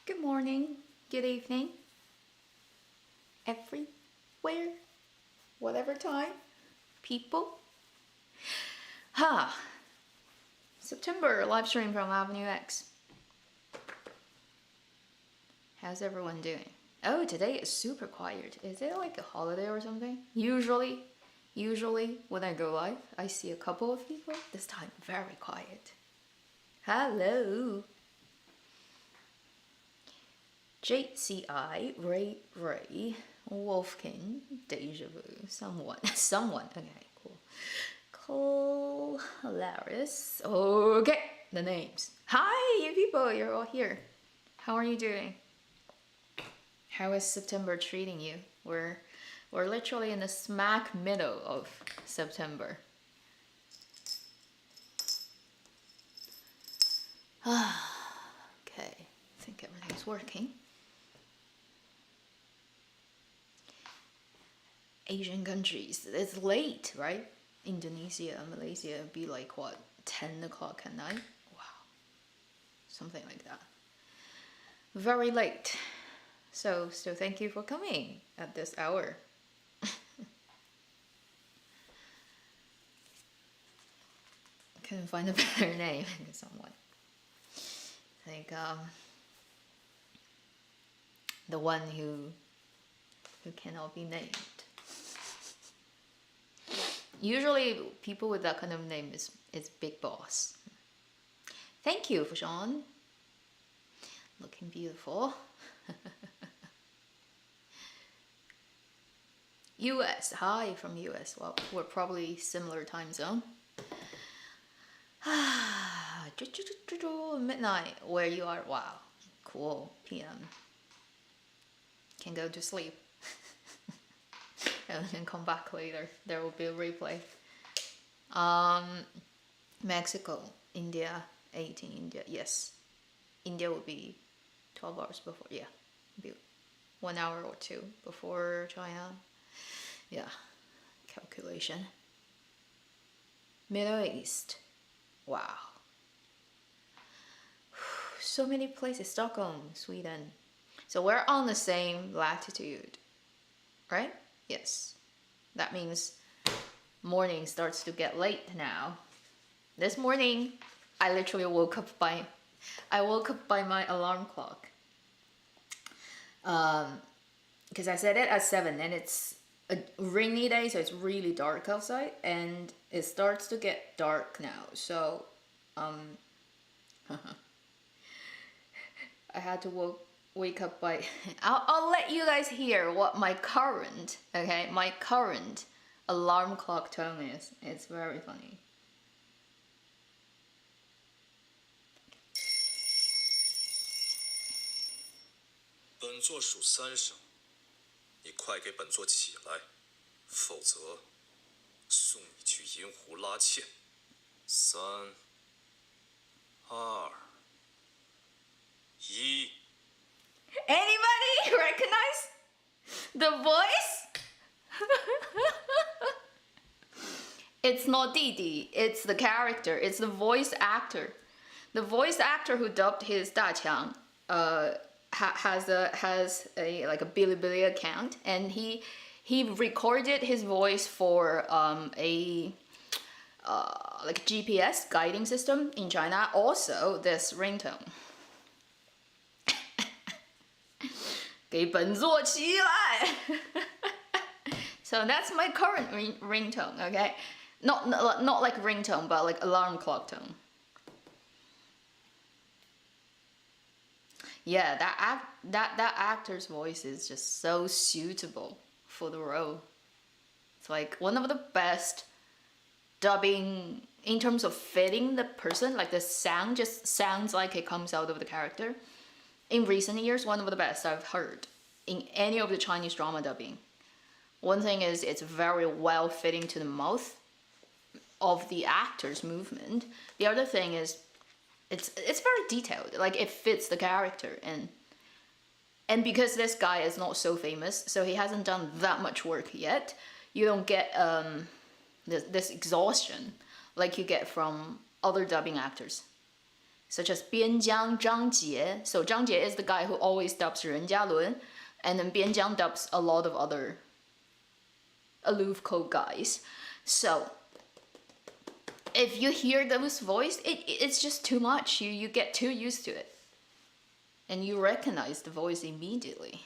Good morning, good evening, everywhere, whatever time, people. September live stream from Avenue X. How's everyone doing? Oh, today is super quiet. Is it like a holiday or something? Usually when I go live, I see a couple of people. This time, very quiet. Hello. JCI, Ray, Wolfkin, Deja Vu, someone, okay, cool. Hilarious. Okay, the names. Hi, you people, you're all here. How are you doing? How is September treating you? We're literally in the smack middle of September. Okay, I think everything's working. Asian countries, it's late, right? Indonesia, Malaysia be like what, 10 o'clock at night? Wow, something like that. Very late. So thank you for coming at this hour. Couldn't find a better name than someone. Like the one who cannot be named. Usually people with that kind of name is Big Boss. Thank you, Sean. Looking beautiful. US, hi from US. Well, we're probably similar time zone. Midnight where you are. Wow, cool. PM. Can go to sleep. And then come back later. There will be a replay. Mexico, India, 18 India. Yes, India will be 12 hours before. Yeah, be 1 hour or two before China. Yeah, calculation. Middle East. Wow. So many places. Stockholm, Sweden. So we're on the same latitude, right? Yes. That means morning starts to get late now. This morning, I literally woke up by my alarm clock. Because I set it at 7 and it's a rainy day, so it's really dark outside and it starts to get dark now. So I had to wake up by I'll let you guys hear what my current alarm clock tone is. It's very funny. 本座数3声，你快给本座起来，否则送你去银湖拉纤。3、2、1。 Anybody recognize the voice? It's not Didi, it's the character, it's the voice actor. The voice actor who dubbed his Da Qiang has a like a Bilibili account, and he recorded his voice for a like GPS guiding system in China. Also, this ringtone. 给本座起来. So that's my current ringtone, okay? Not like ringtone, but like alarm clock tone. Yeah, that actor's voice is just so suitable for the role. It's like one of the best dubbing in terms of fitting the person. Like the sound just sounds like it comes out of the character. In recent years, one of the best I've heard in any of the Chinese drama dubbing. One thing is it's very well fitting to the mouth of the actor's movement. The other thing is it's very detailed, like it fits the character, and because this guy is not so famous, so he hasn't done that much work yet, you don't get this exhaustion like you get from other dubbing actors. such as 边疆张杰. So 张杰 is the guy who always dubs 任嘉伦, and then 边疆 dubs a lot of other aloof code guys. So if you hear those voice, it's just too much. You get too used to it, and you recognize the voice immediately.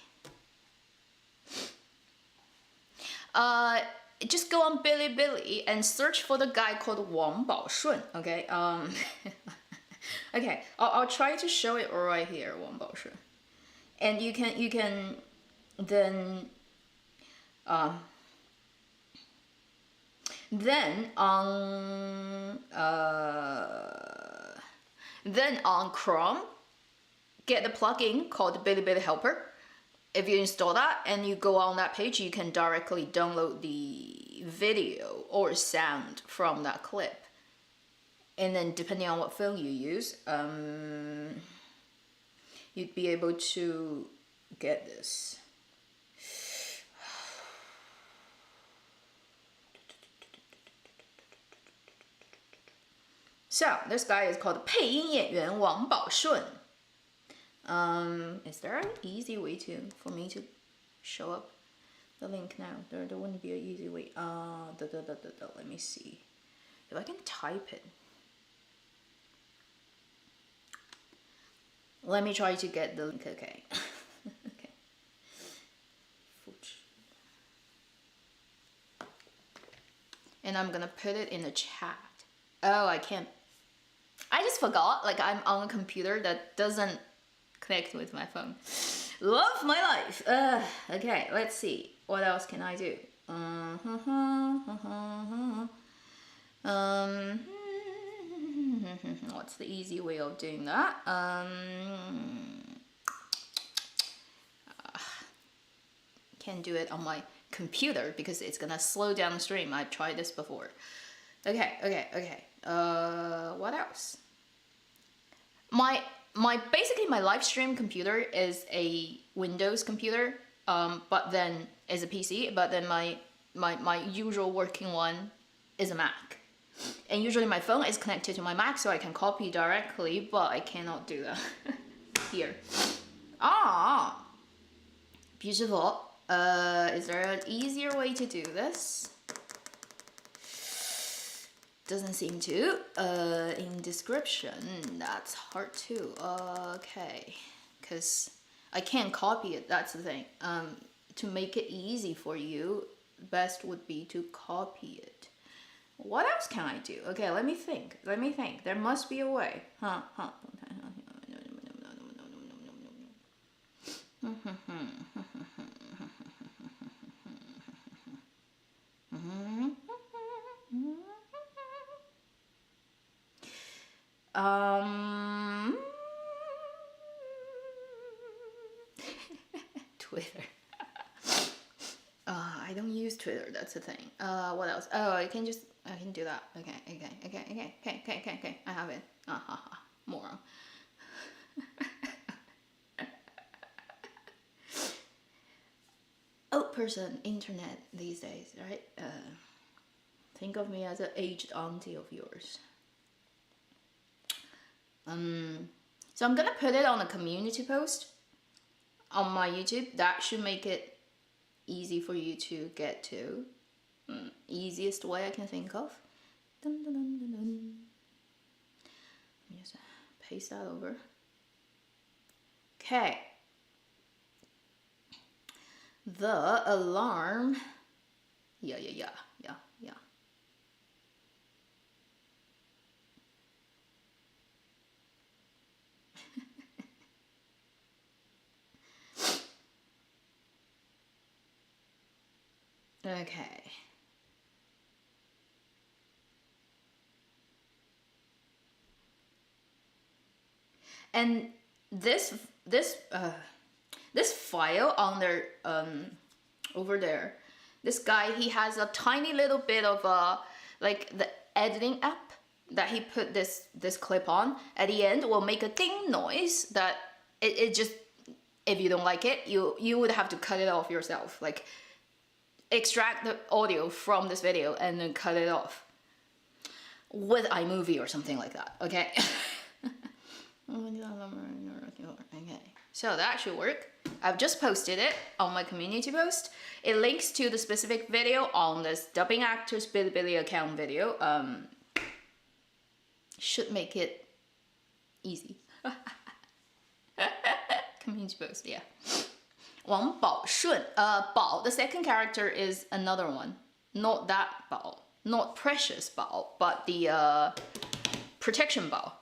Just go on Bilibili and search for the guy called Wang Baoshun. Okay. Okay. I'll try to show it right here, Wang Baoshun, and you can then on Chrome, get the plugin called Bilibili Helper. If you install that and you go on that page, you can directly download the video or sound from that clip. And then depending on what phone you use, you'd be able to get this. So this guy is called 配音演员王宝顺. Is there an easy way for me to show up the link now? There wouldn't be an easy way. Let me see if I can type it. Let me try to get the link. Okay. Okay. And I'm gonna put it in the chat. Oh, I can't. I just forgot. Like, I'm on a computer that doesn't connect with my phone. Love my life. Okay, let's see. What else can I do? What's the easy way of doing that? Can't do it on my computer because it's gonna slow down the stream. I've tried this before. Okay. What else? Basically my live stream computer is a Windows computer, but then is a PC, but then my usual working one is a Mac. And usually my phone is connected to my Mac, so I can copy directly, but I cannot do that here. Beautiful. Is there an easier way to do this? Doesn't seem to. In description, that's hard too. Okay, because I can't copy it, that's the thing. To make it easy for you, best would be to copy it. What else can I do? Okay, let me think. There must be a way. Twitter. I don't use Twitter, that's the thing. What else? Oh, I can do that. Okay. I have it. Moron. Old person internet these days, right? Think of me as an aged auntie of yours. So I'm gonna put it on a community post on my YouTube. That should make it easy for you to get to. Easiest way I can think of. Let me just paste that over. Okay. The alarm. Yeah. Okay. And this file on their over there, this guy, he has a tiny little bit of like the editing app that he put this clip on. At the end will make a ding noise that it just, if you don't like it, you would have to cut it off yourself. Like, extract the audio from this video and then cut it off with iMovie or something like that. Okay. Okay, so that should work. I've just posted it on my community post. It links to the specific video on this dubbing actors Bilibili account video. Should make it easy. Community post, yeah. Wang Baoshun. Bao, the second character is another one. Not that Bao. Not precious Bao, but the protection Bao.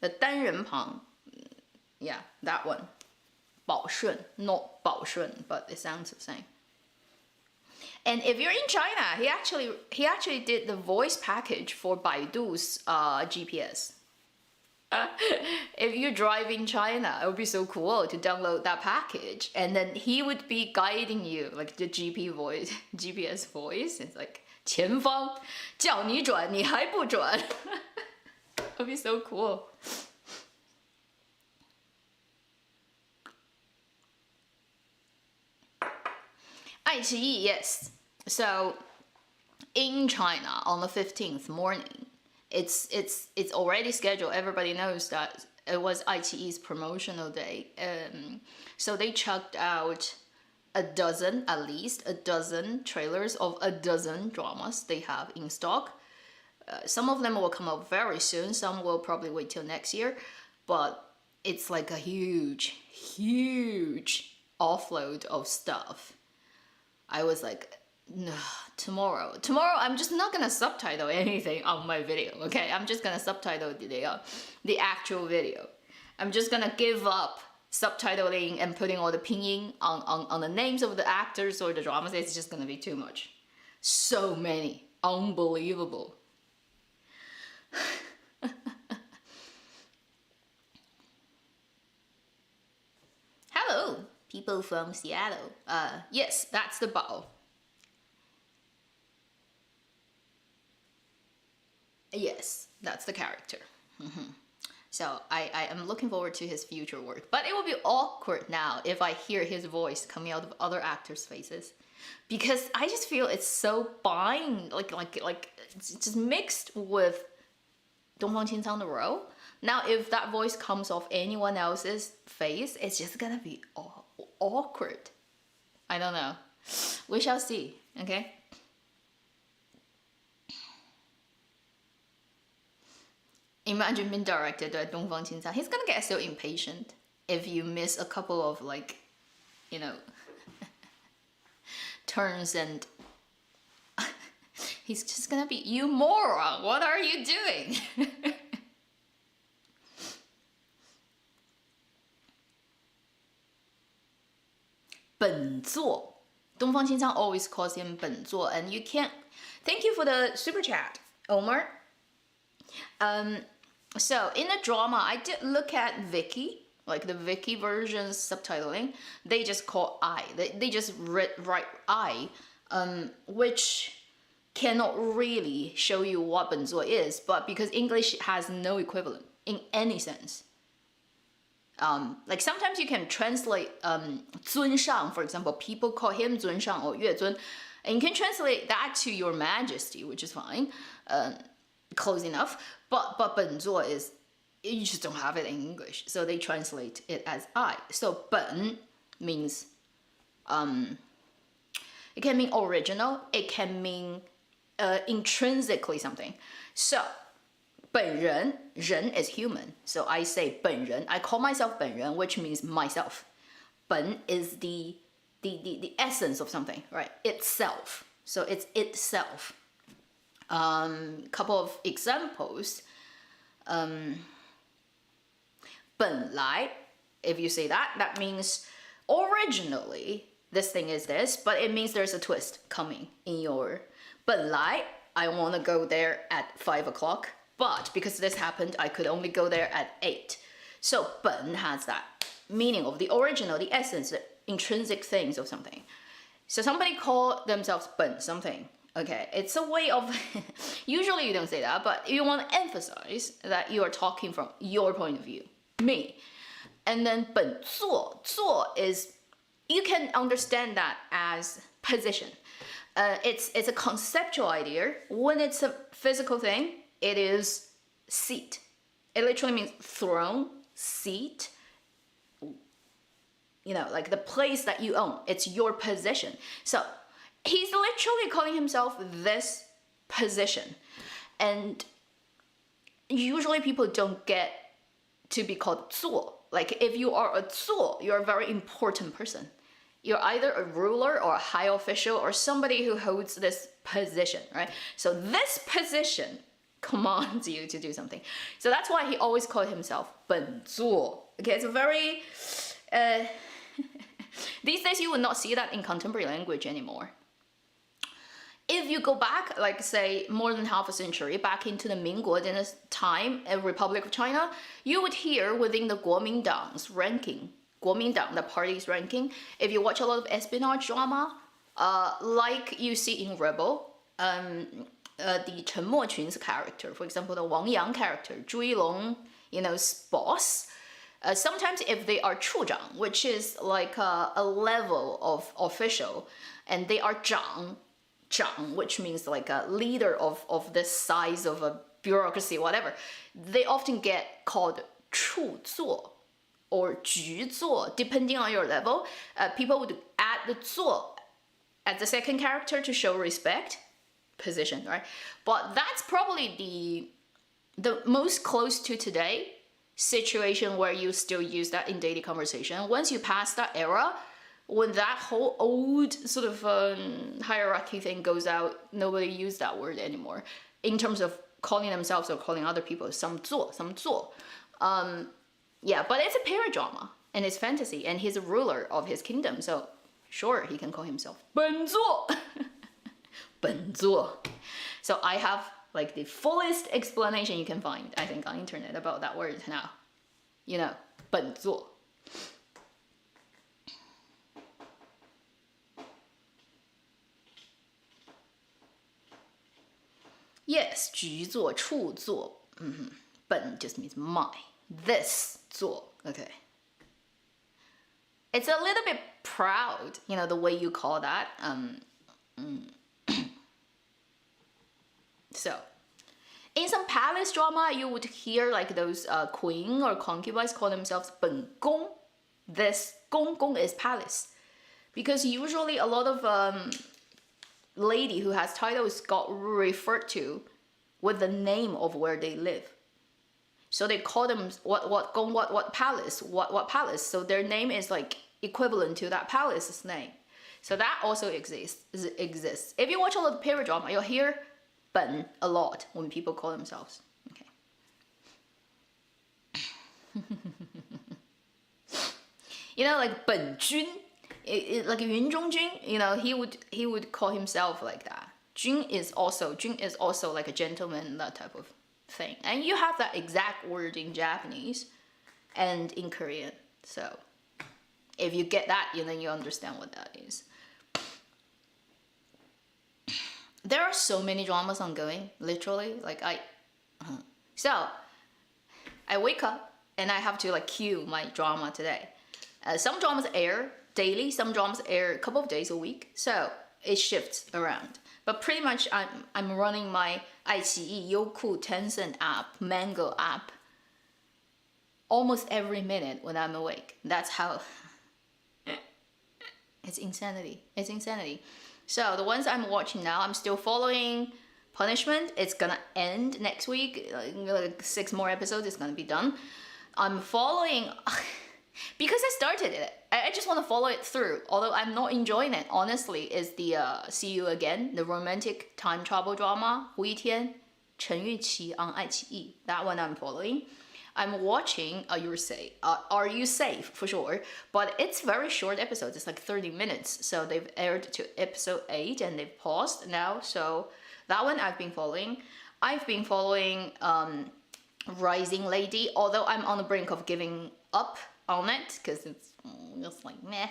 The 单人旁. Yeah, that one. 保顺, not 保顺, but it sounds the same. And if you're in China, he actually did the voice package for Baidu's GPS. If you drive in China, it would be so cool to download that package, and then he would be guiding you, like the GPS voice. It's like 前方叫你转，你还不转. It would be so cool. iQIYI, yes. So in China on the 15th morning, it's already scheduled. Everybody knows that it was iQIYI's promotional day. So they chucked out at least a dozen trailers of a dozen dramas they have in stock. Some of them will come out very soon. Some will probably wait till next year. But it's like a huge offload of stuff. I was like, no, tomorrow I'm just not gonna subtitle anything on my video, okay? I'm just gonna subtitle the actual video. I'm just gonna give up subtitling and putting all the pinyin on the names of the actors or the dramas. It's just gonna be too much. So many. Unbelievable. Hello, people from Seattle. Yes, that's the Bao. Yes, that's the character. So I am looking forward to his future work. But it will be awkward now if I hear his voice coming out of other actors' faces. Because I just feel it's so fine, like it's just mixed with 东方青苍 the role. Now if that voice comes off anyone else's face, it's just gonna be awkward. I don't know. We shall see, okay? Imagine being directed by 东方青苍. He's gonna get so impatient if you miss a couple of, like, you know, turns, and he's just gonna be, you moron, what are you doing? "本座," 东方青苍 always calls him 本座, and you can't. Thank you for the super chat, Omar. So in the drama, I did look at Vicky, like the Vicky version's subtitling. They just call I. They just write I, which cannot really show you what 本座 is, but because English has no equivalent in any sense. Like sometimes you can translate 尊上, for example, people call him 尊上 or 月尊, and you can translate that to your majesty, which is fine, close enough. But 本座 is, you just don't have it in English, so they translate it as I. So 本 means, it can mean original, it can mean intrinsically something. So 本人, 人 is human, so I say 本人. I call myself 本人, which means myself. 本 is the essence of something, right? Itself. So it's itself. Couple of examples. 本来, if you say that, that means originally this thing is this, but it means there's a twist coming in your 本来 I want to go there at 5 o'clock, but because this happened, I could only go there at 8. So 本 has that meaning of the original, the essence, the intrinsic things of something. So somebody call themselves 本 something. Okay, it's a way of, usually you don't say that, but you want to emphasize that you are talking from your point of view, me. And then 本座, 座 is, you can understand that as position. It's a conceptual idea. When it's a physical thing, it is seat. It literally means throne, seat, like the place that you own. It's your position. So he's literally calling himself this position. And usually people don't get to be called 做. Like if you are a 做, you're a very important person. You're either a ruler or a high official or somebody who holds this position, right? So this position commands you to do something. So that's why he always called himself 本座. Okay, it's a very... these days you would not see that in contemporary language anymore. If you go back, like say more than half a century, back into the Mingguo dynasty time, Republic of China, you would hear within the Kuomintang's ranking, Kuomintang, the party's ranking, if you watch a lot of espionage drama, like you see in Rebel, the Chen Moqun's character, for example, the Wang Yang character, Zhu Yilong, boss, sometimes if they are 处长, which is like a level of official, and they are 长, which means like a leader of this size of a bureaucracy, whatever, they often get called 处座 or 局座, depending on your level. People would add the 座as the second character to show respect, position, right? But that's probably the most close to today situation where you still use that in daily conversation. Once you pass that era, when that whole old sort of hierarchy thing goes out, nobody uses that word anymore in terms of calling themselves or calling other people some座. Yeah, but it's a period drama and it's fantasy, and he's a ruler of his kingdom, so sure, he can call himself 本座. 本座. So I have like the fullest explanation you can find, I think, on internet about that word now. 本座. Yes, 局座, 处座. But just means my. This 座. Okay. It's a little bit proud, the way you call that. So, in some palace drama, you would hear like those queen or concubines call themselves 本宫. This 宫 is palace. Because usually a lot of lady who has titles got referred to with the name of where they live. So they call them what gong, what palace, what palace. So their name is like equivalent to that palace's name. So that also exists. If you watch a lot of period drama, you'll hear 本 a lot when people call themselves. Okay. Like 本君, like Yun Zhongjun, he would call himself like that. Jun is also like a gentleman, that type of thing. And you have that exact word in Japanese and in Korean. So if you get that, then you understand what that is. There are so many dramas ongoing, literally. So I wake up and I have to cue my drama today. Some dramas air daily, some dramas air a couple of days a week. So it shifts around. But pretty much I'm running my iQIYI, Youku, Tencent app, Mango app almost every minute when I'm awake. That's how... It's insanity. So the ones I'm watching now, I'm still following Punishment. It's gonna end next week. Like 6 more episodes, it's gonna be done. I'm following... because I started it, I just want to follow it through. Although I'm not enjoying it, honestly, is the See You Again, the romantic time travel drama, 胡一天, Chen Yuqi on iQIYI. That one I'm following. I'm watching Are You Safe, for sure. But it's very short episodes. It's like 30 minutes. So they've aired to episode 8 and they've paused now. So that one I've been following. I've been following Rising Lady, although I'm on the brink of giving up on it because it's just like meh.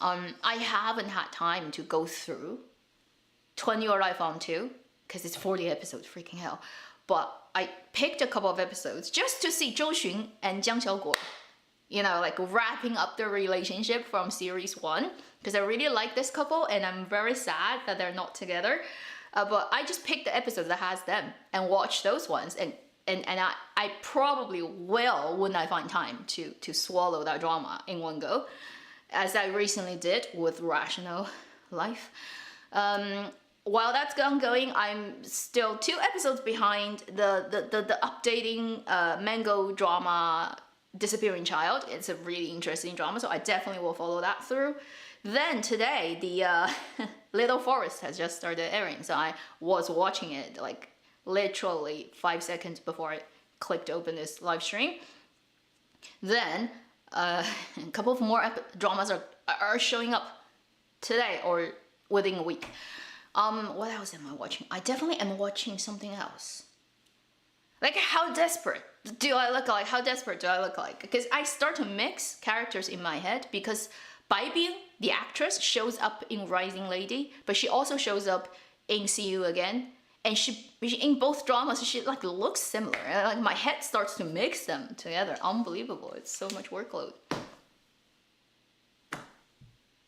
I haven't had time to go through 20 Your Life on 2 because it's 40 episodes, freaking hell. But I picked a couple of episodes just to see Zhou Xun and Jiang Xiaoguo, wrapping up their relationship from series 1 because I really like this couple and I'm very sad that they're not together. But I just picked the episodes that has them and watched those ones, and and I probably will when I find time to swallow that drama in one go, as I recently did with Rational Life. While that's ongoing, I'm still 2 episodes behind the updating mango drama Disappearing Child. It's a really interesting drama, so I definitely will follow that through. Then today, the Little Forest has just started airing, so I was watching it like literally 5 seconds before I clicked open this live stream. Then a couple of more dramas are showing up today or within a week. What else am I watching? I definitely am watching something else. Like, how desperate do I look like? How desperate do I look like? Because I start to mix characters in my head, because Baibing, the actress, shows up in Rising Lady, but she also shows up in See You Again. And she in both dramas, she like looks similar. And like my head starts to mix them together. Unbelievable. It's so much workload.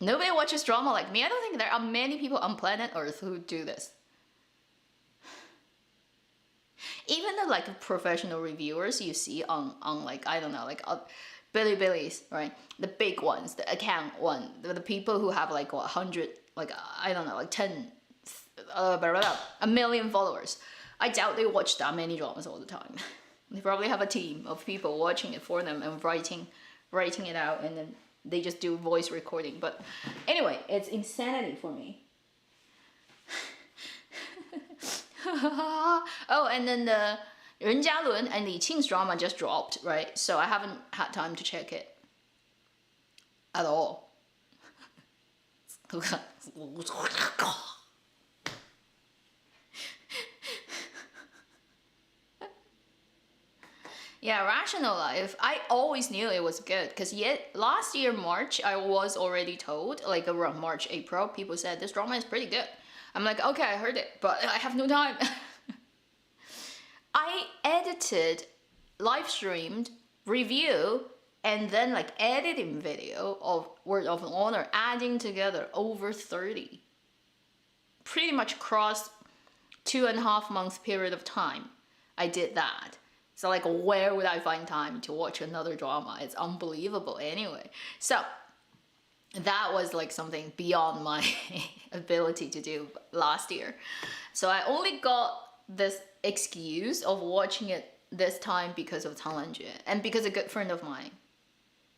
Nobody watches drama like me. I don't think there are many people on planet Earth who do this. Even the like professional reviewers you see on like, I don't know, like Billy's, right? The big ones, the account one, the people who have like 100, like I don't know, like 10, a million followers. I doubt they watch that many dramas all the time. They probably have a team of people watching it for them and writing it out, and then they just do voice recording. But anyway, it's insanity for me. Oh, and then the Ren Jialun and Li Qing's drama just dropped, right? So I haven't had time to check it at all. Yeah, Rational Life, I always knew it was good, because yet last year March I was already told, like around March, April, people said this drama is pretty good. I'm like, okay, I heard it, but I have no time. I edited, live streamed, review, and then like editing video of Word of Honor, adding together over 30. Pretty much across 2.5 month period of time, I did that. So like, where would I find time to watch another drama? It's unbelievable anyway. So that was like something beyond my ability to do last year. So I only got this excuse of watching it this time because of Tang Lanjue, and because a good friend of mine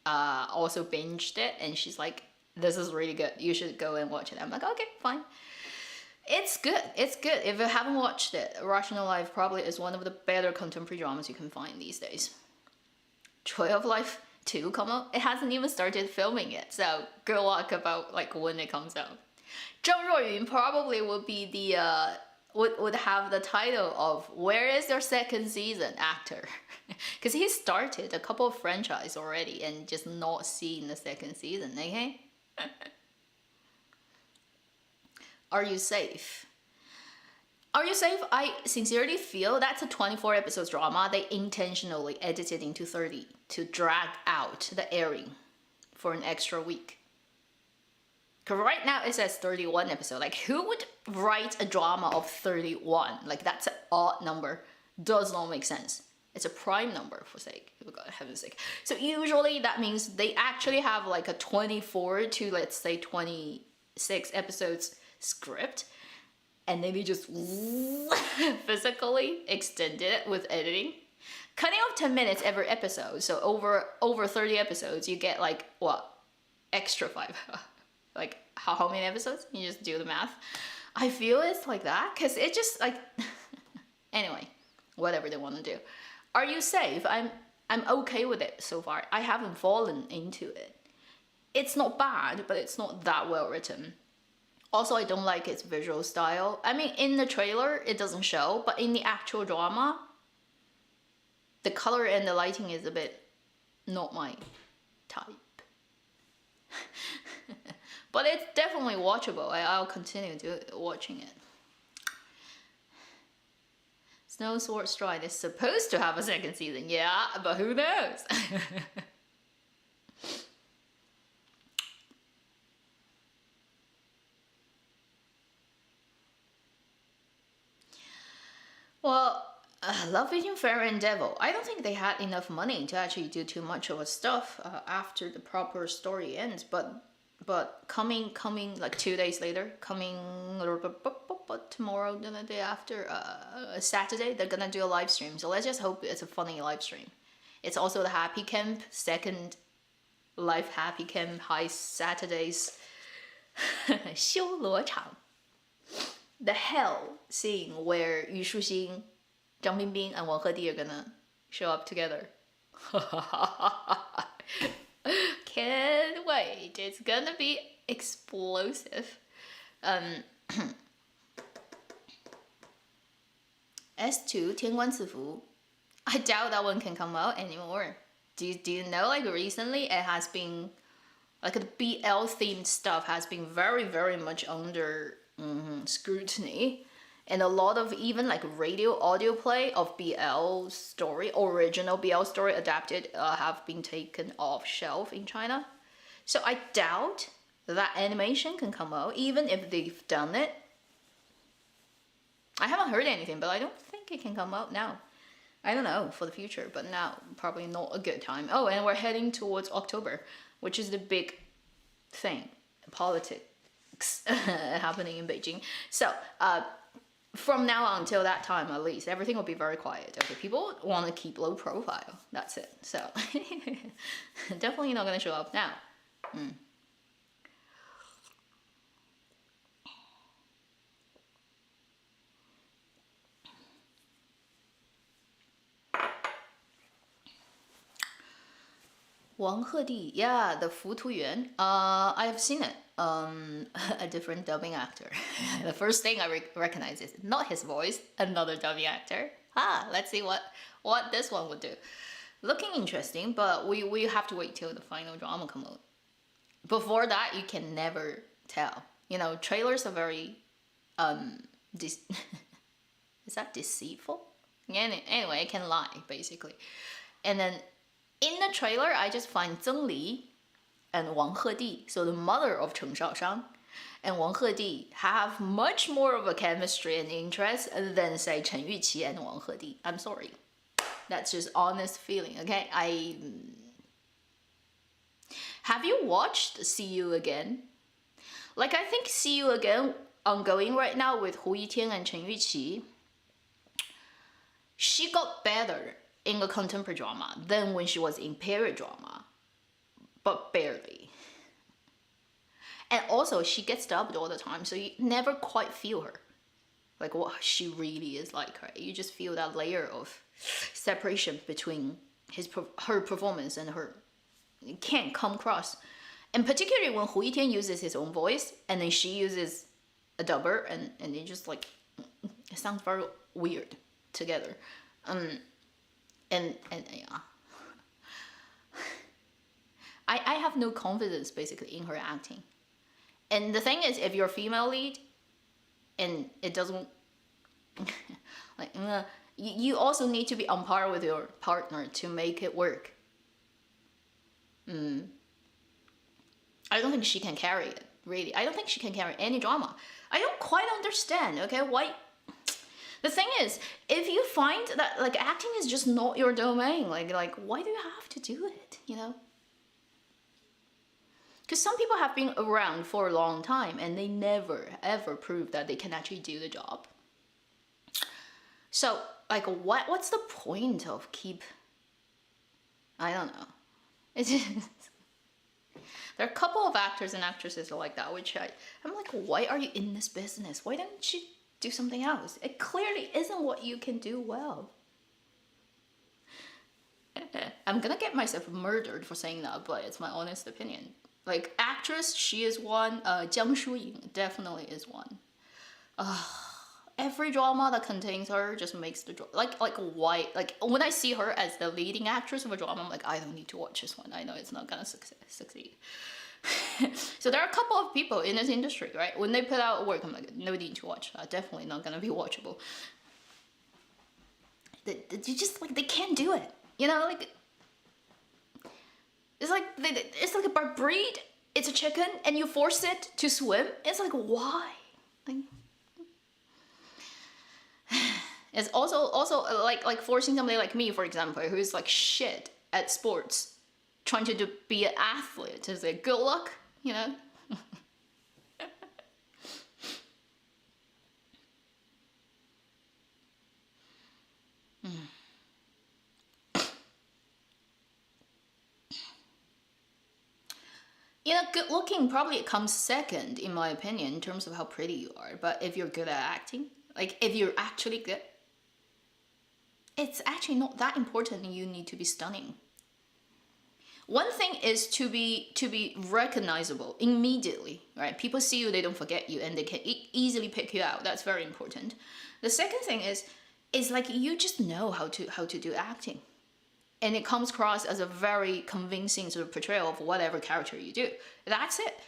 also binged it, and she's like, this is really good, you should go and watch it. I'm like, okay, fine. It's good. It's good. If you haven't watched it, Rational Life probably is one of the better contemporary dramas you can find these days. Joy of Life 2 come out. It hasn't even started filming yet, so good luck about like when it comes out. Zheng Ruoyun probably would be the would have the title of "Where is your second season actor?" Because he started a couple of franchise already and just not seen the second season. Okay. Are You Safe? Are You Safe? I sincerely feel that's a 24 episodes drama they intentionally edited into 30 to drag out the airing for an extra week. Because right now it says 31 episodes. Like, who would write a drama of 31? Like, that's an odd number. Does not make sense. It's a prime number, for heaven's sake. So usually that means they actually have like a 24 to, let's say, 26 episodes script, and then they just physically extended it with editing, cutting off 10 minutes every episode. So over 30 episodes, you get like what, extra 5. Like how many episodes? You just do the math. I feel it's like that because it just like anyway, whatever they want to do. Are You Safe? I'm okay with it so far. I haven't fallen into it. It's not bad, but it's not that well written. Also, I don't like its visual style. I mean, in the trailer, it doesn't show, but in the actual drama, the color and the lighting is a bit not my type. But it's definitely watchable. I'll continue watching it. Snow Sword Stride is supposed to have a second season, yeah, but who knows? Well, Love Between Fairy and Devil. I don't think they had enough money to actually do too much of a stuff after the proper story ends. But coming like 2 days later, coming tomorrow, then the day after, Saturday, they're gonna do a live stream. So let's just hope it's a funny live stream. It's also the Happy Camp second live Happy Camp High Saturdays 修罗场. The hell scene where Yu Shuxing, Zhang Bingbing, and Wang Hedi are gonna show up together. Can't wait. It's gonna be explosive. S2 天官赐福. I doubt that one can come out anymore. Do you know, like, recently it has been, like, the BL themed stuff has been very, very much under scrutiny. And a lot of even like radio audio play of BL story, original BL story adapted, have been taken off shelf in China. So I doubt that animation can come out, even if they've done it. I haven't heard anything, but I don't think it can come out now. I don't know for the future, but now probably not a good time. Oh, and we're heading towards October, which is the big thing, politics happening in Beijing. So, from now on until that time, at least, everything will be very quiet. Okay, people want to keep low profile. That's it. So, definitely not going to show up now. Mm. Wang Hedi, yeah, the Fu Tu Yuan. I have seen it. A different dubbing actor. The first thing I recognize is not his voice, another dubbing actor. Let's see what this one would do. Looking interesting, but we have to wait till the final drama come out. Before that, you can never tell. You know, trailers are very is that deceitful? Anyway, it can lie basically. And then in the trailer, I just find Zheng Li and Wang Hedi, so the mother of Cheng Shaoshang, and Wang Hedi have much more of a chemistry and interest than, say, Chen Yuqi and Wang Hedi. I'm sorry. That's just honest feeling, okay? Have you watched See You Again? Like, I think See You Again, ongoing right now with Hu Yitian and Chen Yuqi, she got better in a contemporary drama than when she was in period drama. But barely. And also, she gets dubbed all the time, so you never quite feel her. Like what she really is like, right? You just feel that layer of separation between her performance and her. It can't come across. And particularly when Hu Yitian uses his own voice, and then she uses a dubber, and it just like, it sounds very weird together. And yeah. I have no confidence basically in her acting. And the thing is, if you're a female lead and it doesn't like you also need to be on par with your partner to make it work. I don't think she can carry it, really. I don't think she can carry any drama. I don't quite understand, okay, why. The thing is, if you find that like acting is just not your domain, like why do you have to do it, you know? Because some people have been around for a long time and they never ever prove that they can actually do the job. So like what's the point of I don't know. It's just, there are a couple of actors and actresses like that, which I'm like, why are you in this business? Why don't you do something else? It clearly isn't what you can do well. I'm gonna get myself murdered for saying that, but it's my honest opinion. Like actress, she is one. Jiang Shuying definitely is one. Every drama that contains her just makes the like why, like when I see her as the leading actress of a drama, I'm like, I don't need to watch this one. I know it's not gonna succeed. So there are a couple of people in this industry, right? When they put out work, I'm like, no need to watch. Definitely not gonna be watchable. They just like, they can't do it. You know, like it's like by breed, it's a chicken, and you force it to swim. It's like, why? Like, It's also like forcing somebody like me, for example, who's like shit at sports, trying to be an athlete. Is like good luck, you know. You know, good looking probably comes second, in my opinion, in terms of how pretty you are. But if you're good at acting, like if you're actually good, it's actually not that important. You need to be stunning. One thing is to be recognizable immediately, right? People see you, they don't forget you, and they can easily pick you out. That's very important. The second thing is like you just know how to do acting, and it comes across as a very convincing sort of portrayal of whatever character you do. That's it.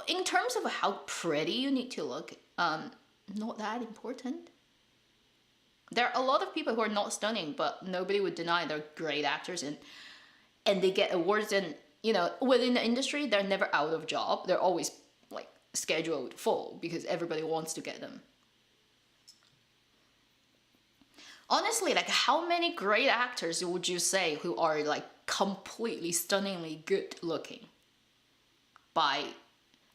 In terms of how pretty you need to look, not that important. There are a lot of people who are not stunning, but nobody would deny they're great actors, and they get awards. And you know, within the industry, they're never out of job. They're always like scheduled full because everybody wants to get them. Honestly, like how many great actors would you say who are like completely stunningly good looking? I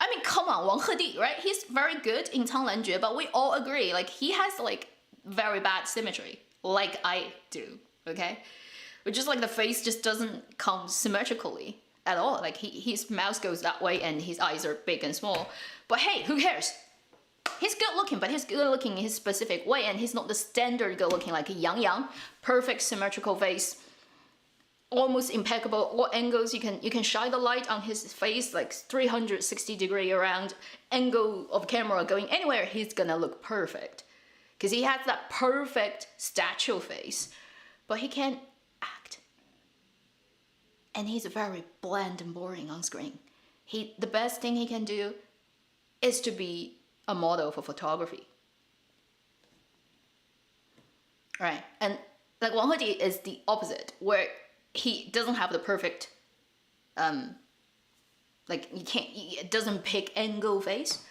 mean, come on, Wang Hedi, right? He's very good in 苍兰诀, but we all agree, like he has like very bad symmetry, like I do, okay? Which is like the face just doesn't come symmetrically at all. Like his mouth goes that way and his eyes are big and small. But hey, who cares? He's good looking, but he's good looking in his specific way, and he's not the standard good looking like Yang Yang, perfect symmetrical face, almost impeccable, all angles. You can shine the light on his face like 360-degree around angle of camera going anywhere, he's gonna look perfect. Because he has that perfect statue face, but he can't act. And he's very bland and boring on screen. The best thing he can do is to be a model for photography. Right? And like Wang Hedi is the opposite, where he doesn't have the perfect, like it doesn't pick angle face,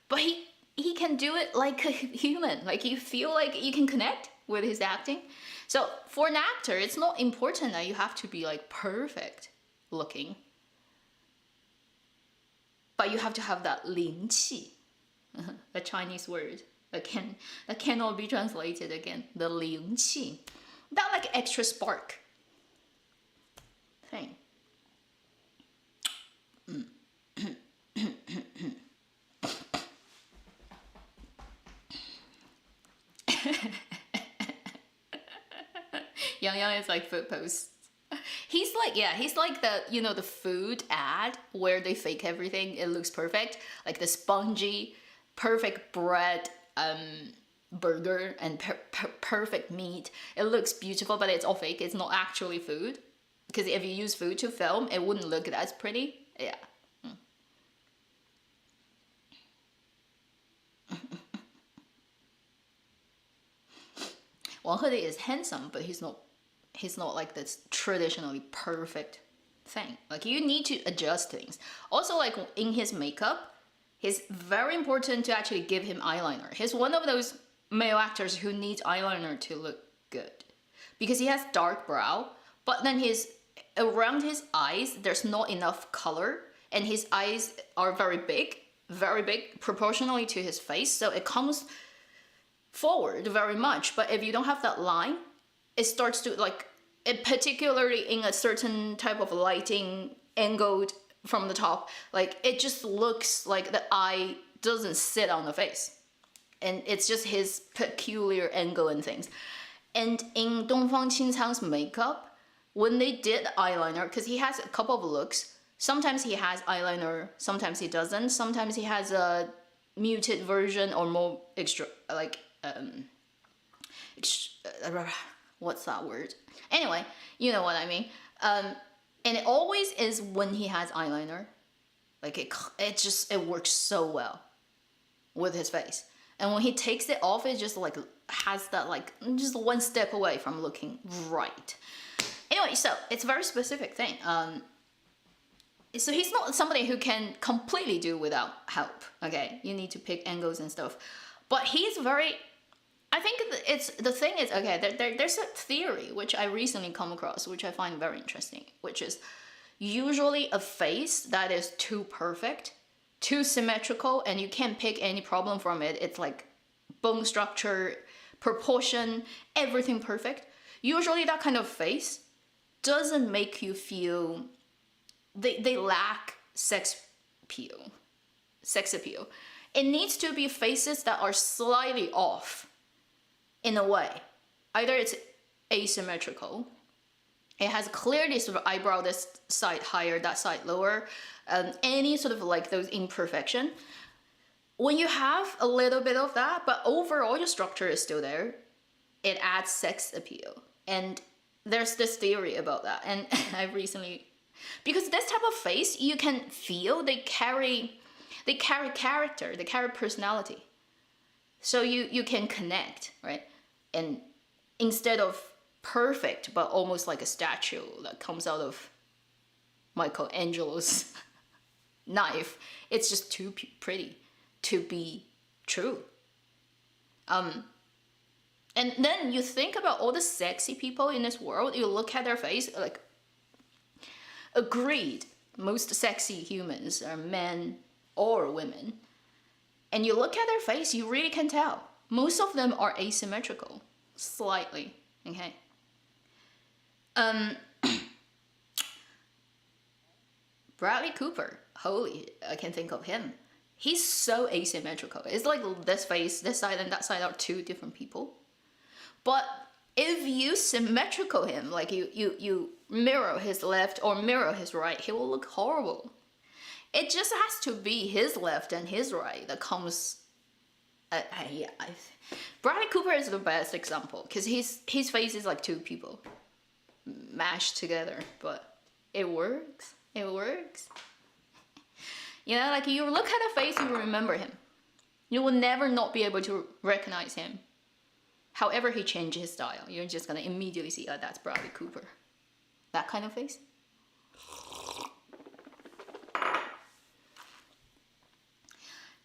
but he can do it like a human. Like you feel like you can connect with his acting. So for an actor, it's not important that you have to be like perfect looking, but you have to have that 灵气, a Chinese word that cannot be translated again. The 灵气, that like extra spark thing. Yang Yang is like food posts. He's like the, you know, the food ad where they fake everything. It looks perfect, like the spongy, perfect bread, burger, and perfect meat. It looks beautiful, but it's all fake. It's not actually food. Because if you use food to film, it wouldn't look as pretty. Yeah. Wang Hedi is handsome, but he's not like this traditionally perfect thing. Like you need to adjust things. Also, like in his makeup, it's very important to actually give him eyeliner. He's one of those male actors who needs eyeliner to look good. Because he has dark brow, but then around his eyes, there's not enough color, and his eyes are very big proportionally to his face, so it comes forward very much. But if you don't have that line, it starts to like, it particularly in a certain type of lighting angled from the top, like it just looks like the eye doesn't sit on the face, and it's just his peculiar angle and things. And in Dongfang Qingcang's makeup, when they did eyeliner, because he has a couple of looks, sometimes he has eyeliner, sometimes he doesn't, sometimes he has a muted version or more extra, like what's that word? Anyway, you know what I mean. And it always is when he has eyeliner, like it works so well with his face. And when he takes it off, it just like has that like just one step away from looking right. Anyway, so it's a very specific thing. So he's not somebody who can completely do without help. Okay, you need to pick angles and stuff, but he's very I think it's the thing is okay. There's a theory which I recently come across, which I find very interesting, which is usually a face that is too perfect, too symmetrical, and you can't pick any problem from it. It's like bone structure, proportion, everything perfect. Usually that kind of face doesn't make you feel they lack sex appeal. Sex appeal. It needs to be faces that are slightly off in a way. Either it's asymmetrical, it has clearly sort of eyebrow this side higher, that side lower, any sort of like those imperfection. When you have a little bit of that, but overall your structure is still there, it adds sex appeal. And there's this theory about that. And I recently, because this type of face, you can feel they carry character, they carry personality. So you can connect, right? And instead of perfect, but almost like a statue that comes out of Michelangelo's knife, it's just too pretty to be true. And then you think about all the sexy people in this world, you look at their face, like, agreed, most sexy humans are men or women. And you look at their face, you really can tell. Most of them are asymmetrical, slightly, okay? Bradley Cooper, holy, I can think of him. He's so asymmetrical. It's like this face, this side, and that side are two different people. But if you symmetrical him, like you mirror his left or mirror his right, he will look horrible. It just has to be his left and his right that comes. Bradley Cooper is the best example because his face is like two people mashed together, but it works. It works. You know, like you look at a face, you remember him. You will never not be able to recognize him. However he changed his style, you're just gonna immediately see, oh, that's Bradley Cooper. That kind of face.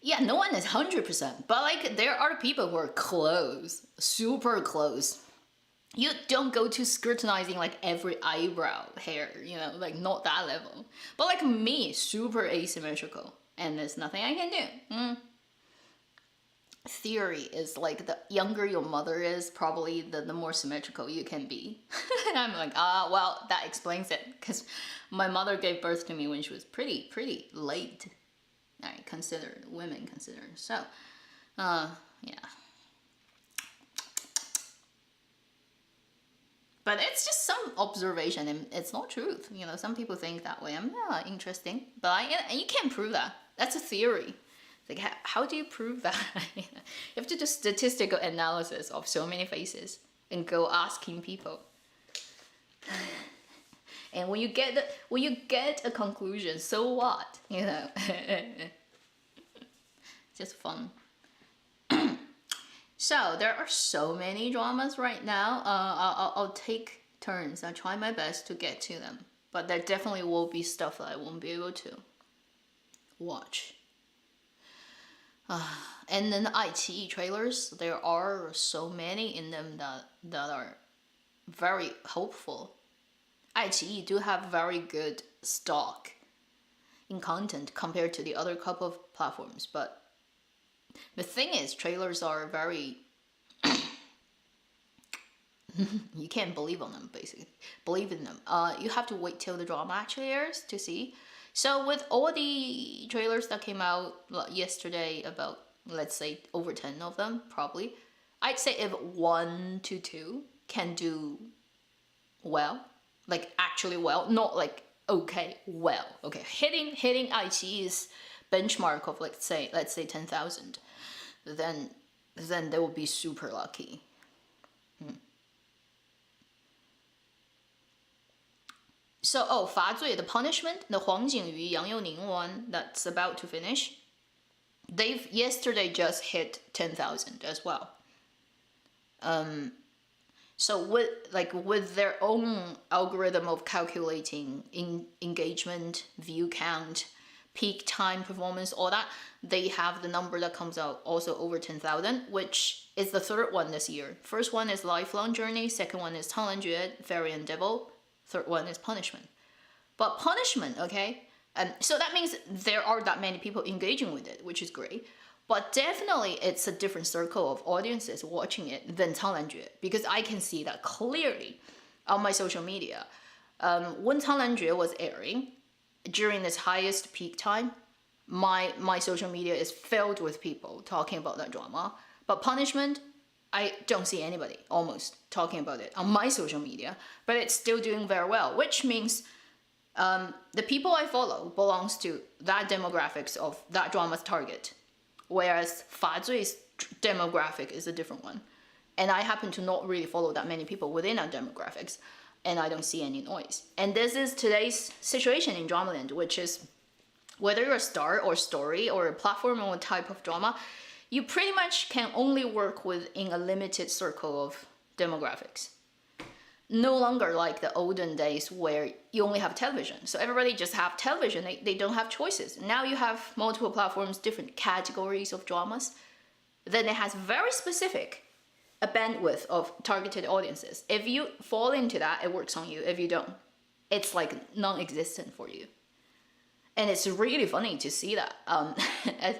Yeah, no one is 100%, but like there are people who are close, super close. You don't go to scrutinizing like every eyebrow hair, you know, like not that level. But like me, super asymmetrical, and there's nothing I can do. Theory is like the younger your mother is, probably the more symmetrical you can be. And I'm like, well, that explains it, because my mother gave birth to me when she was pretty late. Women consider. So, yeah. But it's just some observation, and it's not truth. You know, some people think that way. Interesting, but you can't prove that. That's a theory. Like, how do you prove that? You have to do statistical analysis of so many faces and go asking people. And when you get a conclusion, so what? You know, just fun. So there are so many dramas right now. I'll take turns. I'll try my best to get to them, but there definitely will be stuff that I won't be able to watch. And then the iQIYI trailers, there are so many in them that are very hopeful. iQIYI do have very good stock in content compared to the other couple of platforms, but the thing is, trailers are very you can't believe on them, basically. Believe in them. You have to wait till the drama actually airs to see. So with all the trailers that came out yesterday, about, let's say, over 10 of them, probably, I'd say if 1 to 2 can do well, like actually well, not like okay, well, okay, hitting iQIYI's benchmark of let's say 10,000, then they will be super lucky. So, 罚罪, the punishment, the Huang Jingyu, Yang Youning one that's about to finish, they've yesterday just hit 10,000 as well. So with their own algorithm of calculating engagement, view count, peak time performance, all that, they have the number that comes out also over 10,000, which is the third one this year. First one is Lifelong Journey, second one is 苍兰诀, Fairy and Devil, third one is Punishment. But Punishment, okay, so that means there are that many people engaging with it, which is great. But definitely it's a different circle of audiences watching it than 苍兰诀, because I can see that clearly on my social media. When 苍兰诀 was airing, during this highest peak time, my social media is filled with people talking about that drama. But Punishment, I don't see anybody almost talking about it on my social media, but it's still doing very well, which means the people I follow belongs to that demographics of that drama's target, whereas 法罪's demographic is a different one. And I happen to not really follow that many people within that demographics, and I don't see any noise. And this is today's situation in Dramaland, which is whether you're a star or story or a platform or a type of drama, you pretty much can only work within a limited circle of demographics. No longer like the olden days where you only have television. So everybody just have television, they don't have choices. Now you have multiple platforms, different categories of dramas. Then it has very specific a bandwidth of targeted audiences. If you fall into that, it works on you. If you don't, it's like non-existent for you. And it's really funny to see that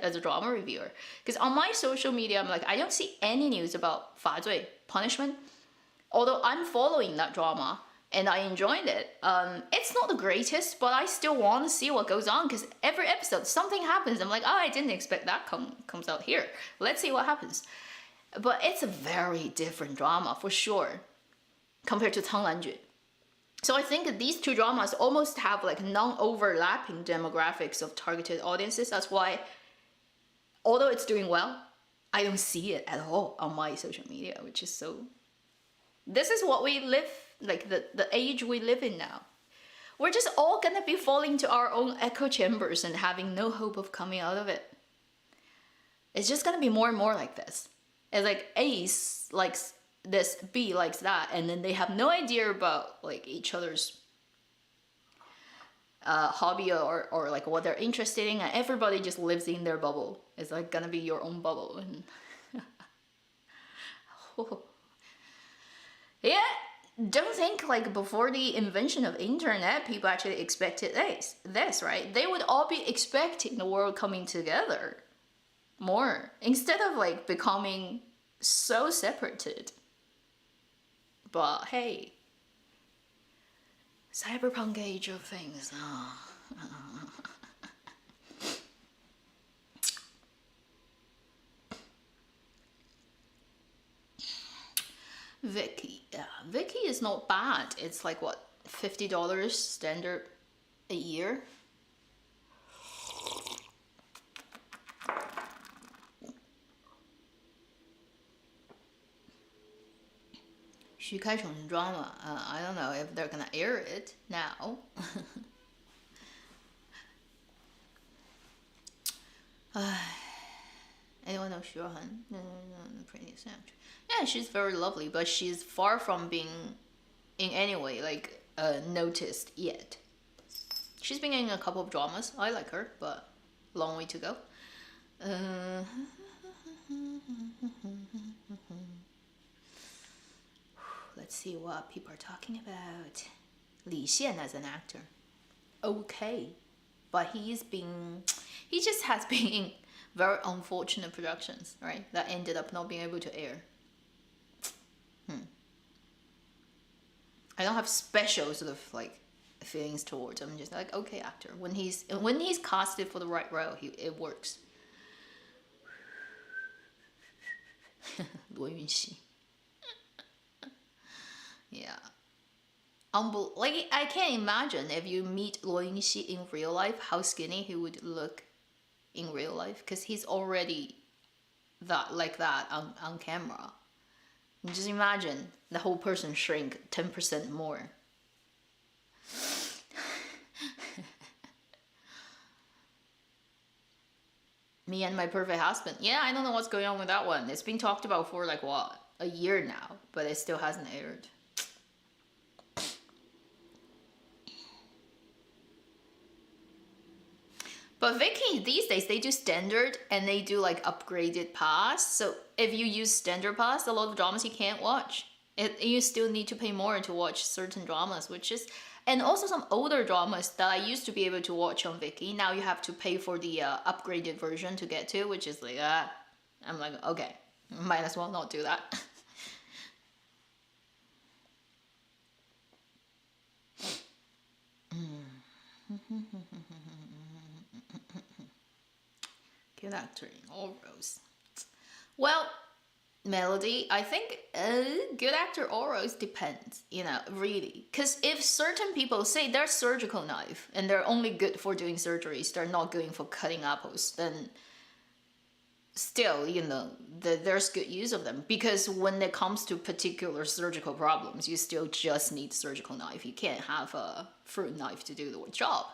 as a drama reviewer. Because on my social media, I'm like, I don't see any news about 法罪, Punishment. Although I'm following that drama and I enjoyed it. It's not the greatest, but I still want to see what goes on because every episode something happens. I'm like, oh, I didn't expect that comes out here. Let's see what happens. But it's a very different drama for sure compared to 苍兰诀. So I think these two dramas almost have like non-overlapping demographics of targeted audiences. That's why, although it's doing well, I don't see it at all on my social media, which is so... This is what we live, like the age we live in now. We're just all gonna be falling to our own echo chambers and having no hope of coming out of it. It's just gonna be more and more like this. It's like A likes this, B likes that, and then they have no idea about like each other's hobby or like what they're interested in, and everybody just lives in their bubble. It's like gonna be your own bubble. And yeah, don't think like before the invention of internet, people actually expected this, right? They would all be expecting the world coming together more instead of like becoming so separated. But hey, cyberpunk age of things. Vicky, yeah, Vicky is not bad. It's like what, $50 standard a year. She drama. I don't know if they're gonna air it now. Anyone know Shuhan? No, pretty sad. Yeah, she's very lovely, but she's far from being in any way like noticed yet. She's been in a couple of dramas. I like her, but long way to go. Let's see what people are talking about. Li Xian as an actor. Okay. But he just has been in very unfortunate productions, right? That ended up not being able to air. I don't have special sort of like feelings towards him. I'm just like, okay, actor. When he's casted for the right role, it works. 罗云熙. Yeah. Like I can't imagine if you meet Luo Yunxi in real life how skinny he would look in real life, because he's already that on camera. Just imagine the whole person shrink 10% more. Me and My Perfect Husband. Yeah, I don't know what's going on with that one. It's been talked about for like what, a year now, but it still hasn't aired. But Vicky these days they do standard and they do like upgraded pass. So if you use standard pass, a lot of dramas you can't watch. You still need to pay more to watch certain dramas, which is, and also some older dramas that I used to be able to watch on Viki. Now you have to pay for the upgraded version to get to, which is like, I'm like, okay, might as well not do that. Good actor in all roles. Well, Melody, I think good actor or roles depends, really. Because if certain people say they're surgical knife and they're only good for doing surgeries, they're not good for cutting apples, then still, there's good use of them. Because when it comes to particular surgical problems, you still just need surgical knife. You can't have a fruit knife to do the job.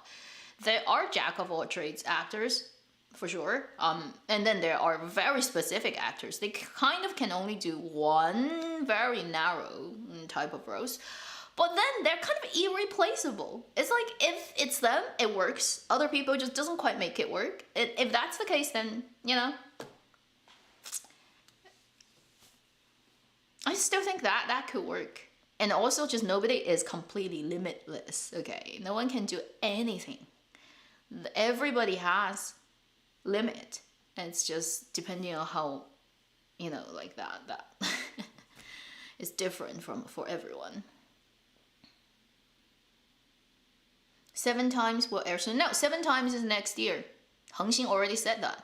There are jack of all trades actors, for sure. And then there are very specific actors. They kind of can only do one very narrow type of roles. But then they're kind of irreplaceable. It's like if it's them, it works. Other people just doesn't quite make it work. If that's the case, then, I still think that could work. And also just nobody is completely limitless, okay? No one can do anything. Everybody has limit, and it's just depending on how, like that is different for everyone. 7 times will air soon. No, 7 times is next year. Hengxin already said that.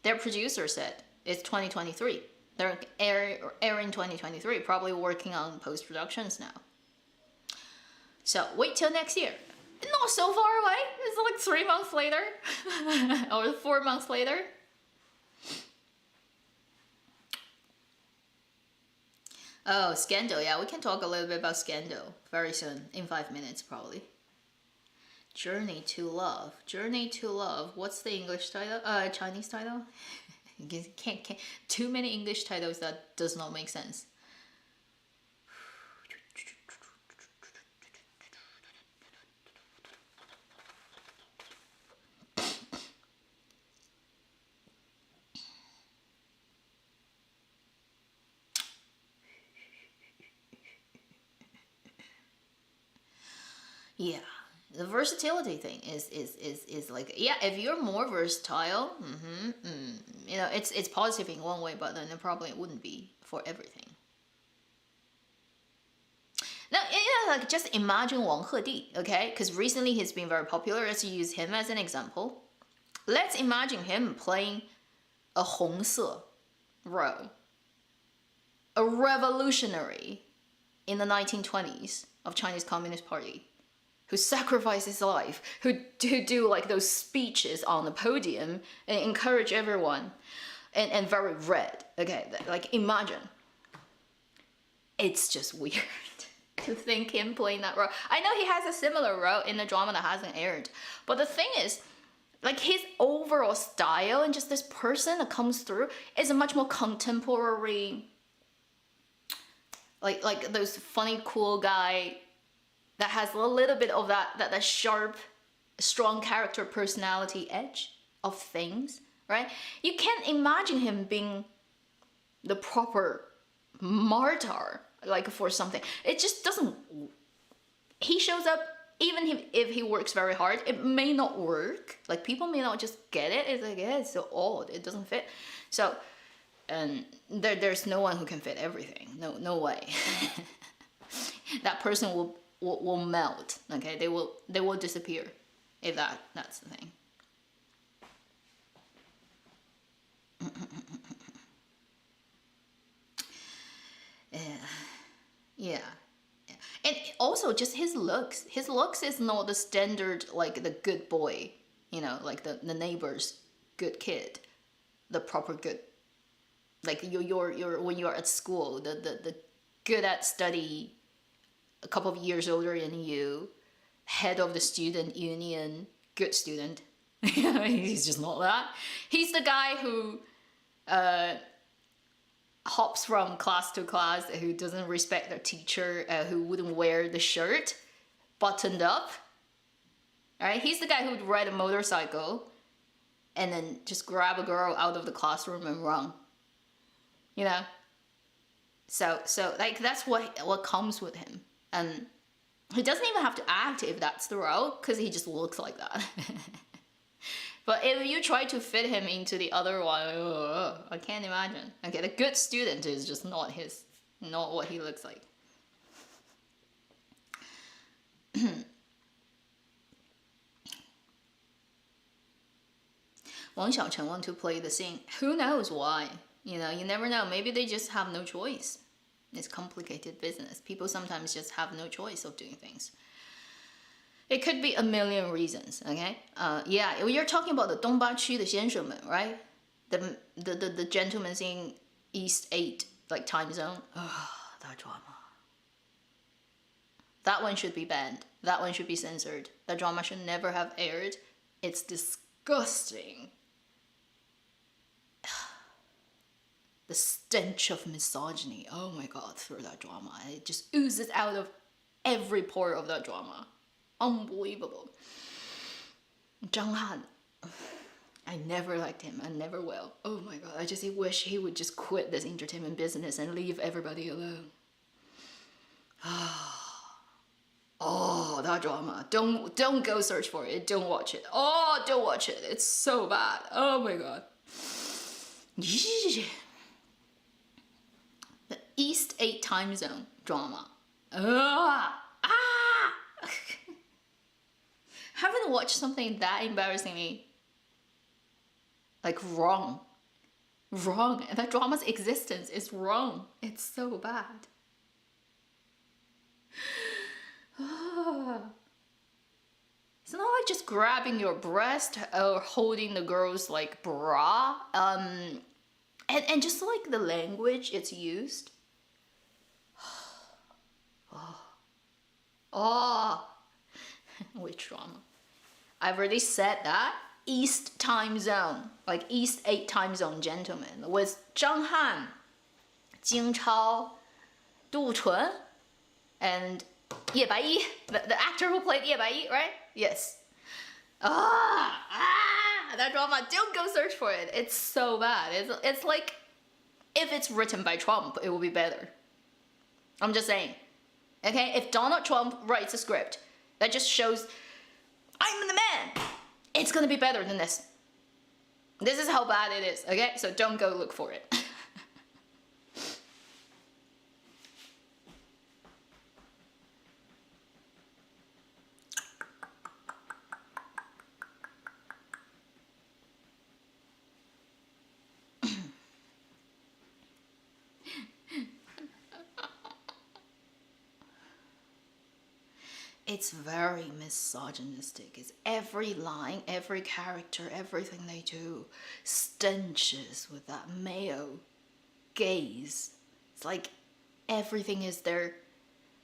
Their producer said it's 2023. They're airing 2023, probably working on post-productions now. So wait till next year. Not so far away. It's like 3 months later or 4 months later. Oh, Scandal. Yeah, we can talk a little bit about Scandal very soon, in 5 minutes probably. Journey to Love. Journey to Love. What's the English title? Chinese title? can't too many English titles that does not make sense. Yeah, the versatility thing is like, yeah, if you're more versatile, it's positive in one way, but then it probably wouldn't be for everything. Now, like just imagine Wang Hedi, okay? Because recently he's been very popular. Let's use him as an example. Let's imagine him playing a 红色 role, a revolutionary in the 1920s of Chinese Communist Party, who sacrificed his life, who do like those speeches on the podium and encourage everyone, and very red. Okay, like imagine. It's just weird to think him playing that role. I know he has a similar role in a drama that hasn't aired, but the thing is, like his overall style and just this person that comes through is a much more contemporary, like those funny cool guy that has a little bit of that sharp, strong character personality edge of things, right? You can't imagine him being the proper martyr, like for something. It just doesn't. He shows up, even if he works very hard, it may not work. Like people may not just get it. It's like, yeah, it's so odd. It doesn't fit. So, and there's no one who can fit everything. No way. That person will melt. Okay, they will disappear if that's the thing. Yeah. And also just his looks. His looks is not the standard, like the good boy, like the neighbor's good kid, the proper good, like you're when you're at school, the good at study, a couple of years older than you, head of the student union, good student. He's just not that. He's the guy who hops from class to class, who doesn't respect their teacher, who wouldn't wear the shirt buttoned up. All right, he's the guy who would ride a motorcycle and then just grab a girl out of the classroom and run. You know? So like that's what comes with him. And he doesn't even have to act if that's the role, because he just looks like that. But if you try to fit him into the other one, I can't imagine. Okay, the good student is just not what he looks like. Wang Xiaochen want to play the scene. Who knows why? You know, you never know. Maybe they just have no choice. It's complicated business. People sometimes just have no choice of doing things. It could be a million reasons, okay? Yeah, you're talking about the Dongba Qu, the 先生们, right? The gentlemen in East 8, like time zone. Oh, that drama. That one should be banned. That one should be censored. That drama should never have aired. It's disgusting. The stench of misogyny. Oh my god, through that drama. It just oozes out of every pore of that drama. Unbelievable. Zhang Han. I never liked him. I never will. Oh my god, I just wish he would just quit this entertainment business and leave everybody alone. Oh, that drama. Don't go search for it. Don't watch it. Oh, don't watch it. It's so bad. Oh my god. The East 8 time zone drama. Haven't watched something that embarrassingly like wrong. And that drama's existence is wrong. It's so bad. It's not like just grabbing your breast or holding the girl's like bra. And just like the language it's used. Oh. Which drama? I've already said that. East time zone, like East 8 time zone gentlemen, with Zhang Han, Jing Chao, Du Chun, and Ye Baiyi, the actor who played Ye Baiyi, right? Yes. That drama, don't go search for it. It's so bad. It's like, if it's written by Trump, it will be better. I'm just saying. Okay, if Donald Trump writes a script that just shows, I'm the man, it's gonna be better than this. This is how bad it is, okay? So don't go look for it. It's very misogynistic. It's every line, every character, everything they do stenches with that male gaze. It's like everything is there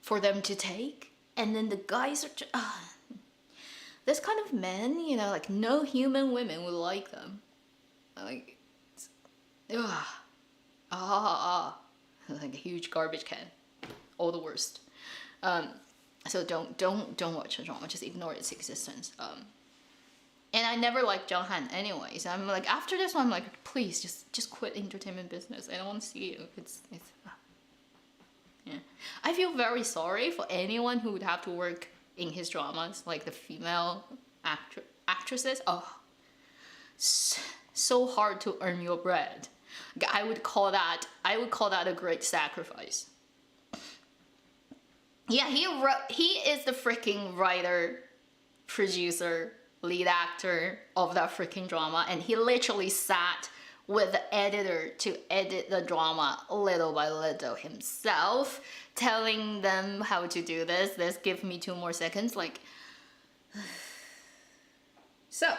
for them to take, and then the guys are this kind of men, you know, like no human women would like them. Like, like a huge garbage can, all the worst. So don't watch the drama. Just ignore its existence. And I never liked Zhang Han anyways. I'm like, after this one, I'm like, please just quit entertainment business. I don't want to see you. It's yeah. I feel very sorry for anyone who would have to work in his dramas, like the female actresses. Oh, so hard to earn your bread. I would call that a great sacrifice. Yeah, he is the freaking writer, producer, lead actor of that freaking drama, and he literally sat with the editor to edit the drama little by little himself, telling them how to do this, give me 2 more seconds, like. So,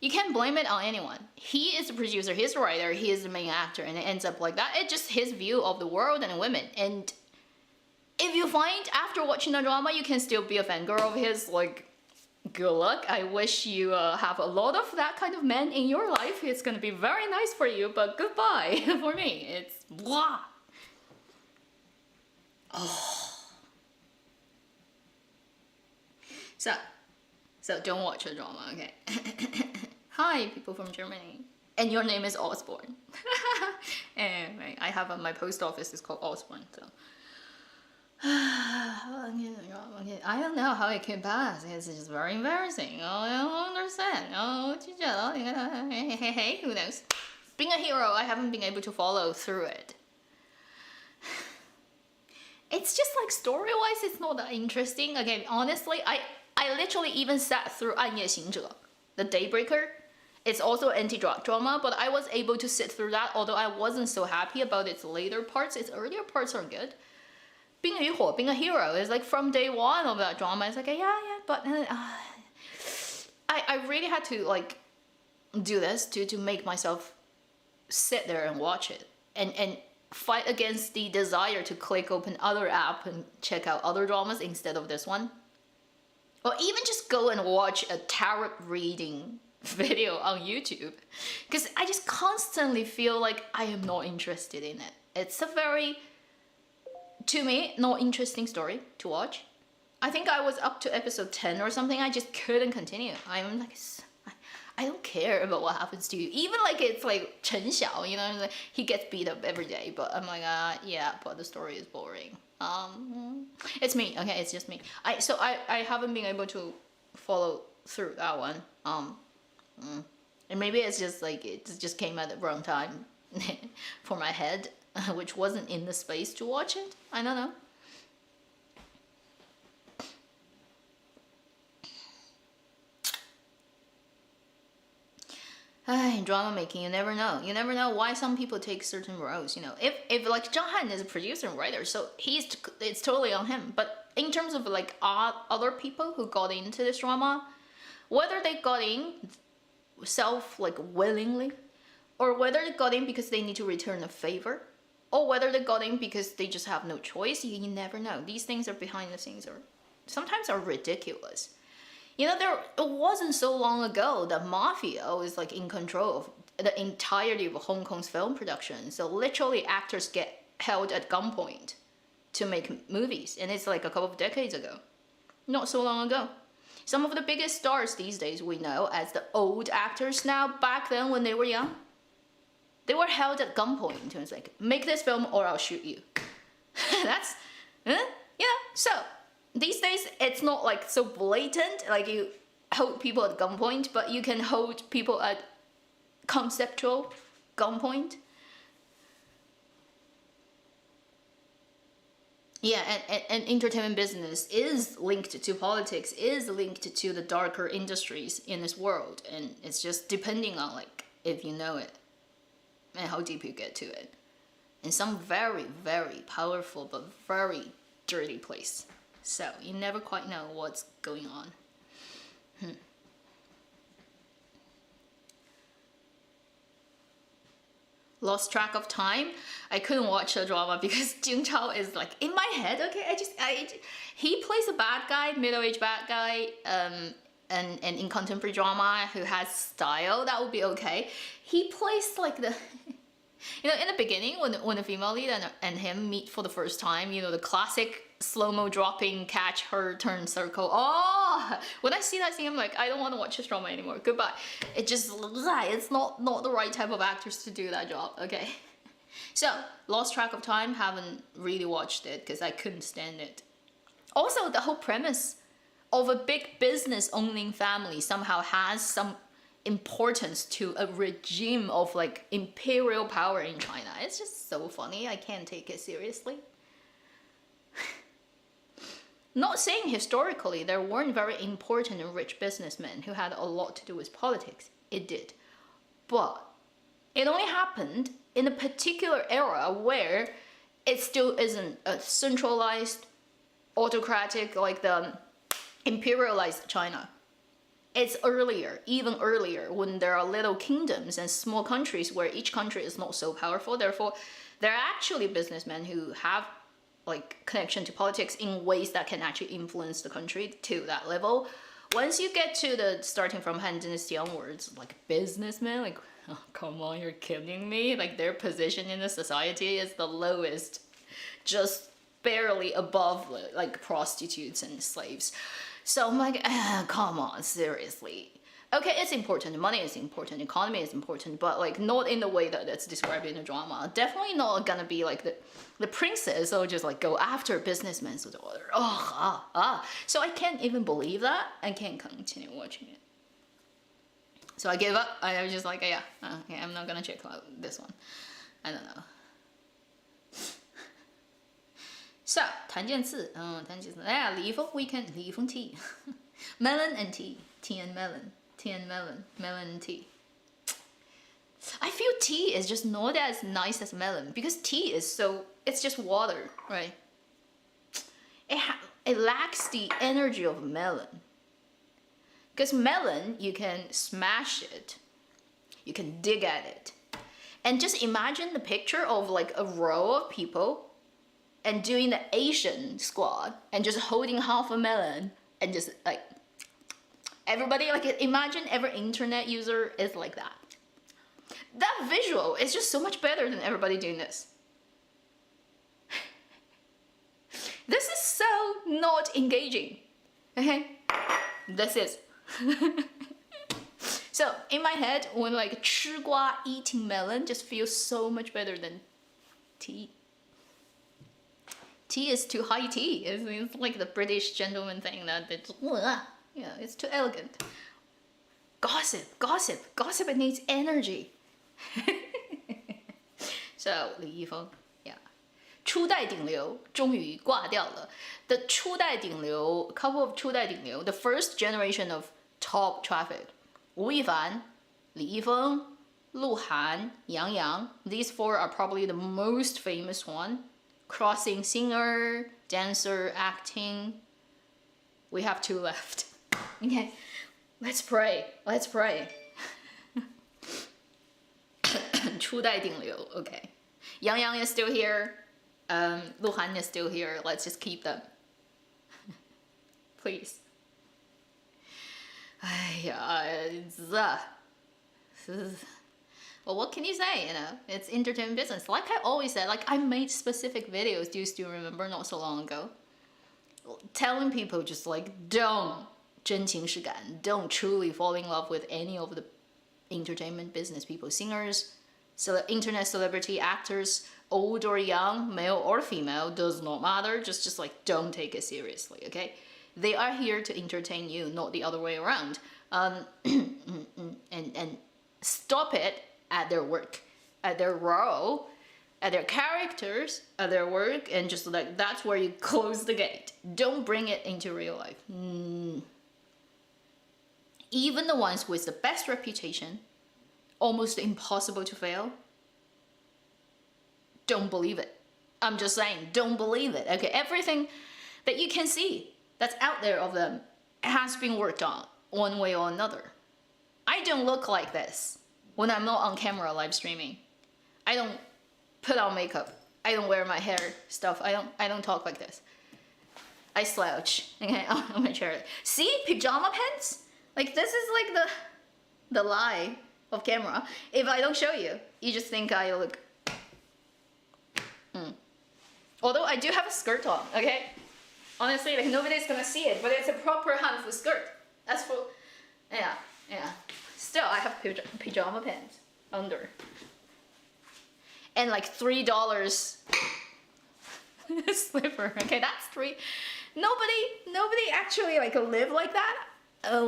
you can't blame it on anyone. He is the producer, he's the writer, he is the main actor, and it ends up like that. It's just his view of the world and women, and if you find after watching the drama you can still be a fangirl of his, like, good luck. I wish you have a lot of that kind of men in your life. It's gonna be very nice for you, but goodbye. For me, it's blah. Oh. So, So don't watch a drama, okay? Hi, people from Germany. And your name is Osborne. Anyway, I have my post office is called Osborne, so. I don't know how it came past. It's just very embarrassing. I don't understand. Hey, who knows? Being a hero, I haven't been able to follow through it. It's just like story-wise, it's not that interesting. Again, honestly, I literally even sat through 暗夜行者, the Daybreaker. It's also anti-drama, but I was able to sit through that, although I wasn't so happy about its later parts. Its earlier parts are good. 冰与火, being a hero is like from day one of that drama. It's like, yeah, but I really had to like do this to make myself sit there and watch it and fight against the desire to click open other app and check out other dramas instead of this one. Or even just go and watch a tarot reading video on YouTube. Because I just constantly feel like I am not interested in it. It's a very, to me, not interesting story to watch. I think I was up to episode 10 or something. I just couldn't continue. I'm like, I don't care about what happens to you. Even like it's like Chen Xiao, you know, like he gets beat up every day. But I'm like, yeah, but the story is boring. It's me. Okay, it's just me. I haven't been able to follow through that one. And maybe it's just like it just came at the wrong time for my head, which wasn't in the space to watch it. I don't know. In drama making, you never know. You never know why some people take certain roles. You know, if like Zhang Han is a producer and writer, so it's totally on him. But in terms of like other people who got into this drama, whether they got in like willingly, or whether they got in because they need to return a favor, or whether they got in because they just have no choice, you never know. These things are behind the scenes, or sometimes are ridiculous. You know, it wasn't so long ago that mafia was like in control of the entirety of Hong Kong's film production. So literally actors get held at gunpoint to make movies. And it's like a couple of decades ago. Not so long ago. Some of the biggest stars these days we know as the old actors now, back then when they were young, they were held at gunpoint. And it's like, make this film or I'll shoot you. That's, so these days, it's not like so blatant, like you hold people at gunpoint, but you can hold people at conceptual gunpoint. Yeah, and entertainment business is linked to politics, is linked to the darker industries in this world, and it's just depending on like if you know it and how deep you get to it. In some very, very powerful but very dirty place. So you never quite know what's going on. Lost track of time. I couldn't watch the drama because Jing Chao is like in my head. Okay, he plays a bad guy, middle-aged bad guy, and in contemporary drama who has style. That would be okay. He plays like the. You know, in the beginning, when the female lead and him meet for the first time, you know, the classic slow-mo dropping, catch her, turn circle. Oh, when I see that scene, I'm like, I don't want to watch this drama anymore. Goodbye. It's not the right type of actors to do that job, okay? So, lost track of time, haven't really watched it because I couldn't stand it. Also, the whole premise of a big business owning family somehow has some importance to a regime of like imperial power in China. It's just so funny. I can't take it seriously. Not saying historically there weren't very important and rich businessmen who had a lot to do with politics. It did. But it only happened in a particular era where it still isn't a centralized, autocratic, like the imperialized China. It's earlier, even earlier, when there are little kingdoms and small countries where each country is not so powerful. Therefore, there are actually businessmen who have like connection to politics in ways that can actually influence the country to that level. Once you get to the starting from Han Dynasty onwards, like businessmen, like, oh, come on, you're kidding me? Like their position in the society is the lowest, just barely above like prostitutes and slaves. So I'm like, come on, seriously. Okay, it's important. Money is important. Economy is important, but like not in the way that it's described in the drama. Definitely not gonna be like the princess or just like go after businessmen's daughter. So I can't even believe that. I can't continue watching it. So I gave up. I was just like, yeah, okay, I'm not gonna check out this one. I don't know. So 谈件词，谈件词。哎呀，李易峰 weekend， 李易峰 tea， melon and tea, tea and melon, tea and melon, melon and tea. I feel tea is just not as nice as melon because tea is so, it's just water, right? It lacks the energy of melon. Because melon, you can smash it, you can dig at it. And just imagine the picture of like a row of people and doing the Asian squad and just holding half a melon and just like everybody, like imagine every internet user is like that. That visual is just so much better than everybody doing this. This is so not engaging. Okay? This is. So in my head, when like 吃瓜 eating melon just feels so much better than tea. Tea is too high tea. It's like the British gentleman thing that it's, yeah, it's too elegant. Gossip. It needs energy. So 李易峰 yeah. 初代顶流终于挂掉了。The 初代顶流 couple of 初代顶流 the first generation of top traffic. 吴亦凡、李易峰、鹿晗、杨洋 these four are probably the most famous one. Crossing singer, dancer, acting. We have two left. Okay, let's pray. 初代顶流 okay. Yang Yang is still here. Lu Han is still here. Let's just keep them. Please. Well, what can you say, you know? It's entertainment business. Like I always said, like I made specific videos, do you still remember, not so long ago? Telling people just like, don't 真情实感, don't truly fall in love with any of the entertainment business people, singers, internet celebrity, actors, old or young, male or female, does not matter. Just like don't take it seriously, okay? They are here to entertain you, not the other way around. And stop it at their work, at their role, at their characters, at their work, and just like that's where you close the gate. Don't bring it into real life. Even the ones with the best reputation, almost impossible to fail, don't believe it. I'm just saying, don't believe it. Okay, everything that you can see that's out there of them has been worked on one way or another. I don't look like this when I'm not on camera live streaming. I don't put on makeup. I don't wear my hair stuff. I don't talk like this. I slouch, okay, on my chair. See, pajama pants? Like this is like the lie of camera. If I don't show you, you just think I look. Although I do have a skirt on, okay? Honestly, like nobody's gonna see it, but it's a proper handful skirt. That's for, yeah. Still, I have pajama pants under. And like $3 slipper. Okay, that's $3. Nobody actually like live like that.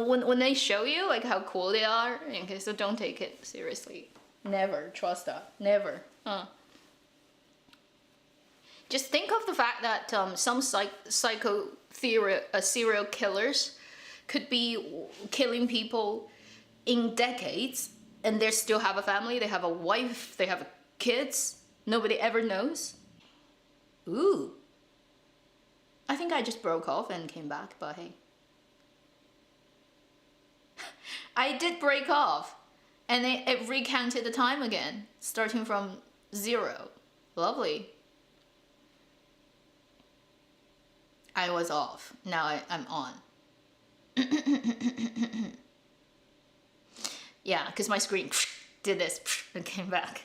When they show you like how cool they are. Okay, so don't take it seriously. Never trust that. Never. Just think of the fact that some serial killers could be killing people in decades, and they still have a family, they have a wife, they have kids, nobody ever knows. Ooh. I think I just broke off and came back, but hey. I did break off, and it recounted the time again, starting from 0. Lovely. I was off. Now I'm on. Yeah, because my screen did this and came back.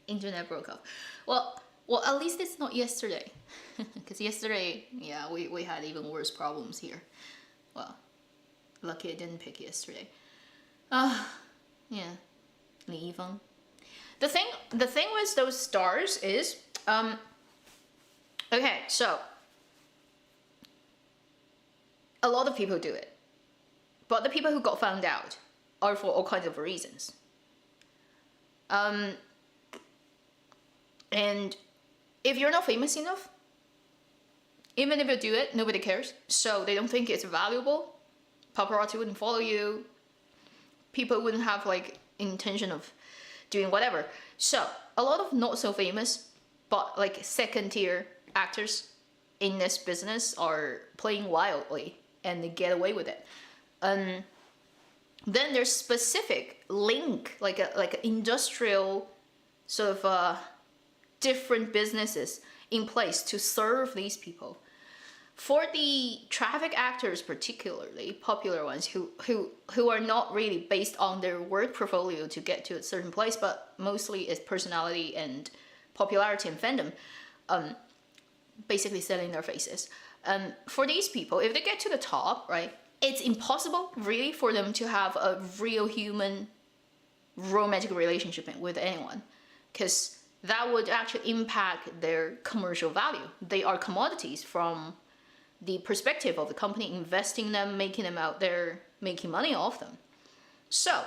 Internet broke off. Well, at least it's not yesterday. Because yesterday, yeah, we had even worse problems here. Well, lucky I didn't pick yesterday. Yeah, Li Yifeng. The thing with those stars is, okay, so a lot of people do it, but the people who got found out are for all kinds of reasons. And if you're not famous enough, even if you do it, nobody cares. So they don't think it's valuable. Paparazzi wouldn't follow you. People wouldn't have like intention of doing whatever. So a lot of not so famous, but like second tier actors in this business are playing wildly and they get away with it. Then there's specific link, like an industrial sort of different businesses in place to serve these people. For the traffic actors, particularly popular ones who are not really based on their work portfolio to get to a certain place, but mostly it's personality and popularity and fandom, basically selling their faces. For these people, if they get to the top, right, it's impossible really for them to have a real human romantic relationship with anyone, because that would actually impact their commercial value. They are commodities from the perspective of the company investing them, making them out there, making money off them. So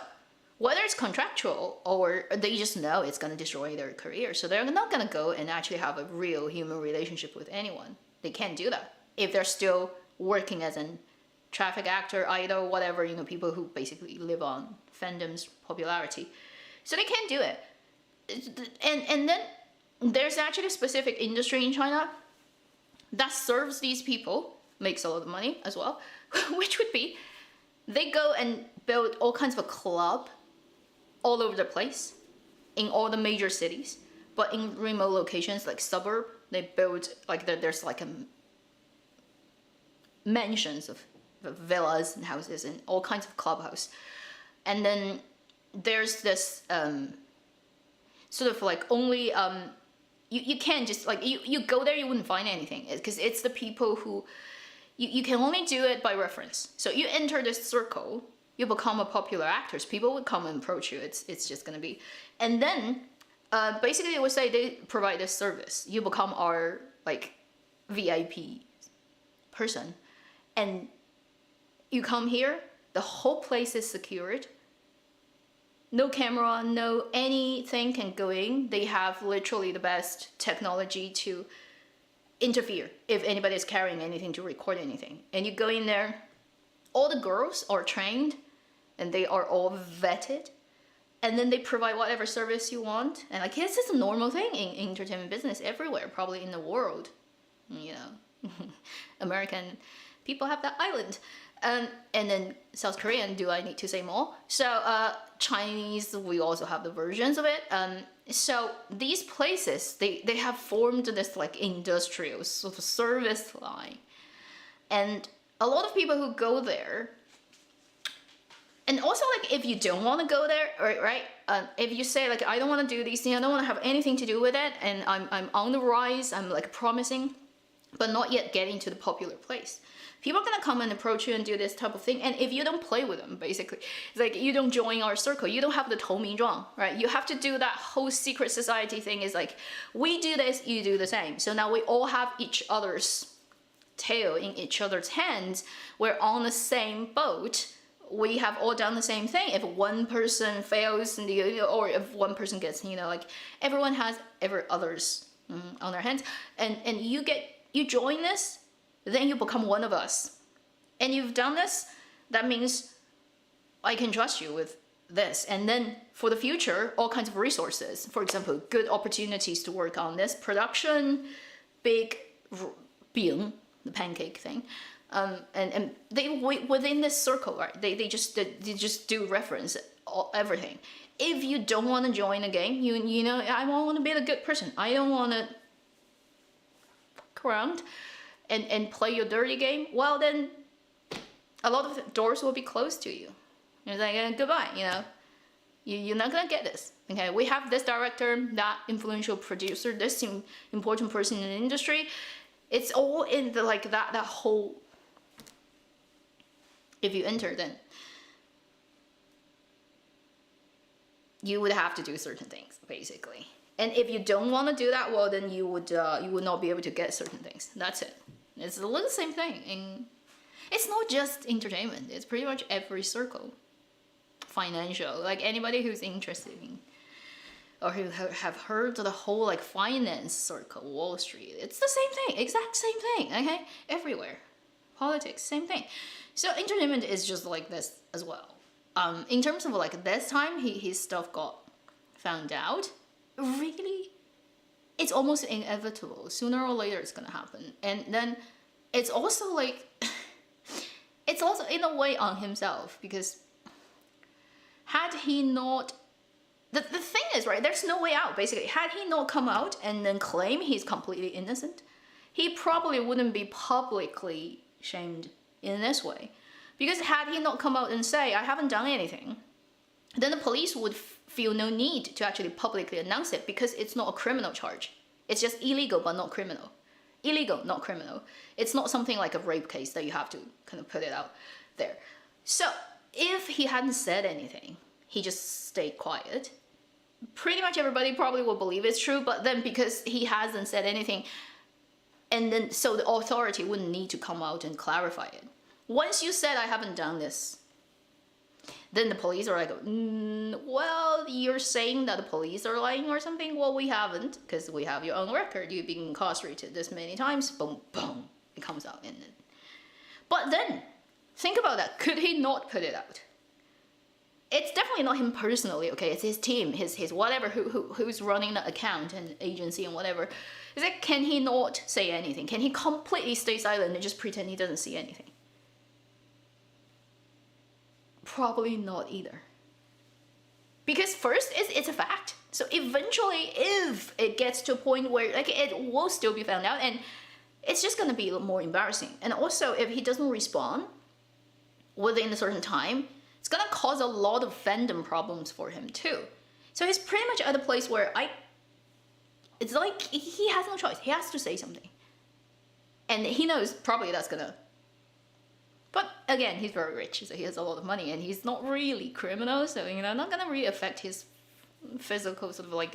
whether it's contractual or they just know it's going to destroy their career, so they're not going to go and actually have a real human relationship with anyone. They can't do that if they're still working as an traffic actor, idol, whatever, people who basically live on fandom's popularity. So they can't do it. And then there's actually a specific industry in China that serves these people, makes a lot of money as well, which would be, they go and build all kinds of a club all over the place, in all the major cities, but in remote locations like suburb, they build, like there's like mansions of villas and houses and all kinds of clubhouse. And then there's this sort of like only you can't just like you go there, you wouldn't find anything, because it's the people who you can only do it by reference. So you enter this circle, you become a popular actor, people would come and approach you. It's just gonna be, and then basically they would say they provide this service, you become our like VIP person, and you come here, the whole place is secured. No camera, no anything can go in. They have literally the best technology to interfere if anybody is carrying anything to record anything. And you go in there, all the girls are trained and they are all vetted. And then they provide whatever service you want. And like, this is a normal thing in entertainment business everywhere, probably in the world. American people have that island. And then South Korean, do I need to say more? So Chinese, we also have the versions of it. So these places, they have formed this like industrial sort of service line. And a lot of people who go there, and also like if you don't want to go there, right? If you say like, I don't want to do these things, I don't want to have anything to do with it, and I'm on the rise, I'm like promising, but not yet getting to the popular place. People are gonna come and approach you and do this type of thing, and if you don't play with them, basically, it's like you don't join our circle, you don't have the 投名状, right? You have to do that whole secret society thing. Is like, we do this, you do the same. So now we all have each other's tail in each other's hands. We're on the same boat. We have all done the same thing. If one person fails, or if one person gets, like everyone has others on their hands, and you join this. Then you become one of us. And you've done this, that means I can trust you with this. And then for the future, all kinds of resources. For example, good opportunities to work on this production, big bing, the pancake thing. And they within this circle, right? They just do reference everything. If you don't want to join the game, I want to be the good person. I don't want to fuck around and play your dirty game, well then a lot of doors will be closed to you. It's like, goodbye, you're not gonna get this. Okay, we have this director, that influential producer, this important person in the industry. It's all in the like that whole if you enter, then you would have to do certain things, basically. And if you don't want to do that, well, then you would not be able to get certain things. That's it. It's a little same thing. And it's not just entertainment. It's pretty much every circle. Financial, like anybody who's interested in or who have heard the whole like finance circle, Wall Street, it's the same thing, exact same thing, okay? Everywhere. Politics, same thing. So entertainment is just like this as well. In terms of like this time, his stuff got found out. Really, it's almost inevitable. Sooner or later, it's gonna happen. And then it's also like, it's also in a way on himself, because had he not, the thing is, right, there's no way out, basically. Had he not come out and then claim he's completely innocent, he probably wouldn't be publicly shamed in this way. Because had he not come out and say, I haven't done anything, then the police would feel no need to actually publicly announce it, because it's not a criminal charge. It's just illegal but not criminal. Illegal, not criminal. It's not something like a rape case that you have to kind of put it out there. So if he hadn't said anything, he just stayed quiet, pretty much everybody probably will believe it's true. But then because he hasn't said anything, and then so the authority wouldn't need to come out and clarify it. Once you said I haven't done this, then the police are like, well, you're saying that the police are lying or something? Well, we haven't, because we have your own record. You've been incarcerated this many times. Boom, boom, it comes out. But then, think about that. Could he not put it out? It's definitely not him personally, okay? It's his team, his whatever, who's running the account and agency and whatever. Is like, can he not say anything? Can he completely stay silent and just pretend he doesn't see anything? Probably not either. Because first, it's a fact. So eventually, if it gets to a point where like it will still be found out, and it's just gonna be more embarrassing. And also, if he doesn't respond within a certain time, it's gonna cause a lot of fandom problems for him too. So he's pretty much at a place where it's like he has no choice. He has to say something. And he knows probably that's gonna, but again, he's very rich, so he has a lot of money, and he's not really criminal, so not gonna really affect his physical sort of like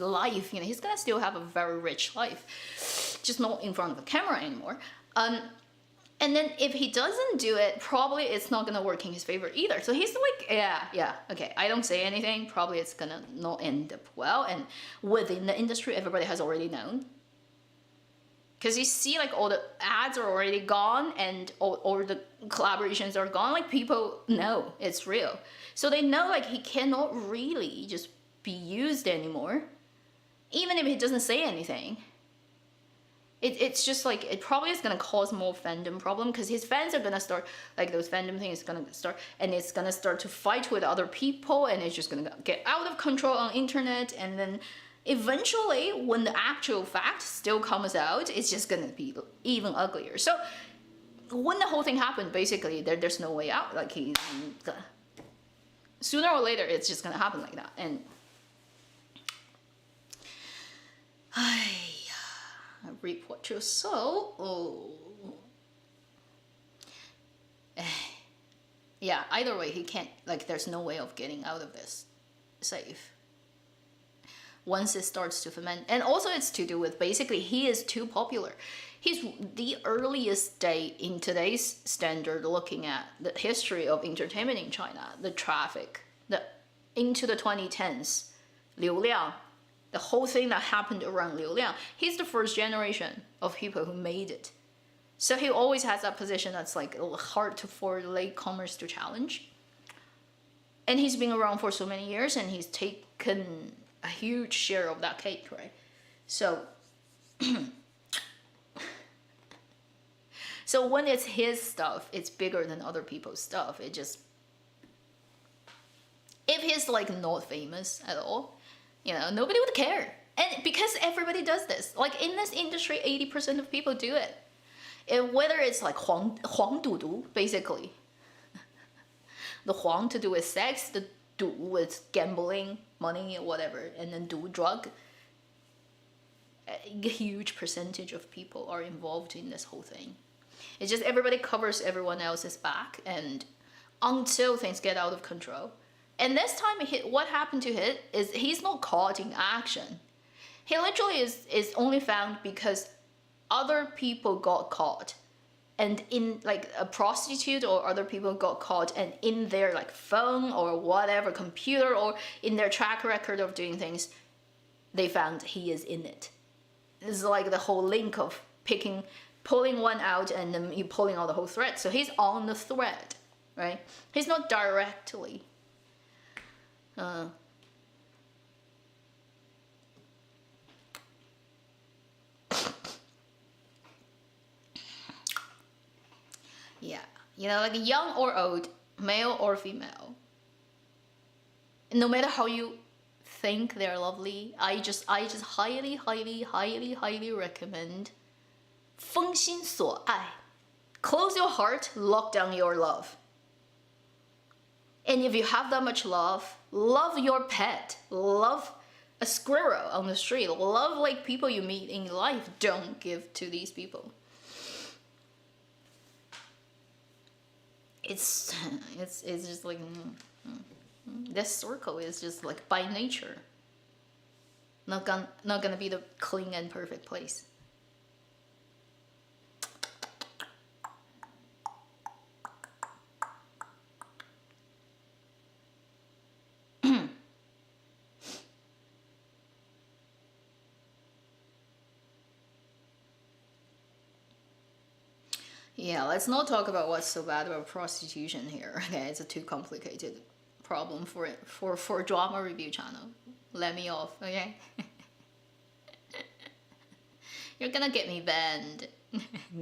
life. He's gonna still have a very rich life, just not in front of a camera anymore. And then if he doesn't do it, probably it's not gonna work in his favor either. So he's like, yeah, okay, I don't say anything, probably it's gonna not end up well. And within the industry, everybody has already known. Because you see, like, all the ads are already gone, and all the collaborations are gone. Like, people know it's real. So they know, like, he cannot really just be used anymore. Even if he doesn't say anything. It's just, like, it probably is going to cause more fandom problem. Because his fans are going to start, like, those fandom things going to start. And it's going to start to fight with other people. And it's just going to get out of control on internet. And then eventually, when the actual fact still comes out, it's just gonna be even uglier. So when the whole thing happened, basically, there's no way out. Like, sooner or later, it's just gonna happen like that. And I reap what you sow. Yeah, either way, he can't, like, there's no way of getting out of this safe once it starts to ferment. And also it's to do with, basically, he is too popular. He's the earliest date in today's standard, looking at the history of entertainment in China, the traffic, into the 2010s, Liu Liang, the whole thing that happened around Liu Liang. He's the first generation of people who made it. So he always has that position that's like hard for latecomers to challenge. And he's been around for so many years, and he's taken a huge share of that cake, right? So, so when it's his stuff, it's bigger than other people's stuff. It just, if he's like not famous at all, nobody would care. And because everybody does this, like in this industry, 80% of people do it. And whether it's like Huang Dudu, basically, the Huang to do with sex, the Du with gambling, money, or whatever, and then Du drug. A huge percentage of people are involved in this whole thing. It's just everybody covers everyone else's back, and until things get out of control. And this time, what happened to him is he's not caught in action. He literally is only found because other people got caught, and in like a prostitute or other people got caught, and in their like phone or whatever computer or in their track record of doing things, they found he is in it. It's like the whole link of pulling one out and then you pulling out the whole thread. So he's on the thread, right? He's not directly. Yeah, like young or old, male or female, no matter how you think they're lovely, I just highly recommend 封心所爱. Close your heart, lock down your love. And if you have that much love your pet, love a squirrel on the street, love like people you meet in life. Don't give to these people. It's just like this circle is just like by nature not gonna be the clean and perfect place. Yeah, let's not talk about what's so bad about prostitution here. Okay, it's a too complicated problem for drama review channel. Let me off, okay? You're gonna get me banned.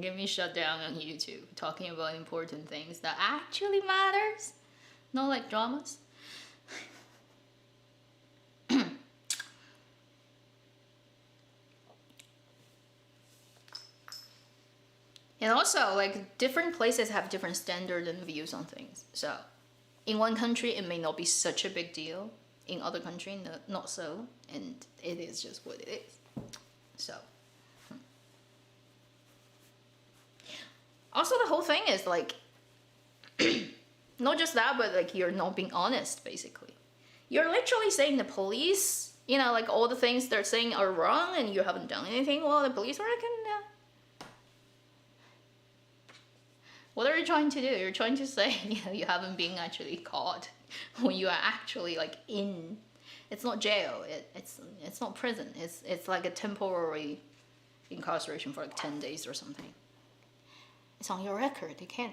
Get me shut down on YouTube talking about important things that actually matters, not like dramas. And also, like, different places have different standards and views on things. So, in one country, it may not be such a big deal. In other country, not so. And it is just what it is. So. Also, the whole thing is, like, not just that, but, like, you're not being honest, basically. You're literally saying the police, like, all the things they're saying are wrong and you haven't done anything. Well, the police reckon, what are you trying to do? You're trying to say, you haven't been actually caught when you are actually like in. It's not jail. It's not prison. It's like a temporary incarceration for like 10 days or something. It's on your record. You can't.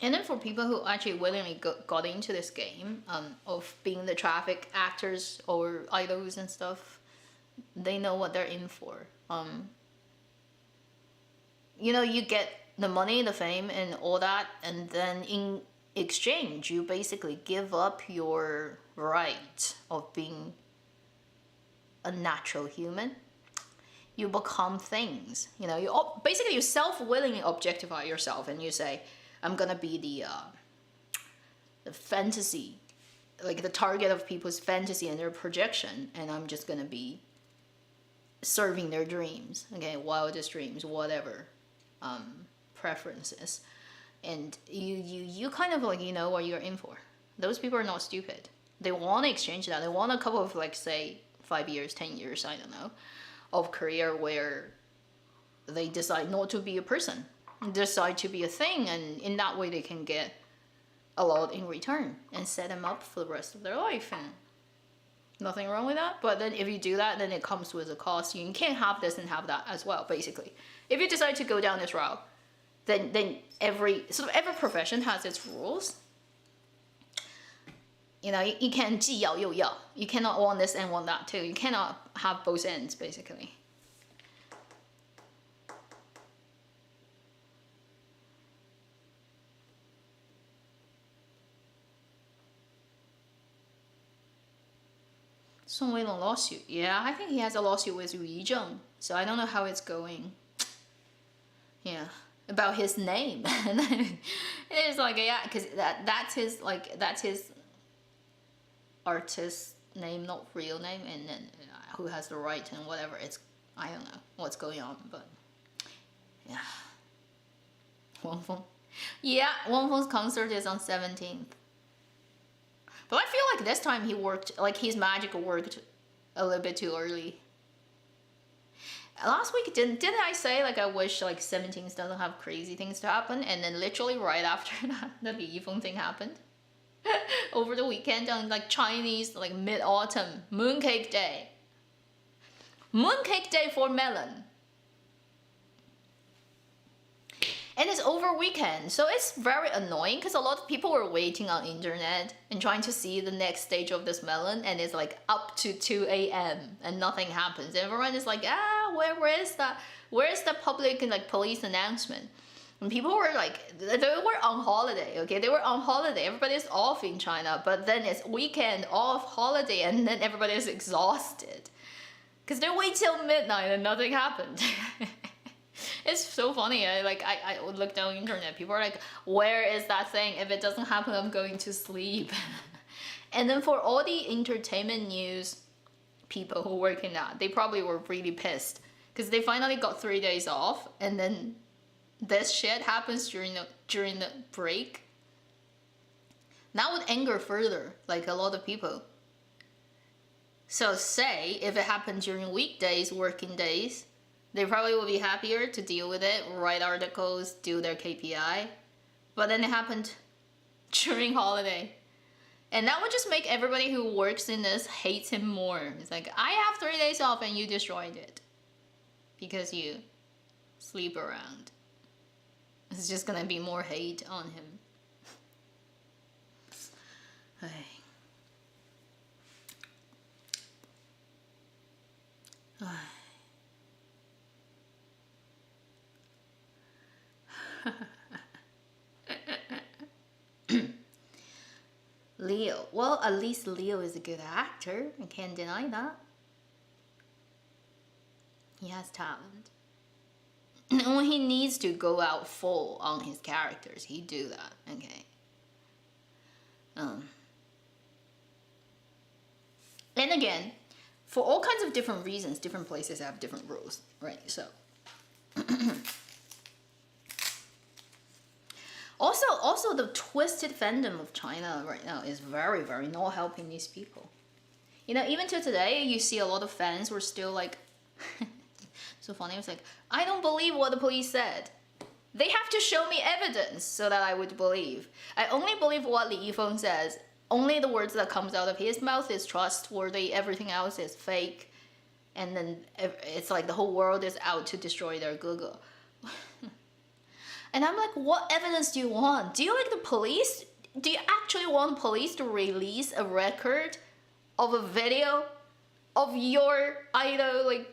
And then for people who actually willingly got into this game of being the traffic actors or idols and stuff, they know what they're in for. You get the money, the fame, and all that, and then in exchange, you basically give up your right of being a natural human. You become things. You self-willingly objectify yourself, and you say, I'm gonna be the fantasy, like the target of people's fantasy and their projection, and I'm just gonna be serving their dreams, okay, wildest dreams, whatever, preferences, and you kind of like what you're in for. Those people are not stupid. They want to exchange that. They want a couple of like say 5 years, 10 years, I don't know, of career where they decide not to be a person. Decide to be a thing, and in that way they can get a lot in return and set them up for the rest of their life, and nothing wrong with that. But then if you do that, then it comes with a cost. You can't have this and have that as well, basically. If you decide to go down this route, then every profession has its rules. You can't 既要又要. You cannot want this and want that too. You cannot have both ends, basically. Song Weilong lawsuit. Yeah, I think he has a lawsuit with Yu Yizheng. So I don't know how it's going. Yeah. about his name. And then it's like, yeah, because that's his artist name, not real name, and then who has the right and whatever. It's, I don't know what's going on, but yeah. Wang Feng. Yeah, Wang Feng's concert is on 17th. But I feel like this time he worked, like his magic worked a little bit too early. Last week, didn't I say like I wish like 17th doesn't have crazy things to happen, and then literally right after that, the Yifeng thing happened. Over the weekend on like Chinese, like mid-autumn, Mooncake Day. Mooncake Day for melon. And it's over weekend, so it's very annoying because a lot of people were waiting on internet and trying to see the next stage of this melon, and it's like up to 2 a.m. and nothing happens. Everyone is like, where's the public and like police announcement? And people were like, they were on holiday, okay? They were on holiday. Everybody's off in China, but then it's weekend off holiday, and then everybody is exhausted because they wait till midnight and nothing happened. It's so funny. I would look down the internet. People are like, where is that thing? If it doesn't happen, I'm going to sleep. And then for all the entertainment news people who work in that, they probably were really pissed because they finally got 3 days off, and then this shit happens during the break. That would anger further, like a lot of people. So say if it happened during weekdays, working days, they probably will be happier to deal with it, write articles, do their KPI. But then it happened during holiday. And that would just make everybody who works in this hate him more. It's like, I have 3 days off and you destroyed it. Because you sleep around. It's just gonna be more hate on him. Leo. Well, at least Leo is a good actor. I can't deny that. He has talent. And when he needs to go out full on his characters, he do that. Okay. And again, for all kinds of different reasons, different places have different rules, right? So. Also, the twisted fandom of China right now is very, very not helping these people. You know, even to today, you see a lot of fans were still like, so funny. It was like, I don't believe what the police said. They have to show me evidence so that I would believe. I only believe what Li Yifeng says. Only the words that comes out of his mouth is trustworthy. Everything else is fake. And then it's like the whole world is out to destroy their Google. And I'm like, what evidence do you want? Do you like the police? Do you actually want police to release a record of a video of your idol like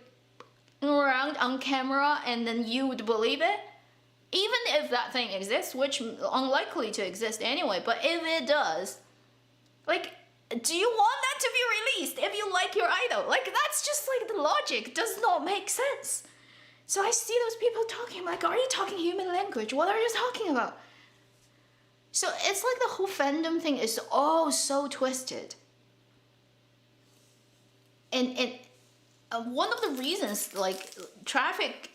around on camera, and then you would believe it? Even if that thing exists, which unlikely to exist anyway, but if it does, like, do you want that to be released if you like your idol? Like, that's just like the logic does not make sense. So I see those people talking, I'm like, are you talking human language? What are you talking about? So it's like the whole fandom thing is all so twisted. And one of the reasons, like, traffic,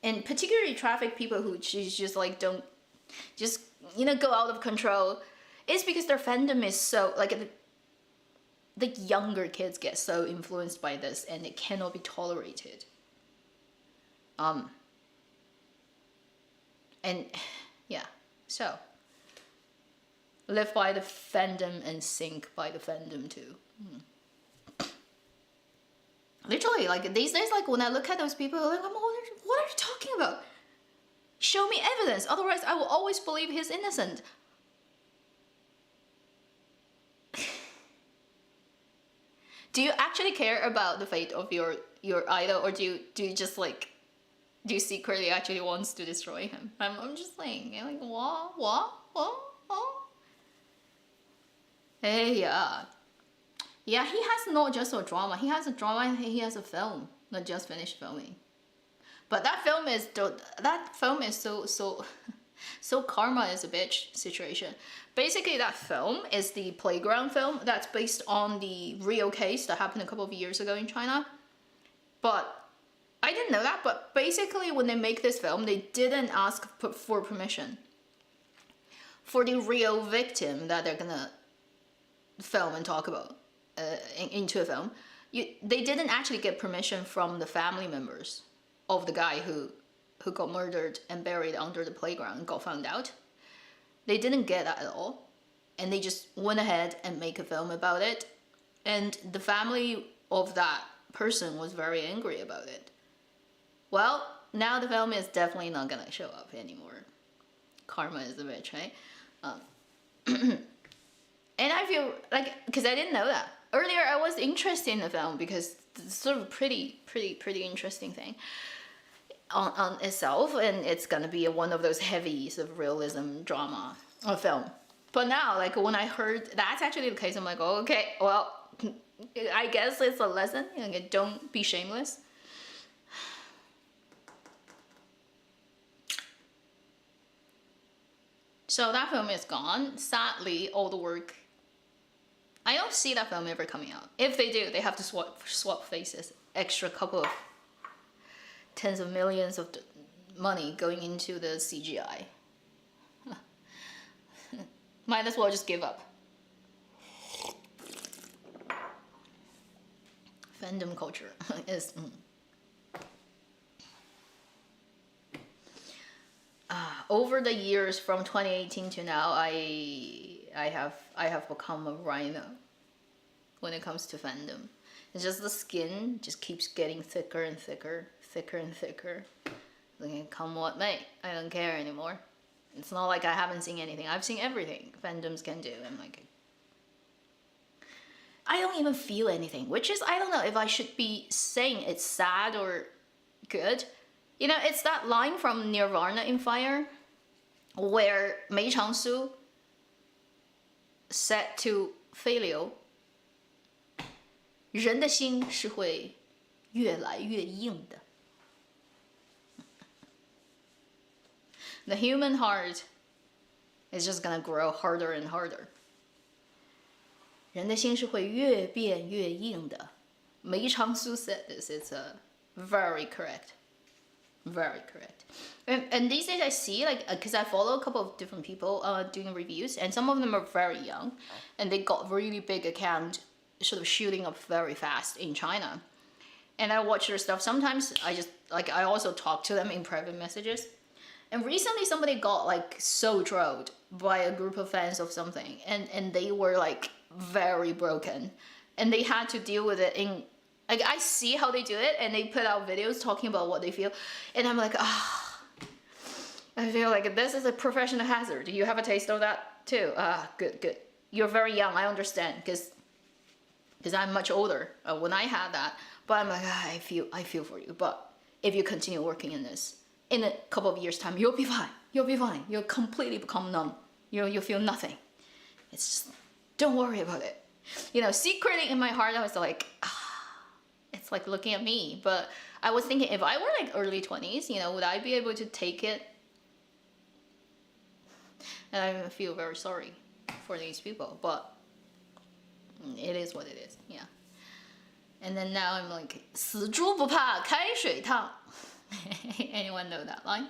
and particularly traffic people who just like don't, just, you know, go out of control, is because their fandom is so, like, the younger kids get so influenced by this and it cannot be tolerated. And yeah, so live by the fandom and sink by the fandom too. Literally, like these days, like when I look at those people, I'm like, what are you talking about? Show me evidence, otherwise I will always believe he's innocent. Do you actually care about the fate of your idol, or do you just like, do you secretly actually wants to destroy him? I'm just saying, like, what? Hey, yeah. Yeah, he has not just a drama. He has a drama and he has a film that just finished filming. But that film is so karma is a bitch situation. Basically, that film is the playground film that's based on the real case that happened a couple of years ago in China. But I didn't know that, but basically when they make this film, they didn't ask for permission for the real victim that they're gonna film and talk about into a film. They didn't actually get permission from the family members of the guy who got murdered and buried under the playground and got found out. They didn't get that at all. And they just went ahead and make a film about it. And the family of that person was very angry about it. Well, now the film is definitely not gonna show up anymore. Karma is a bitch, right? And I feel like, because I didn't know that. Earlier I was interested in the film because it's sort of pretty interesting thing on itself, and it's gonna be one of those heavy sort of realism drama or film. But now, like when I heard that's actually the case, I'm like, oh, okay, well, I guess it's a lesson. Like, don't be shameless. So that film is gone. Sadly, all the work. I don't see that film ever coming out. If they do, they have to swap faces. Extra couple of tens of millions of money going into the CGI. Might as well just give up. Fandom culture is. Over the years from 2018 to now, I have become a rhino when it comes to fandom. It's just the skin just keeps getting thicker and thicker, thicker and thicker. Like, come what may, I don't care anymore. It's not like I haven't seen anything. I've seen everything fandoms can do. I'm like, I don't even feel anything, which is, I don't know if I should be saying it's sad or good. You know, it's that line from Nirvana in Fire where Mei Changsu said to Fei Liu, 人的心是会越来越硬的. The human heart is just gonna grow harder and harder. 人的心是会越变越硬的. Mei Changsu said this. It's very correct. Very correct. And these days I see, like, because I follow a couple of different people doing reviews, and some of them are very young, and they got really big account, sort of shooting up very fast in China. And I watch their stuff. Sometimes I just, like, I also talk to them in private messages. And recently somebody got, like, so trolled by a group of fans of something, and they were, like, very broken. And they had to deal with it in, like, I see how they do it, and they put out videos talking about what they feel, and I'm like, I feel like this is a professional hazard. You have a taste of that too? Good. You're very young, I understand, because I'm much older when I had that, but I'm like, I feel for you, but if you continue working in this, in a couple of years' time, you'll be fine. You'll completely become numb. You'll feel nothing. It's just, don't worry about it. You know, secretly in my heart, I was like, it's like looking at me. But I was thinking, if I were like early 20s, you know, would I be able to take it? And I feel very sorry for these people, but it is what it is, yeah. And then now I'm like, 死猪不怕开水烫. Anyone know that line?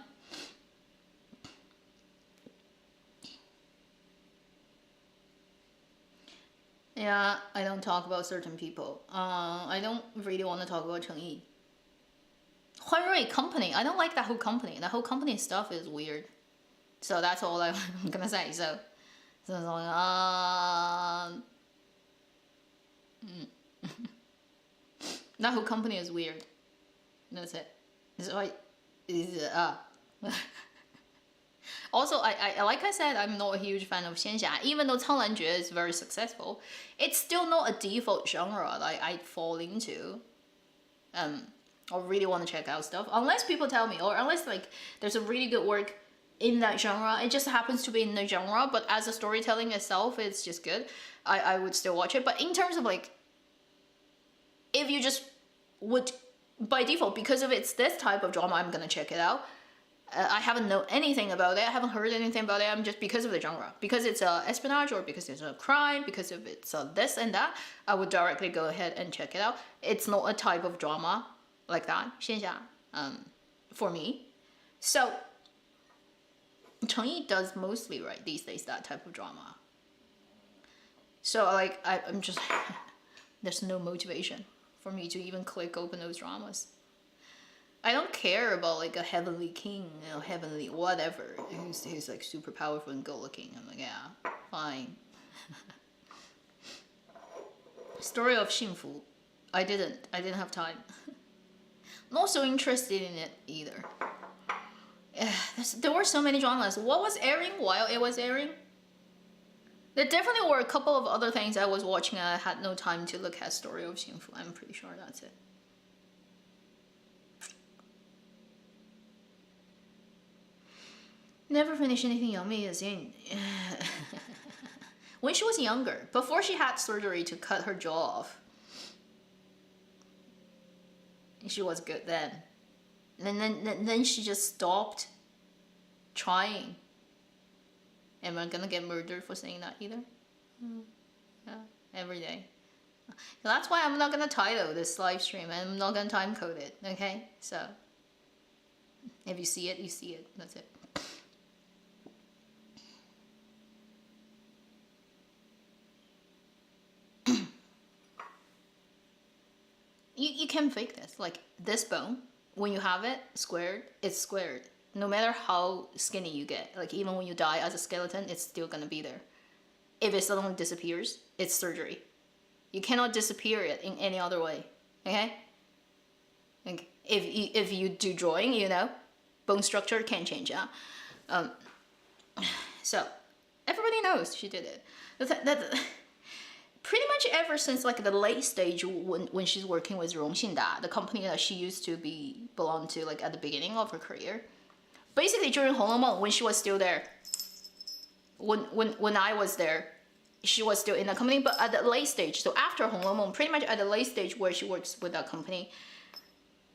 Yeah, I don't talk about certain people. I don't really want to talk about Cheng Yi. Huan Rui company. I don't like that whole company. That whole company stuff is weird. So that's all I'm gonna say. So it's like, that whole company is weird. That's it. So Also, I like I said, I'm not a huge fan of xianxia. Even though Canglanjue is very successful, it's still not a default genre that I fall into. Or really want to check out stuff, unless people tell me, or unless like there's a really good work in that genre. It just happens to be in the genre, but as a storytelling itself, it's just good. I would still watch it. But in terms of like, if you just would by default, because of it's this type of drama, I'm gonna check it out. I haven't known anything about it. I haven't heard anything about it. I'm just because of the genre, because it's a espionage or because it's a crime, because of it's this and that. I would directly go ahead and check it out. It's not a type of drama like that, 线下, for me. So Cheng Yi does mostly write these days that type of drama. So like I'm just there's no motivation for me to even click open those dramas. I don't care about like a heavenly king, you know, heavenly whatever, who's like super powerful and good looking. I'm like, yeah, fine. Story of 幸福, I didn't have time. Not so interested in it either. There were so many dramas. What was airing while it was airing? There definitely were a couple of other things I was watching and I had no time to look at Story of 幸福. I'm pretty sure that's it. Never finished anything yummy as in when she was younger, before she had surgery to cut her jaw off. She was good then. And then she just stopped trying. Am I gonna get murdered for saying that either? Yeah, every day. That's why I'm not gonna title this live stream and I'm not gonna time code it, okay? So if you see it, you see it. That's it. You can fake this. Like this bone, when you have it squared, it's squared. No matter how skinny you get, like even when you die as a skeleton, it's still gonna be there. If it suddenly disappears, it's surgery. You cannot disappear it in any other way. Okay? Like if you do drawing, you know, bone structure can change. Yeah. So everybody knows she did it. Pretty much ever since like the late stage when she's working with Rong Xinda, the company that she used to belong to like at the beginning of her career. Basically during Hong Lou Meng, when she was still there, when I was there, she was still in the company, but at the late stage, so after Hong Lou Meng, pretty much at the late stage where she works with that company,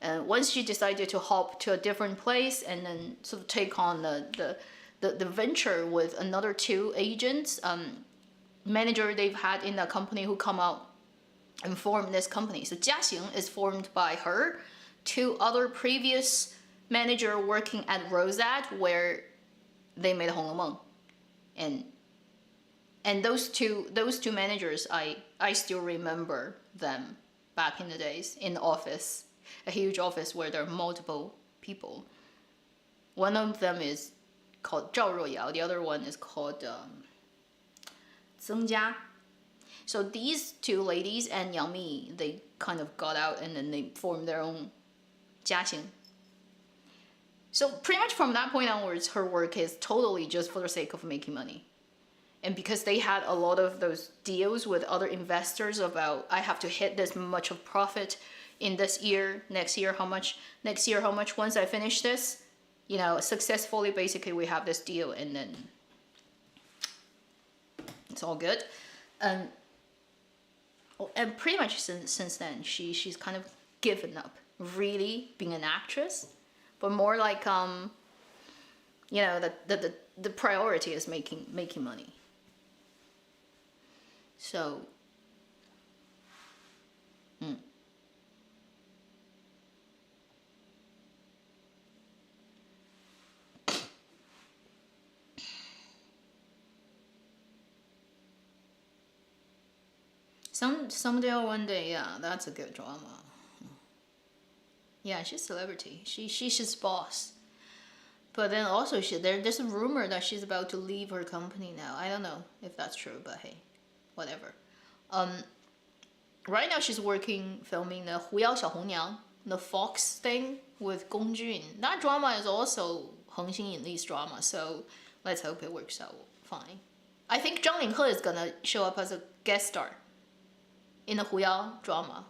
and once she decided to hop to a different place and then sort of take on the venture with another two agents, manager they've had in the company who come out and form this company. So Jiaxing is formed by her, two other previous manager working at Rosat where they made Hong Lou Meng, and those two managers, I still remember them back in the days in the office, a huge office where there are multiple people. One of them is called Zhao Ruoyao, the other one is called Zeng Jia. So these two ladies and Yang Mi, they kind of got out and then they formed their own Jiaxing. So pretty much from that point onwards, her work is totally just for the sake of making money. And because they had a lot of those deals with other investors about, I have to hit this much of profit in this year, next year how much, once I finish this, you know, successfully, basically we have this deal and then it's all good. And pretty much since then, she's kind of given up really being an actress, but more like you know, the priority is making money. So someday or one day, yeah, that's a good drama. Yeah, she's a celebrity. She's boss. But then also there's a rumor that she's about to leave her company now. I don't know if that's true, but hey, whatever. Right now she's filming the 狐妖小红娘, the Fox thing with Gong Jun. That drama is also Heng Xingyin's drama, so let's hope it works out fine. I think Zhang Linghe is gonna show up as a guest star in the 狐妖 drama.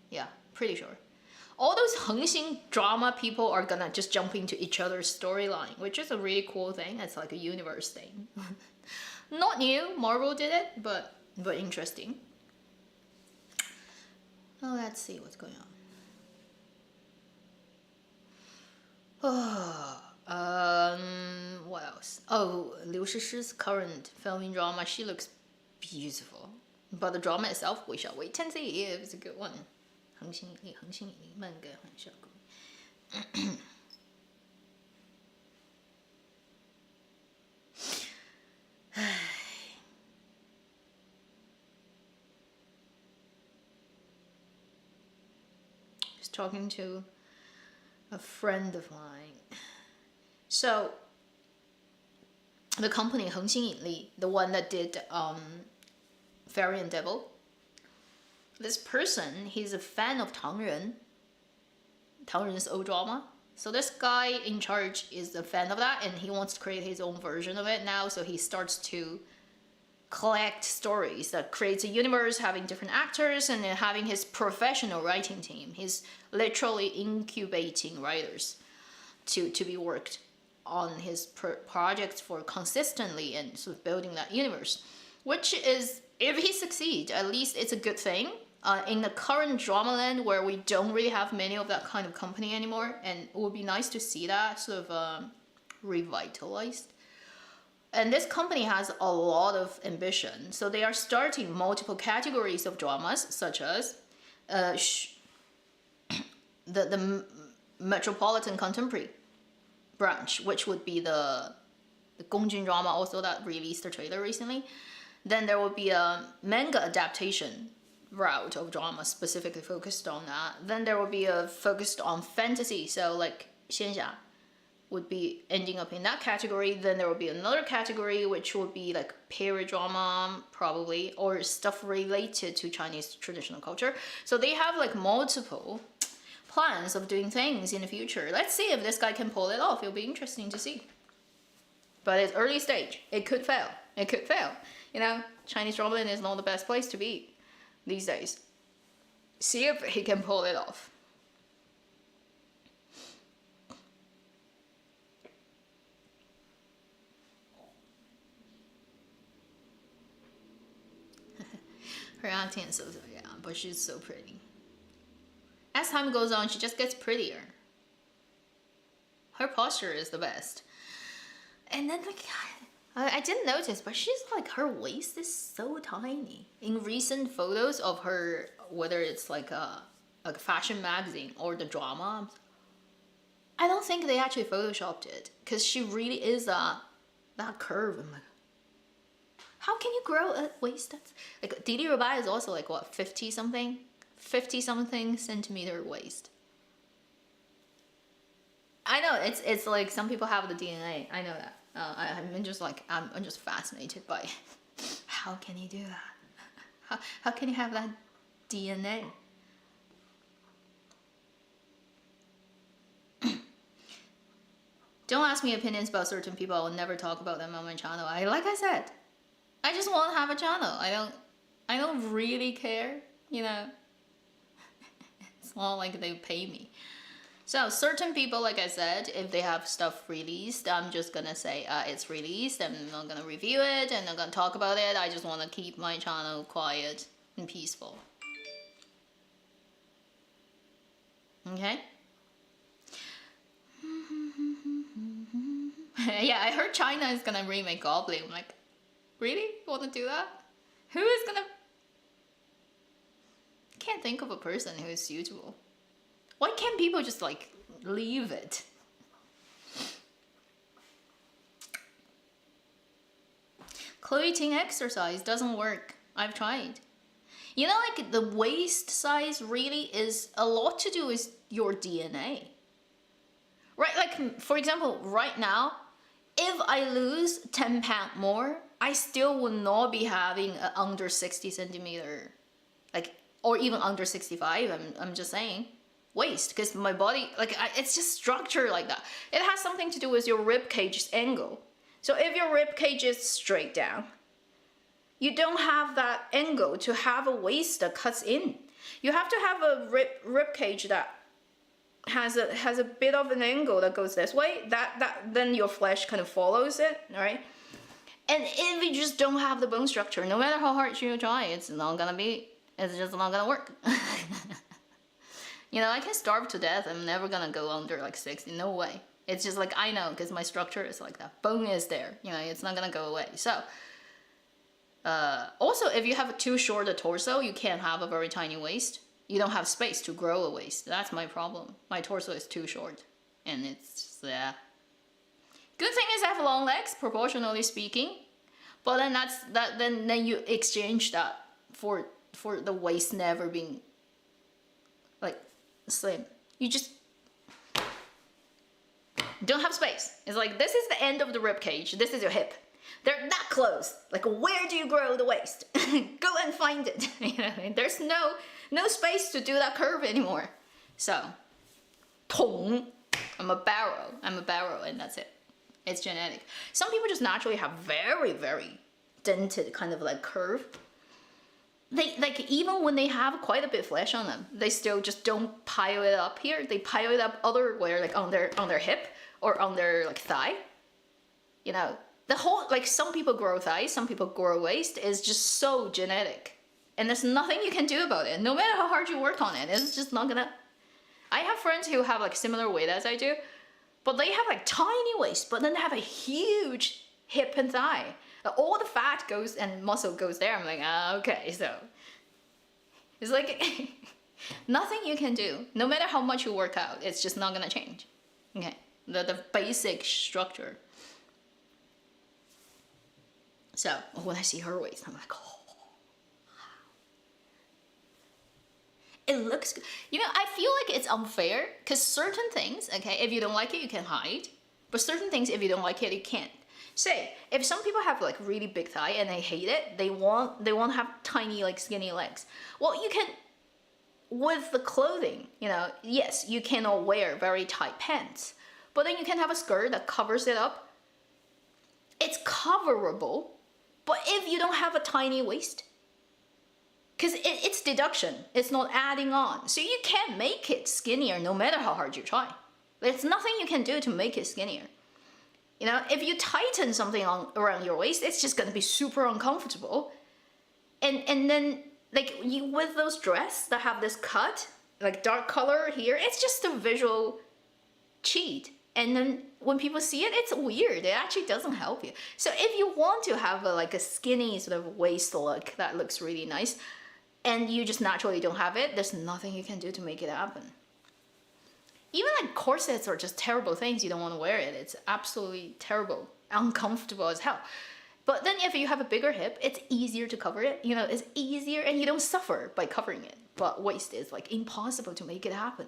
Yeah, pretty sure. All those Hengxing drama people are gonna just jump into each other's storyline, which is a really cool thing. It's like a universe thing. Not new, Marvel did it, but interesting. Oh, let's see what's going on. What else? Oh, Liu Shishi's current filming drama, she looks beautiful. But the drama itself, we shall wait and see if it's a good one. 恒星引力，恒星引力，漫改幻效果。Just talking to a friend of mine. So the company 恒星引力, the one that did Fairy and Devil, this person, he's a fan of Tangren's old drama. So this guy in charge is a fan of that, and he wants to create his own version of it now. So he starts to collect stories that creates a universe having different actors and then having his professional writing team. He's literally incubating writers to be worked on his projects for consistently and sort of building that universe, which is, if he succeeds, at least it's a good thing. In the current Dramaland, where we don't really have many of that kind of company anymore, and it would be nice to see that sort of revitalized. And this company has a lot of ambition, so they are starting multiple categories of dramas, such as the Metropolitan Contemporary branch, which would be the Gongjun drama, also that released a trailer recently. Then there will be a manga adaptation route of drama specifically focused on that. Then there will be a focused on fantasy, so like 仙侠 would be ending up in that category. Then there will be another category which would be like period drama probably, or stuff related to Chinese traditional culture. So they have like multiple plans of doing things in the future. Let's see if this guy can pull it off. It'll be interesting to see. But it's early stage. It could fail. It could fail. You know, Chinese drama is not the best place to be these days. See if he can pull it off. Her acting is so yeah, but she's so pretty. As time goes on, she just gets prettier. Her posture is the best. And then like I didn't notice, but she's like, her waist is so tiny. In recent photos of her, whether it's like a fashion magazine or the drama, I don't think they actually photoshopped it, because she really is that curve. I'm like, how can you grow a waist that's like, Didi Rabai is also like what, 50 something centimeter waist. I know it's like some people have the DNA. I know that. I'm just fascinated by how can you do that? How can you have that DNA? Don't ask me opinions about certain people. I will never talk about them on my channel. Like I said, I just want to have a channel. I don't really care, you know. It's not like they pay me. So certain people, like I said, if they have stuff released, I'm just gonna say it's released. I'm not gonna review it and not gonna talk about it. I just want to keep my channel quiet and peaceful. Okay? Yeah, I heard China is gonna remake Goblin. I'm like, really? You want to do that? Who is gonna... Can't think of a person who is suitable. Why can't people just like leave it? Chloe Ting exercise doesn't work. I've tried. You know, like the waist size really is a lot to do with your DNA. Right, like for example, right now, if I lose 10 pounds more, I still would not be having an under 60 centimeter, like, or even under 65, I'm just saying, waist, because my body, like, it's just structured like that. It has something to do with your rib cage's angle. So if your rib cage is straight down, you don't have that angle to have a waist that cuts in. You have to have a rib cage that has a bit of an angle that goes this way. That then your flesh kind of follows it, right? And if you just don't have the bone structure, no matter how hard you try, it's just not gonna work. You know, I can starve to death. I'm never gonna go under like 60. No way. It's just like, I know, because my structure is like that. Bone is there. You know, it's not gonna go away. So, also, if you have too short a torso, you can't have a very tiny waist. You don't have space to grow a waist. That's my problem. My torso is too short. And it's just, yeah. Good thing is I have long legs, proportionally speaking. But then then you exchange that for the waist never being like slim. You just don't have space. It's like, this is the end of the rib cage. This is your hip. They're that close. Like, where do you grow the waist? Go and find it. You know, there's no space to do that curve anymore. So, pong. I'm a barrow, and that's it. It's genetic. Some people just naturally have very, very dented kind of like curve. They, like, even when they have quite a bit of flesh on them, they still just don't pile it up here. They pile it up otherwhere, like on their hip or on their like thigh. You know, the whole, like, some people grow thighs, some people grow waist, is just so genetic. And there's nothing you can do about it. No matter how hard you work on it, it's just not gonna. I have friends who have like similar weight as I do, but they have like tiny waist, but then they have a huge hip and thigh. All the fat goes and muscle goes there. I'm like, okay, so it's like nothing you can do. No matter how much you work out, it's just not gonna change. Okay, the basic structure. So when I see her waist, I'm like, oh, it looks good. You know, I feel like it's unfair because certain things, okay, if you don't like it, you can hide. But certain things, if you don't like it, you can't. Say, if some people have like really big thigh and they hate it, they want to have tiny like skinny legs. Well, you can, with the clothing, you know, yes, you cannot wear very tight pants, but then you can have a skirt that covers it up. It's coverable, but if you don't have a tiny waist, because it's deduction, it's not adding on. So you can't make it skinnier no matter how hard you try. There's nothing you can do to make it skinnier. You know, if you tighten something around your waist, it's just gonna be super uncomfortable. And then, like, you with those dresses that have this cut, like dark color here, it's just a visual cheat. And then when people see it, it's weird. It actually doesn't help you. So if you want to have like a skinny sort of waist look that looks really nice, and you just naturally don't have it, there's nothing you can do to make it happen. Even like corsets are just terrible things. You don't want to wear it. It's absolutely terrible, uncomfortable as hell. But then if you have a bigger hip, it's easier to cover it. You know, it's easier and you don't suffer by covering it. But waist is like impossible to make it happen.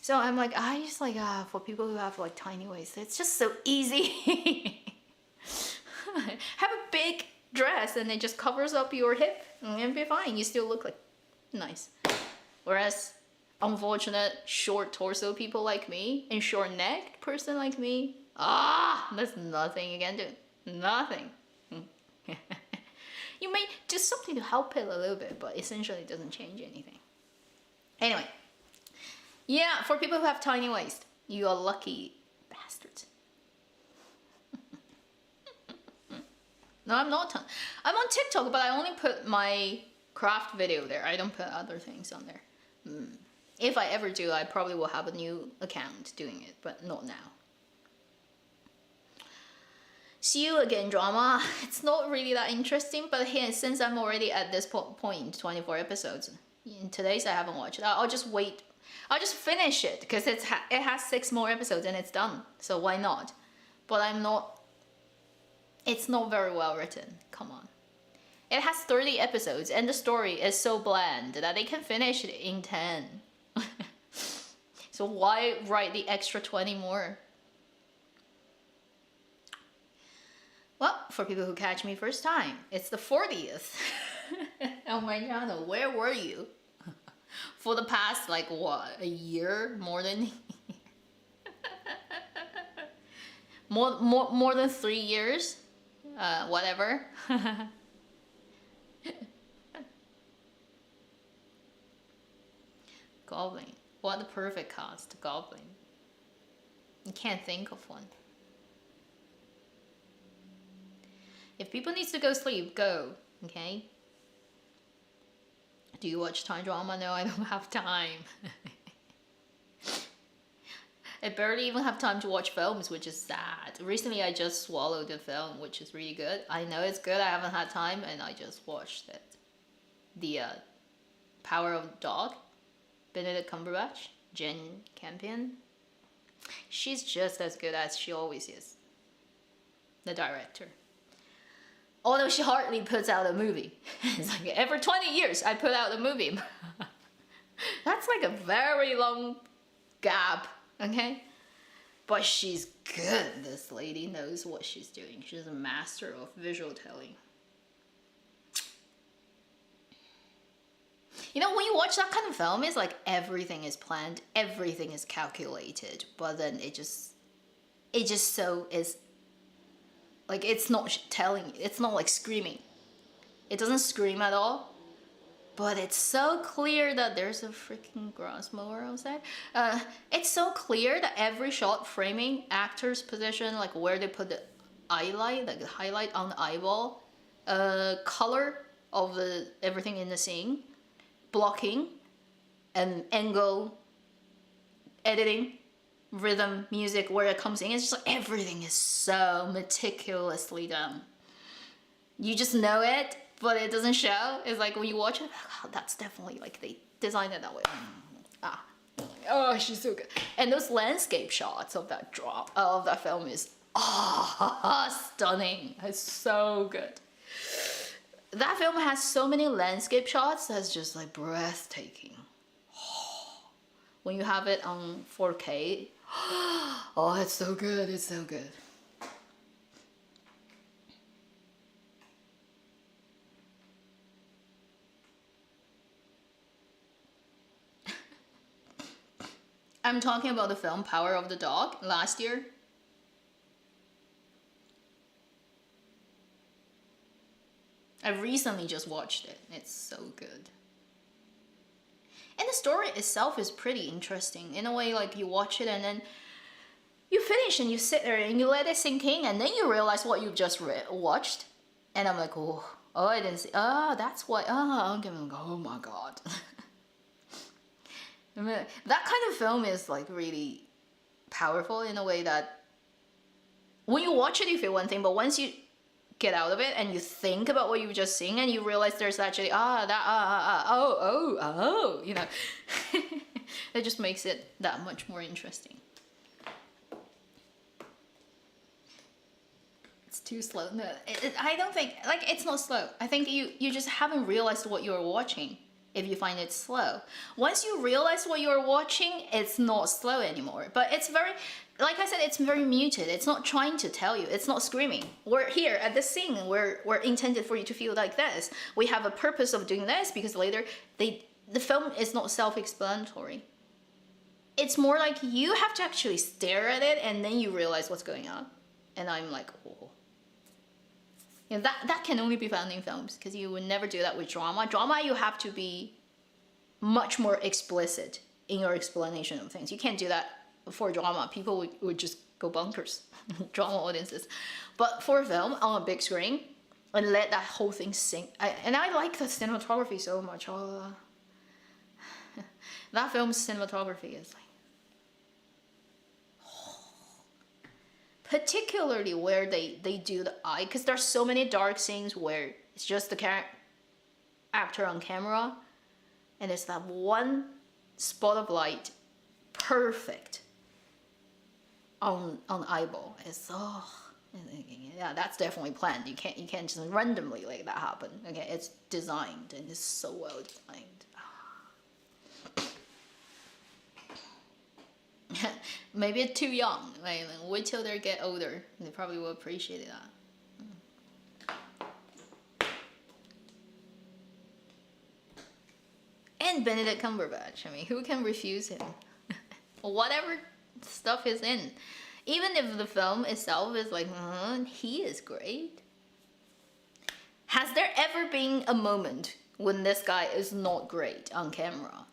So I'm like, I just like, for people who have like tiny waists, it's just so easy. Have a big dress and it just covers up your hip and it'll be fine. You still look like nice. Whereas unfortunate short torso people like me and short necked person like me, there's nothing you can do. Nothing. You may do something to help it a little bit, but essentially it doesn't change anything. Anyway, yeah, for people who have tiny waist, you are lucky bastards. No, I'm not. I'm on TikTok, but I only put my craft video there. I don't put other things on there. If I ever do, I probably will have a new account doing it, but not now. See you again, drama. It's not really that interesting, but here, since I'm already at this point, 24 episodes, in today's I haven't watched it. I'll just wait. I'll just finish it because it has 6 more episodes and it's done. So why not? But I'm not. It's not very well written. Come on. It has 30 episodes and the story is so bland that they can finish it in 10. So why write the extra 20 more? Well, for people who catch me first time, it's the 40th on my channel. Where were you? For the past, like, what, a year? More than... more than 3 years? Whatever. Goblin. What the perfect cast, Goblin. You can't think of one. If people need to go sleep, go. Okay? Do you watch Thai drama? No, I don't have time. I barely even have time to watch films, which is sad. Recently, I just swallowed a film, which is really good. I know it's good. I haven't had time, and I just watched it. The Power of the Dog, Benedict Cumberbatch, Jane Campion. She's just as good as she always is. The director. Although she hardly puts out a movie. It's like every 20 years I put out a movie. That's like a very long gap, okay? But she's good. This lady knows what she's doing. She's a master of visual telling. You know, when you watch that kind of film, it's like everything is planned, everything is calculated, but then it just so is, like, it's not telling, it's not like screaming. It doesn't scream at all, but it's so clear that there's a freaking grass mower outside. It's so clear that every shot framing, actor's position, like where they put the highlight, like the highlight on the eyeball, color of the everything in the scene, blocking, and angle, editing, rhythm, music, where it comes in. It's just like everything is so meticulously done. You just know it, but it doesn't show. It's like when you watch it, oh, that's definitely like they designed it that way. Oh, she's so good. And those landscape shots of that film is stunning. It's so good. That film has so many landscape shots that's just like breathtaking. When you have it on 4K, oh, it's so good, it's so good. I'm talking about the film Power of the Dog last year. I recently just watched it. It's so good. And the story itself is pretty interesting. In a way, like you watch it and then you finish and you sit there and you let it sink in and then you realize what you've just watched. And I'm like, oh, I didn't see. That's why. I'm gonna go, oh my God. That kind of film is like really powerful in a way that when you watch it, you feel one thing, but once you get out of it and you think about what you've just seen and you realize there's actually you know, it just makes it that much more interesting. It's too slow. No, I don't think, like, it's not slow. I think you just haven't realized what you're watching if you find it slow. Once you realize what you're watching, it's not slow anymore. But it's very, like I said, it's very muted. It's not trying to tell you. It's not screaming. We're here at this scene. We're intended for you to feel like this. We have a purpose of doing this because later the film is not self-explanatory. It's more like you have to actually stare at it and then you realize what's going on. And I'm like, oh. You know, that can only be found in films because you would never do that with drama. Drama, you have to be much more explicit in your explanation of things. You can't do that for drama. People would just go bonkers, drama audiences. But for film, on a big screen, and let that whole thing sink. And I like the cinematography so much. That film's cinematography is like, particularly where they do the eye, because there's so many dark scenes where it's just the actor on camera, and it's that one spot of light, perfect on eyeball. It's yeah, that's definitely planned. You can't just randomly let that happen. Okay, it's designed and it's so well designed. Maybe it's too young. Like, wait till they get older. They probably will appreciate that. And Benedict Cumberbatch. I mean, who can refuse him? Whatever stuff is in. Even if the film itself is like, he is great. Has there ever been a moment when this guy is not great on camera?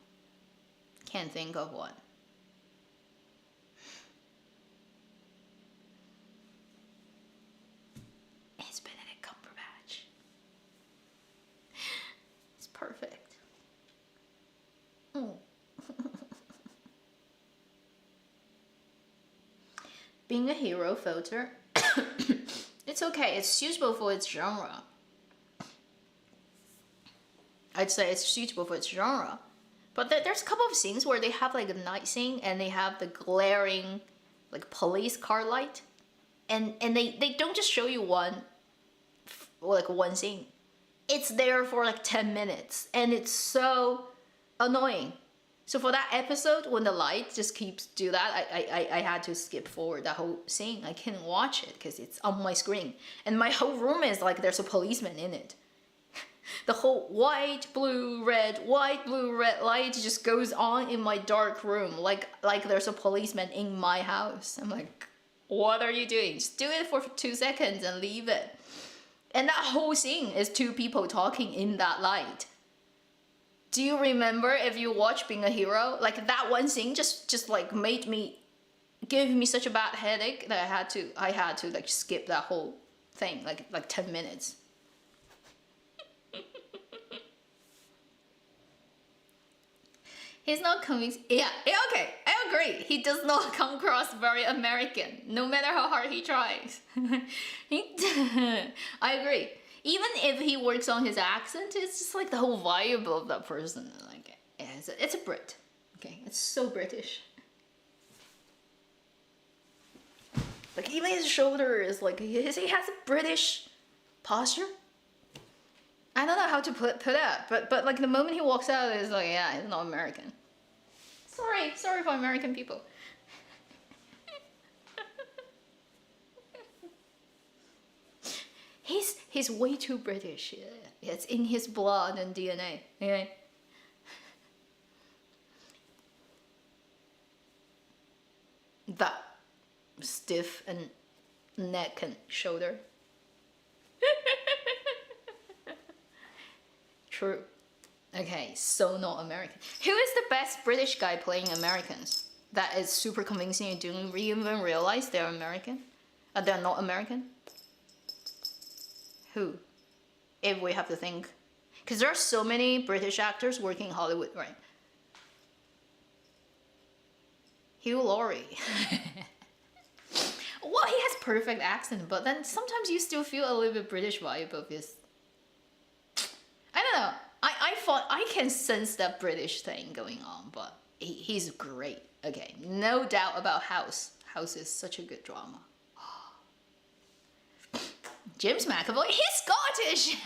Can't think of one. It's Benedict Cumberbatch. It's perfect. Oh. being a hero filter, it's okay. It's suitable for its genre. I'd say it's suitable for its genre. But there's a couple of scenes where they have like a night scene and they have the glaring like police car light. And they don't just show you one scene. It's there for like 10 minutes and it's so annoying. So for that episode, when the light just keeps do that, I had to skip forward that whole scene. I can't watch it because it's on my screen. And my whole room is like there's a policeman in it. The whole white, blue, red light just goes on in my dark room like there's a policeman in my house. I'm like, what are you doing? Just do it for 2 seconds and leave it. And that whole scene is two people talking in that light. Do you remember if you watch Being a Hero? Like that one scene just like gave me such a bad headache that I had to like skip that whole thing like 10 minutes. He's not convinced. Yeah, okay, I agree. He does not come across very American, no matter how hard he tries. I agree. Even if he works on his accent, it's just like the whole vibe of that person. Like, yeah, it's a Brit. Okay, it's so British. Like even his shoulder is like he has a British posture. I don't know how to put that, but like the moment he walks out, it's like, yeah, he's not American. Sorry for American people. He's way too British. Yeah. It's in his blood and DNA. Okay. That stiff and neck and shoulder. True. Okay, so not American. Who is the best British guy playing Americans? That is super convincing. You don't even realize they're American. They're not American. Who? If we have to think, because there are so many British actors working in Hollywood, right? Hugh Laurie. Well, he has perfect accent, but then sometimes you still feel a little bit British vibe of his. I don't know. I thought I can sense that British thing going on, but he's great. Okay, no doubt about House. House is such a good drama. James McAvoy, he's Scottish.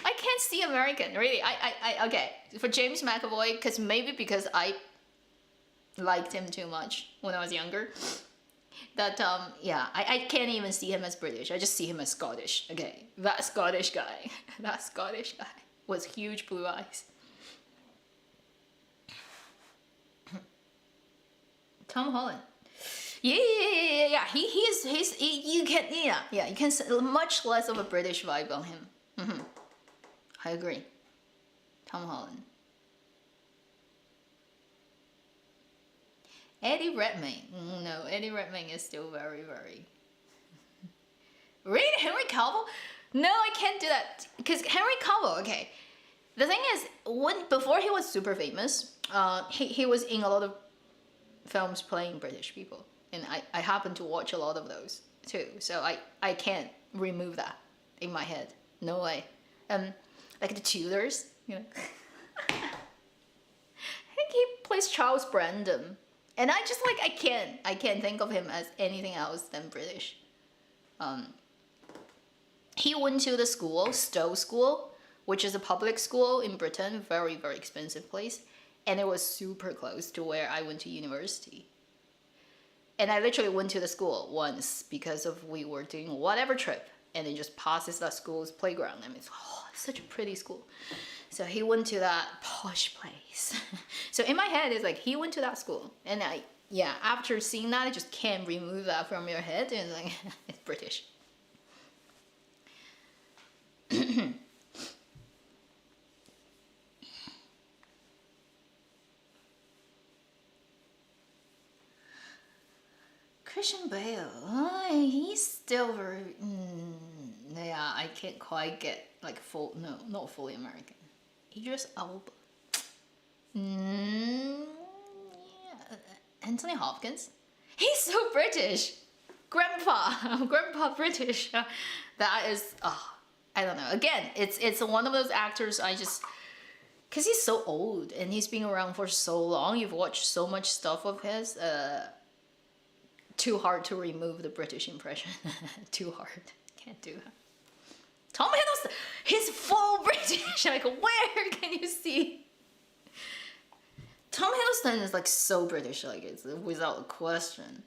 I can't see American, really. Okay, for James McAvoy, because I liked him too much when I was younger. That yeah, I can't even see him as British. I just see him as Scottish. Okay, that Scottish guy with huge blue eyes. Tom Holland. Yeah. You can much less of a British vibe on him. I agree. Tom Holland. Eddie Redmayne. No, Eddie Redmayne is still very, very. Really, Henry Cavill? No, I can't do that because Henry Cavill. Okay, the thing is, before he was super famous, he was in a lot of films playing British people. And I happen to watch a lot of those too, so I can't remove that in my head. No way. Like the Tudors, you know. I think he plays Charles Brandon, and I just like I can't think of him as anything else than British. He went to the school, Stowe School, which is a public school in Britain, very very expensive place, and it was super close to where I went to university. And I literally went to the school once because we were doing whatever trip, and it just passes that school's playground. I mean, it's such a pretty school. So he went to that posh place. So in my head, it's like he went to that school, and after seeing that, I just can't remove that from your head, and like it's British. Christian Bale, he's still very. Yeah, I can't quite get like not fully American. Idris Elba. Yeah, Anthony Hopkins. He's so British. grandpa British. That is, I don't know. Again, it's one of those actors I just, because he's so old and he's been around for so long. You've watched so much stuff of his. Too hard to remove the British impression. Too hard. Can't do that. Tom Hiddleston, he's full British. Like, where can you see? Tom Hiddleston is like so British, like it's without a question.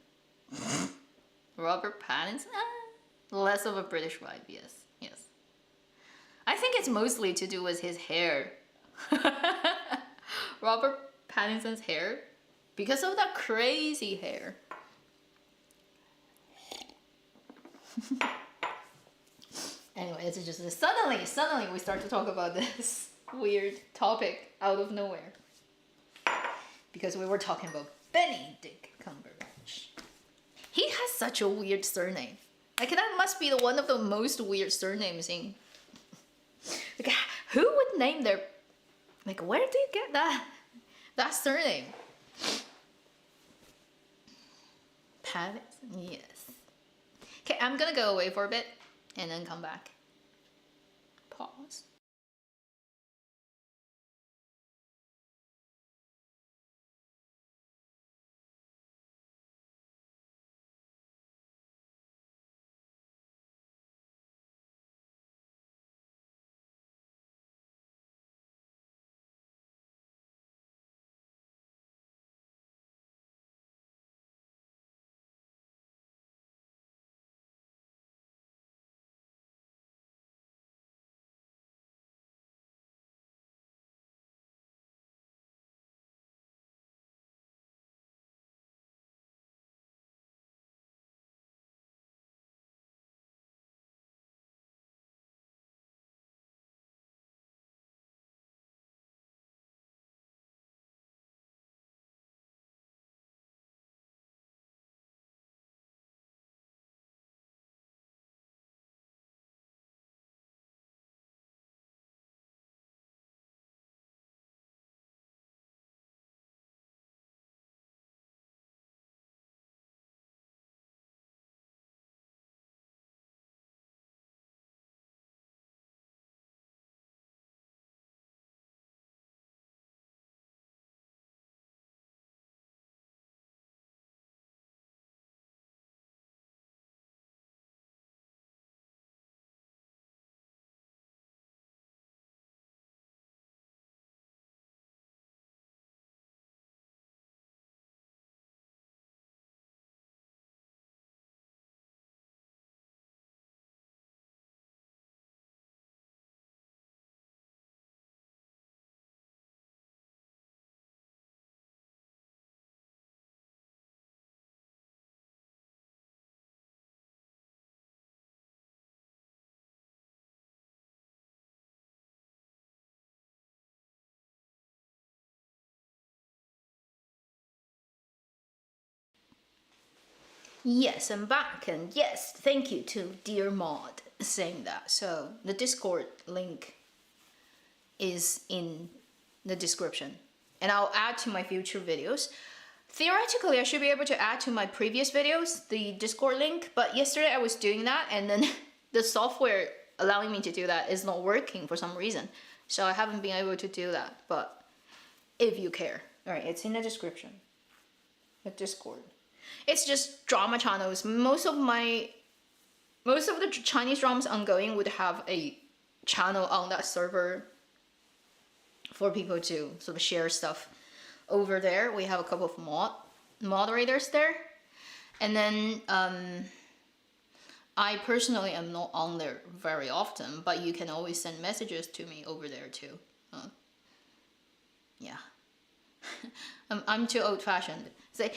Robert Pattinson, less of a British vibe. Yes, yes. I think it's mostly to do with his hair. Robert Pattinson's hair, because of that crazy hair. Anyway, it's just suddenly we start to talk about this weird topic out of nowhere. Because we were talking about Benedict Cumberbatch. He has such a weird surname. Like, that must be one of the most weird surnames in... Like, who would name their... Like, where do you get that surname? Pattinson, yes. Okay, I'm gonna go away for a bit and then come back. Pause. Yes, I'm back, and yes, thank you to Dear Maud saying that. So the Discord link is in the description, and I'll add to my future videos. Theoretically, I should be able to add to my previous videos the Discord link, but yesterday I was doing that, and then the software allowing me to do that is not working for some reason, so I haven't been able to do that. But if you care, all right, it's in the description. The Discord. It's just drama channels. Most of the Chinese dramas ongoing would have a channel on that server for people to sort of share stuff over there. We have a couple of moderators there, and then I personally am not on there very often, but you can always send messages to me over there too. Yeah. I'm too old-fashioned. So,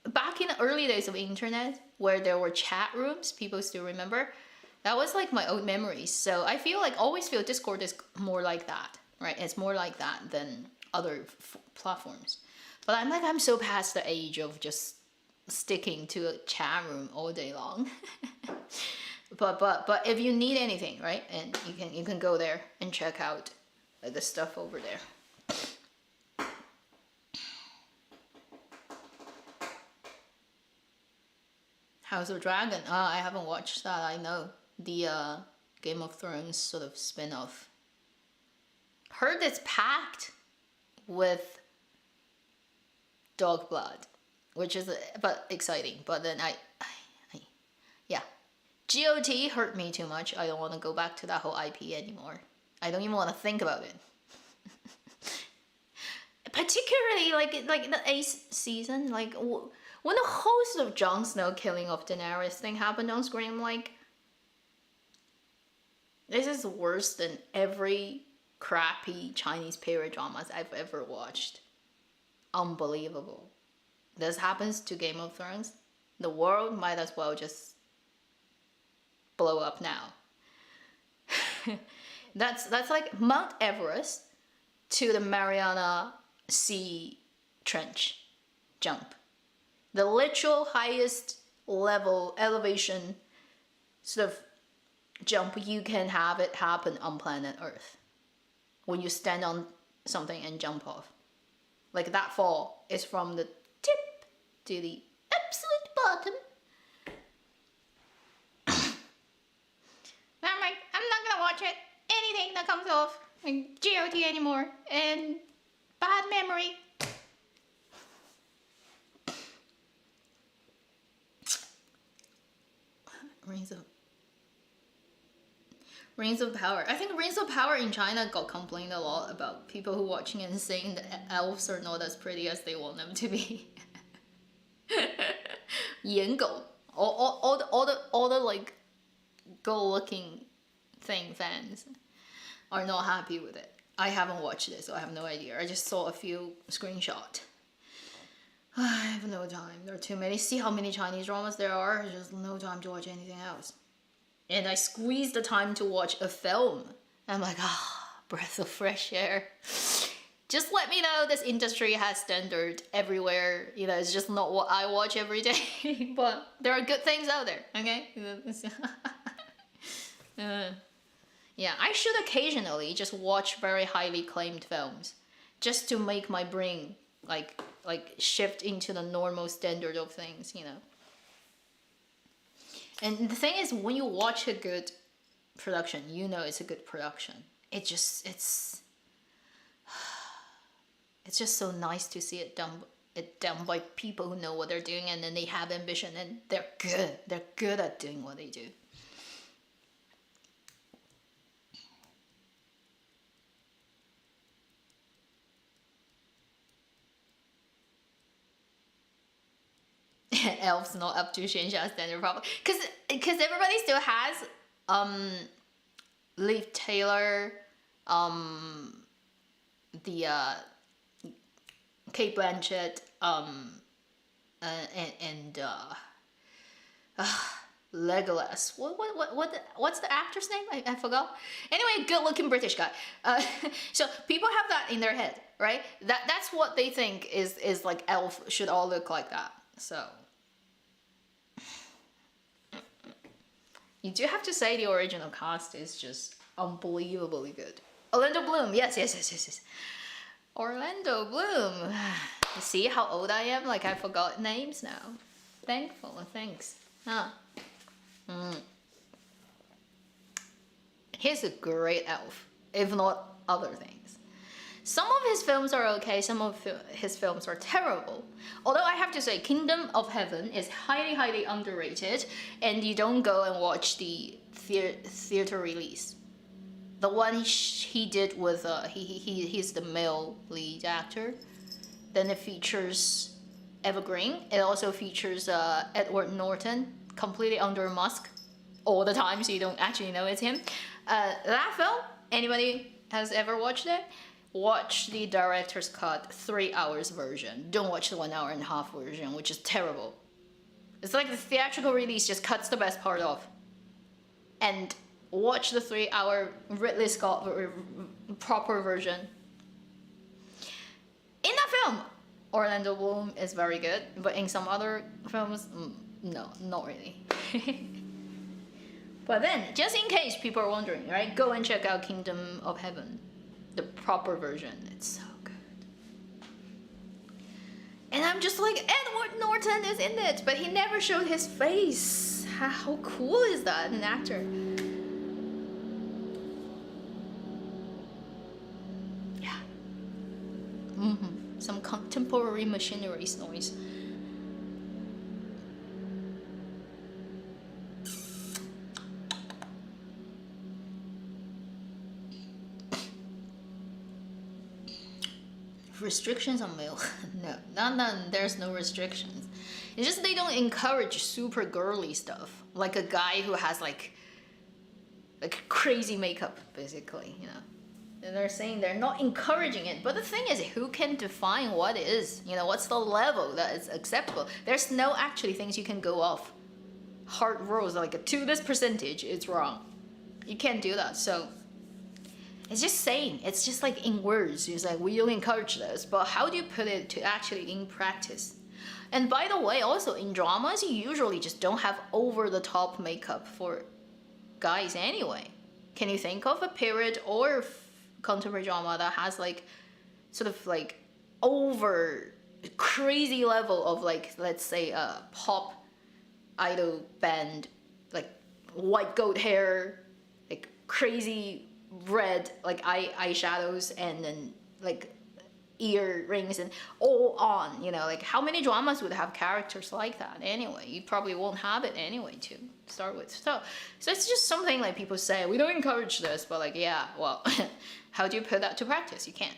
back in the early days of internet, where there were chat rooms, people still remember, that was like my old memories. So I always feel Discord is more like that, right? It's more like that than other platforms. But I'm so past the age of just sticking to a chat room all day long. but if you need anything, right, and you can go there and check out the stuff over there. House of Dragon. I haven't watched that. I know the Game of Thrones sort of spin-off. Heard it's packed with dog blood, which is but exciting. But then yeah, GOT hurt me too much. I don't want to go back to that whole IP anymore. I don't even want to think about it. Particularly like the 8th season, like when the host of Jon Snow killing of Daenerys thing happened on screen, I'm like, this is worse than every crappy Chinese period dramas I've ever watched. Unbelievable. This happens to Game of Thrones. The world might as well just blow up now. That's like Mount Everest to the Mariana Sea trench jump. The literal highest level elevation sort of jump you can have it happen on planet Earth. When you stand on something and jump off. Like that fall is from the tip to the absolute bottom. I'm like, I'm not gonna watch it. Anything that comes off like GOT anymore. And bad memory. Rings of Power. I think Rings of Power in China got complained a lot about people who watching and saying the elves are not as pretty as they want them to be. 颜狗. All the like good-looking thing fans are not happy with it. I haven't watched it, so I have no idea. I just saw a few screenshots. I have no time. There are too many. See how many Chinese dramas there are? There's just no time to watch anything else. And I squeezed the time to watch a film. I'm like, breath of fresh air. Just let me know this industry has standard everywhere. You know, it's just not what I watch every day. But there are good things out there, okay? Yeah, I should occasionally just watch very highly claimed films. Just to make my brain, like shift into the normal standard of things, you know? And the thing is, when you watch a good production, you know it's a good production. It's just so nice to see it done by people who know what they're doing, and then they have ambition, and they're good. They're good at doing what they do. Elves not up to Xianxia standard probably, because everybody still has Liv Taylor, the Kate Blanchett, and Legolas. What's the actor's name? I forgot. Anyway, good-looking British guy. So people have that in their head, right? That's what they think is like elf should all look like that. So you do have to say the original cast is just unbelievably good. Orlando Bloom, yes. Orlando Bloom. You see how old I am? Like I forgot names now. Thankful, thanks. He's a great elf, if not other things. Some of his films are okay, some of his films are terrible. Although I have to say, Kingdom of Heaven is highly, highly underrated, and you don't go and watch the theater release. The one he did with, he's the male lead actor. Then it features Evergreen. It also features Edward Norton, completely under a mask all the time, so you don't actually know it's him. That film, anybody has ever watched it? Watch the director's cut 3 hours version. Don't watch the 1 hour and a half version, which is terrible. It's like the theatrical release just cuts the best part off. And watch the 3 hour Ridley Scott proper version. In that film, Orlando Bloom is very good, but in some other films, no, not really. But then, just in case people are wondering, right, go and check out Kingdom of Heaven. The proper version. It's so good. And I'm I'm just like, Edward Norton is in it, but he never showed his face. How cool is that, an actor? Yeah. Some contemporary machinery noise. Restrictions on milk? No, none. There's no restrictions. It's just they don't encourage super girly stuff, like a guy who has like crazy makeup, basically. You know, and they're saying they're not encouraging it. But the thing is, who can define what is? You know, what's the level that is acceptable? There's no actually things you can go off. Hard rules like to this percentage, it's wrong. You can't do that. So. It's just saying, it's just like in words, it's like we don't encourage this, but how do you put it to actually in practice? And by the way, also in dramas, you usually just don't have over the top makeup for guys anyway. Can you think of a period or contemporary drama that has like sort of like over crazy level of like, let's say a pop idol band, like white gold hair, like crazy red like eyeshadows and then like earrings and all on, you know, like how many dramas would have characters like that anyway? You probably won't have it anyway to start with. So it's just something like people say we don't encourage this, but like, yeah, well, how do you put that to practice? You can't.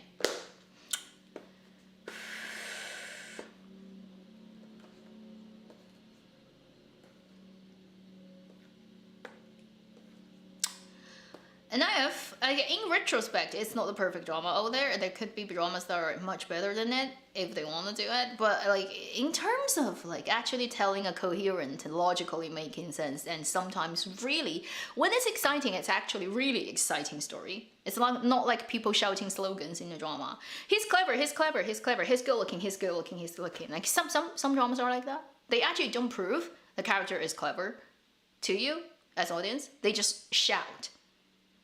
And in retrospect, it's not the perfect drama out there. There could be dramas that are much better than it if they want to do it. But like in terms of like actually telling a coherent and logically making sense, and sometimes really, when it's exciting, it's actually really exciting story. It's not like people shouting slogans in the drama. He's clever, he's clever, he's clever, he's good looking, he's good looking, he's good looking. Like some dramas are like that. They actually don't prove the character is clever to you as audience. They just shout.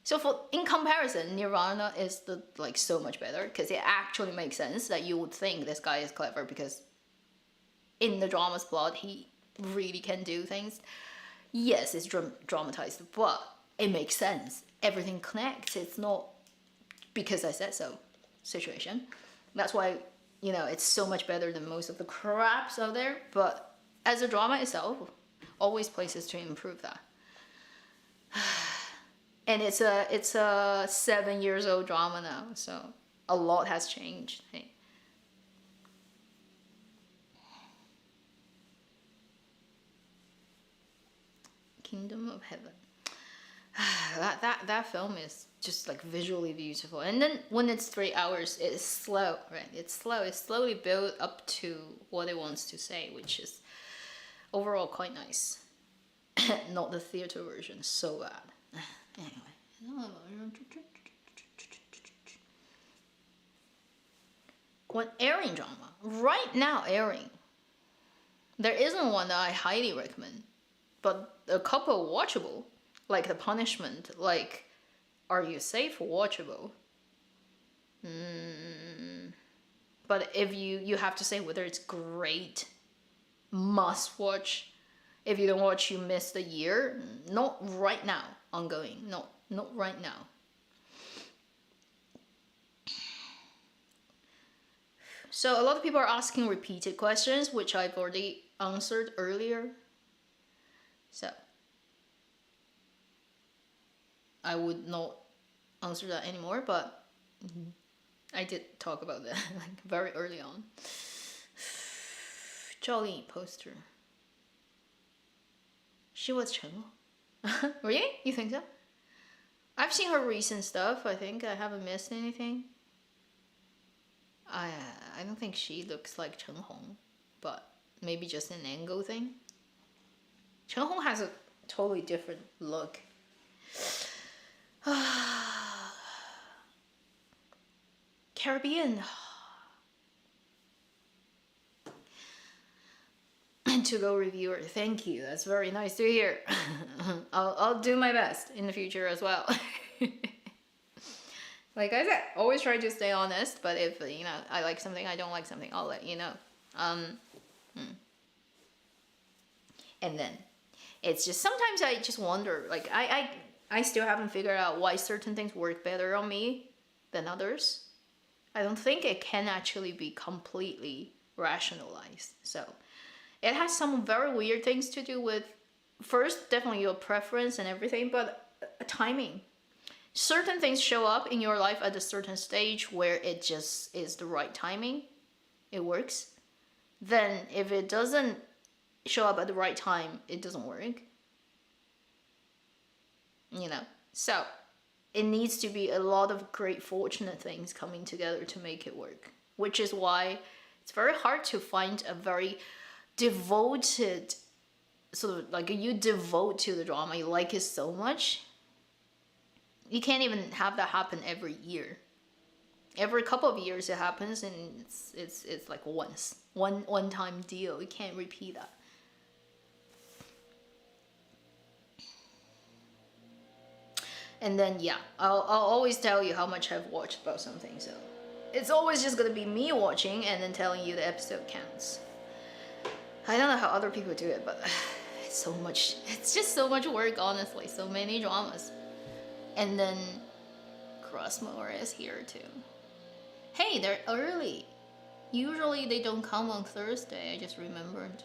So in comparison, Nirvana is like so much better because it actually makes sense that you would think this guy is clever because in the drama's plot he really can do things. Yes, it's dramatized, but it makes sense. Everything connects. It's not because I said so situation. That's why, you know, it's so much better than most of the craps out there. But as a drama itself, always places to improve that. And it's a 7 years old drama now, so a lot has changed. Hey. Kingdom of Heaven. that film is just like visually beautiful, and then when it's 3 hours, it's slow, right? It's slow. It's slowly built up to what it wants to say, which is overall quite nice. Not the theater version, so bad. Anyway. When airing drama, right now airing, there isn't one that I highly recommend, but a couple watchable, like The Punishment, like Are You Safe watchable. But if you have to say whether it's great, must watch. If you don't watch, you missed a year. Not right now, ongoing. Not right now. So a lot of people are asking repeated questions, which I've already answered earlier. So I would not answer that anymore, but I did talk about that like very early on. Jolly poster. She was Chen. Really? You think so? I've seen her recent stuff. I think I haven't missed anything. I don't think she looks like Chen Hong, but maybe just an angle thing. Chen Hong has a totally different look. Caribbean. To go reviewer, thank you. That's very nice to hear. I'll do my best in the future as well. Like I said, always try to stay honest. But if I like something, I don't like something, I'll let you know. And then it's just sometimes I just wonder, like I still haven't figured out why certain things work better on me than others. I don't think it can actually be completely rationalized. So it has some very weird things to do with, first, definitely your preference and everything, but timing. Certain things show up in your life at a certain stage where it just is the right timing. It works. Then if it doesn't show up at the right time, it doesn't work. You know? So it needs to be a lot of great fortunate things coming together to make it work. Which is why it's very hard to find a very devoted, sort of like you devote to the drama, you like it so much. You can't even have that happen every year. Every couple of years it happens, and it's like one time deal. You can't repeat that. And then yeah, I'll always tell you how much I've watched about something. So it's always just gonna be me watching and then telling you the episode counts. I don't know how other people do it, but it's so much. It's just so much work, honestly. So many dramas. And then Crossmower is here too. Hey, they're early. Usually they don't come on Thursday. I just remembered.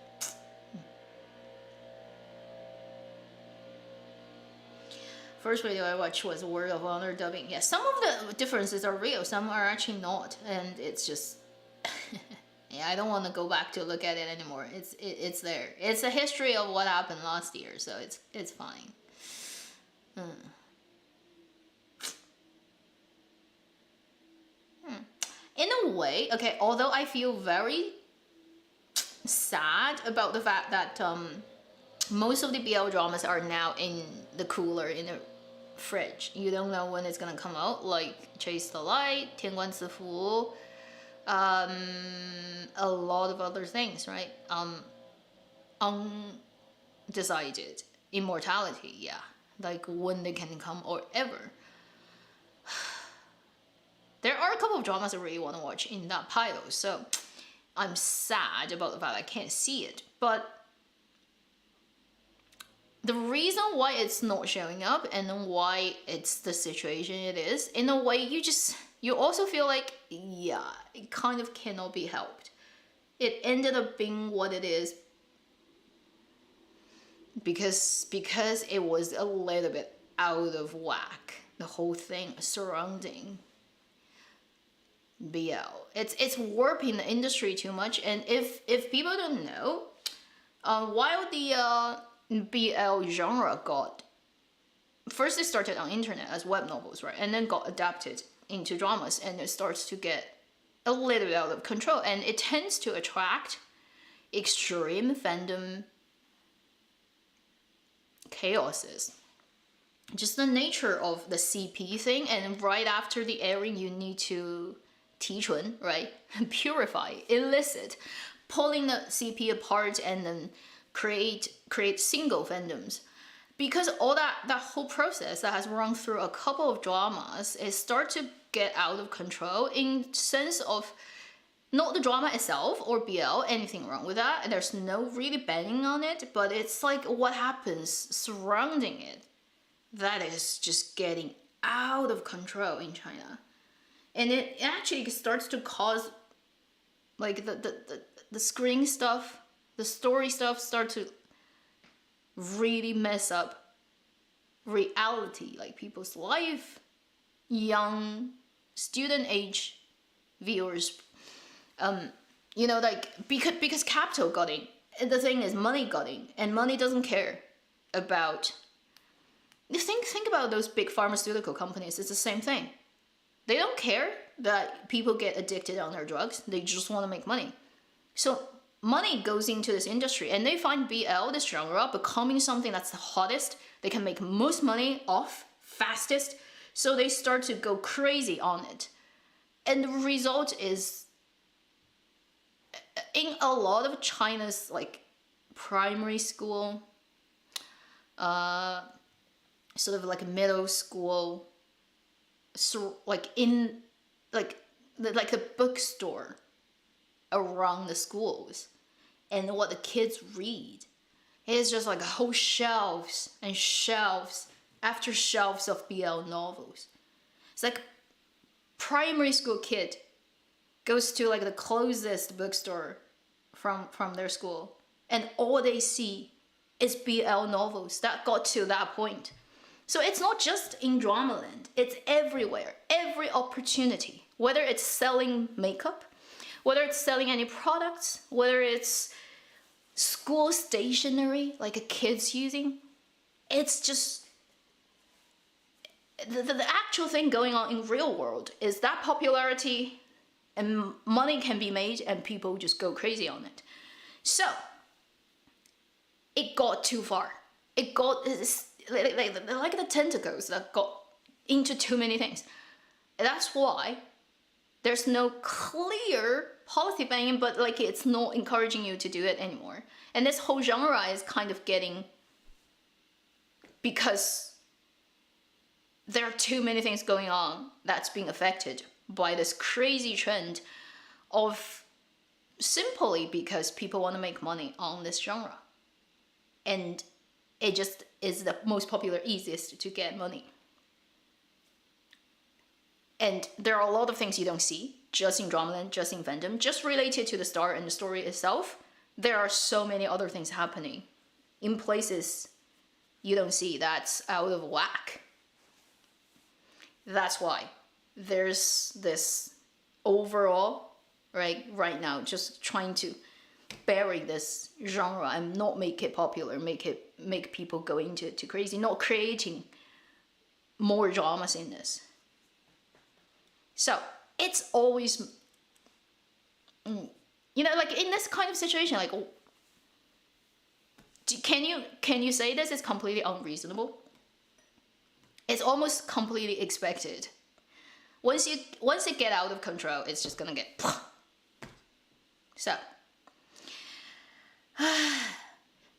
First video I watched was Word of Honor dubbing. Yeah, some of the differences are real. Some are actually not, and it's just. Yeah, I don't want to go back to look at it anymore. It's there. It's a history of what happened last year, so it's fine. In a way, okay, although I feel very sad about the fact that most of the BL dramas are now in the cooler, in the fridge. You don't know when it's gonna come out, like Chase the Light, 天官赐福, a lot of other things, right? Undecided. Immortality, yeah. Like when they can come or ever. There are a couple of dramas I really want to watch in that pile, so I'm sad about the fact I can't see it. But the reason why it's not showing up and why it's the situation it is, in a way you also feel like, yeah, it kind of cannot be helped. It ended up being what it is because it was a little bit out of whack, the whole thing surrounding BL. It's warping the industry too much, and if people don't know, while the BL genre got, first it started on internet as web novels, right, and then got adapted into dramas, and it starts to get a little bit out of control, and it tends to attract extreme fandom chaoses. Just the nature of the CP thing, and right after the airing you need to 提纯, right? Purify, elicit, pulling the CP apart and then create single fandoms. Because all that whole process that has run through a couple of dramas, it starts to get out of control in sense of not the drama itself or BL, anything wrong with that. There's no really banning on it, but it's like what happens surrounding it that is just getting out of control in China. And it actually starts to cause, like, the screen stuff, the story stuff start to really mess up reality, like people's life, young student age viewers, you know, like because capital got in. And the thing is, money got in, and money doesn't care about. Think about those big pharmaceutical companies. It's the same thing. They don't care that people get addicted on their drugs. They just want to make money. So money goes into this industry, and they find BL, this genre, becoming something that's the hottest. They can make most money off fastest. So they start to go crazy on it. And the result is, in a lot of China's like primary school, sort of like middle school, so like in like the bookstore around the schools and what the kids read. It's just like whole shelves and shelves after shelves of BL novels. It's like primary school kid goes to like the closest bookstore from their school, and all they see is BL novels that got to that point. So it's not just in Dramaland, it's everywhere, every opportunity, whether it's selling makeup, whether it's selling any products, whether it's school stationery like a kid's using. It's just the actual thing going on in real world is that popularity and money can be made and people just go crazy on it. So it got too far. It got like the tentacles that got into too many things. That's why there's no clear policy banging, but like it's not encouraging you to do it anymore. And this whole genre is kind of getting, because there are too many things going on that's being affected by this crazy trend of simply because people want to make money on this genre. And it just is the most popular, easiest to get money. And there are a lot of things you don't see just in Dramaland, just in Fandom, just related to the star and the story itself. There are so many other things happening in places you don't see that's out of whack. That's why there's this overall, right now, just trying to bury this genre and not make it popular, make people go into it too crazy, not creating more dramas in this. So it's always, like in this kind of situation, like, can you say this is completely unreasonable? It's almost completely expected. Once it get out of control, it's just gonna get. So,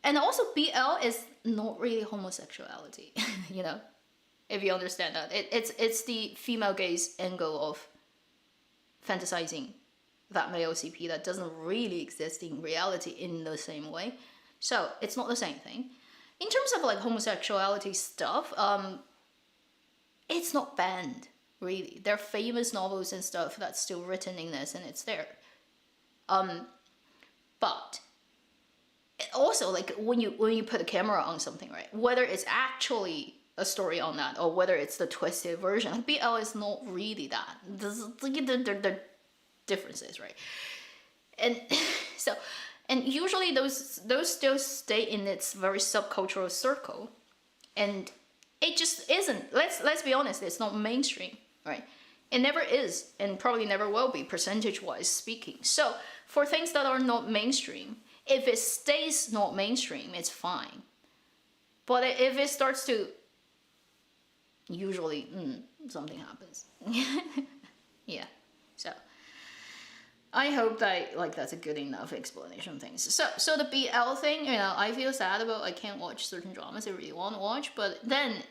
and also BL is not really homosexuality, if you understand that. It's the female gaze angle of fantasizing that male CP that doesn't really exist in reality in the same way. So it's not the same thing. In terms of like homosexuality stuff, it's not banned, really. There are famous novels and stuff that's still written in this, and it's there. But also, like when you put a camera on something, right? Whether it's actually a story on that or whether it's the twisted version, like BL is not really that. The differences, right? And so, and usually those still stay in its very subcultural circle, and it just isn't. Let's be honest. It's not mainstream, right? It never is, and probably never will be, percentage-wise speaking. So for things that are not mainstream, if it stays not mainstream, it's fine. But if it starts to, usually something happens. Yeah. So I hope that that's a good enough explanation of things. So the BL thing, I feel sad about I can't watch certain dramas I really want to watch, but then,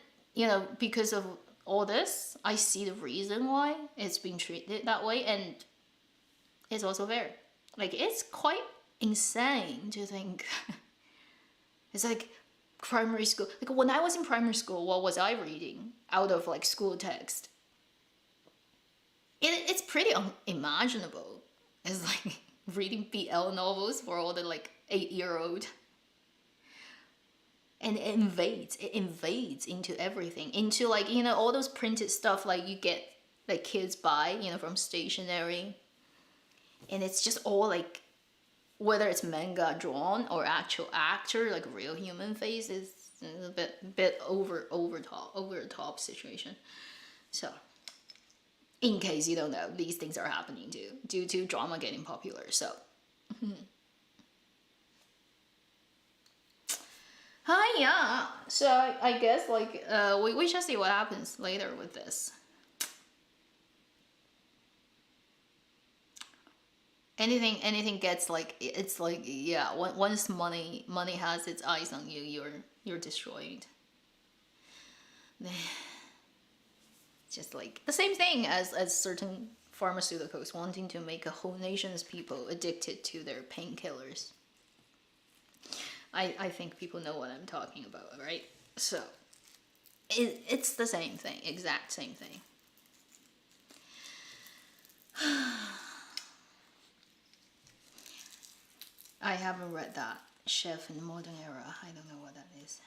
because of all this, I see the reason why it's being treated that way, and it's also fair. Like, it's quite insane to think. It's like primary school. Like, when I was in primary school, what was I reading out of like school text? It's pretty unimaginable. It's like reading BL novels for all the like 8-year-old. And it invades into everything, into like, all those printed stuff like you get, like kids buy, from stationery. And it's just all like, whether it's manga drawn or actual actor, like real human faces, a bit over the top situation. So, in case you don't know, these things are happening too, due to drama getting popular. So, yeah. So I guess like we shall see what happens later with this. Anything gets like, it's like, yeah, once money has its eyes on you, you're destroyed. Just like the same thing as certain pharmaceuticals wanting to make a whole nation's people addicted to their painkillers. I think people know what I'm talking about, right? So it's the same thing, exact same thing. I haven't read that. Chef in the Modern Era. I don't know what that is.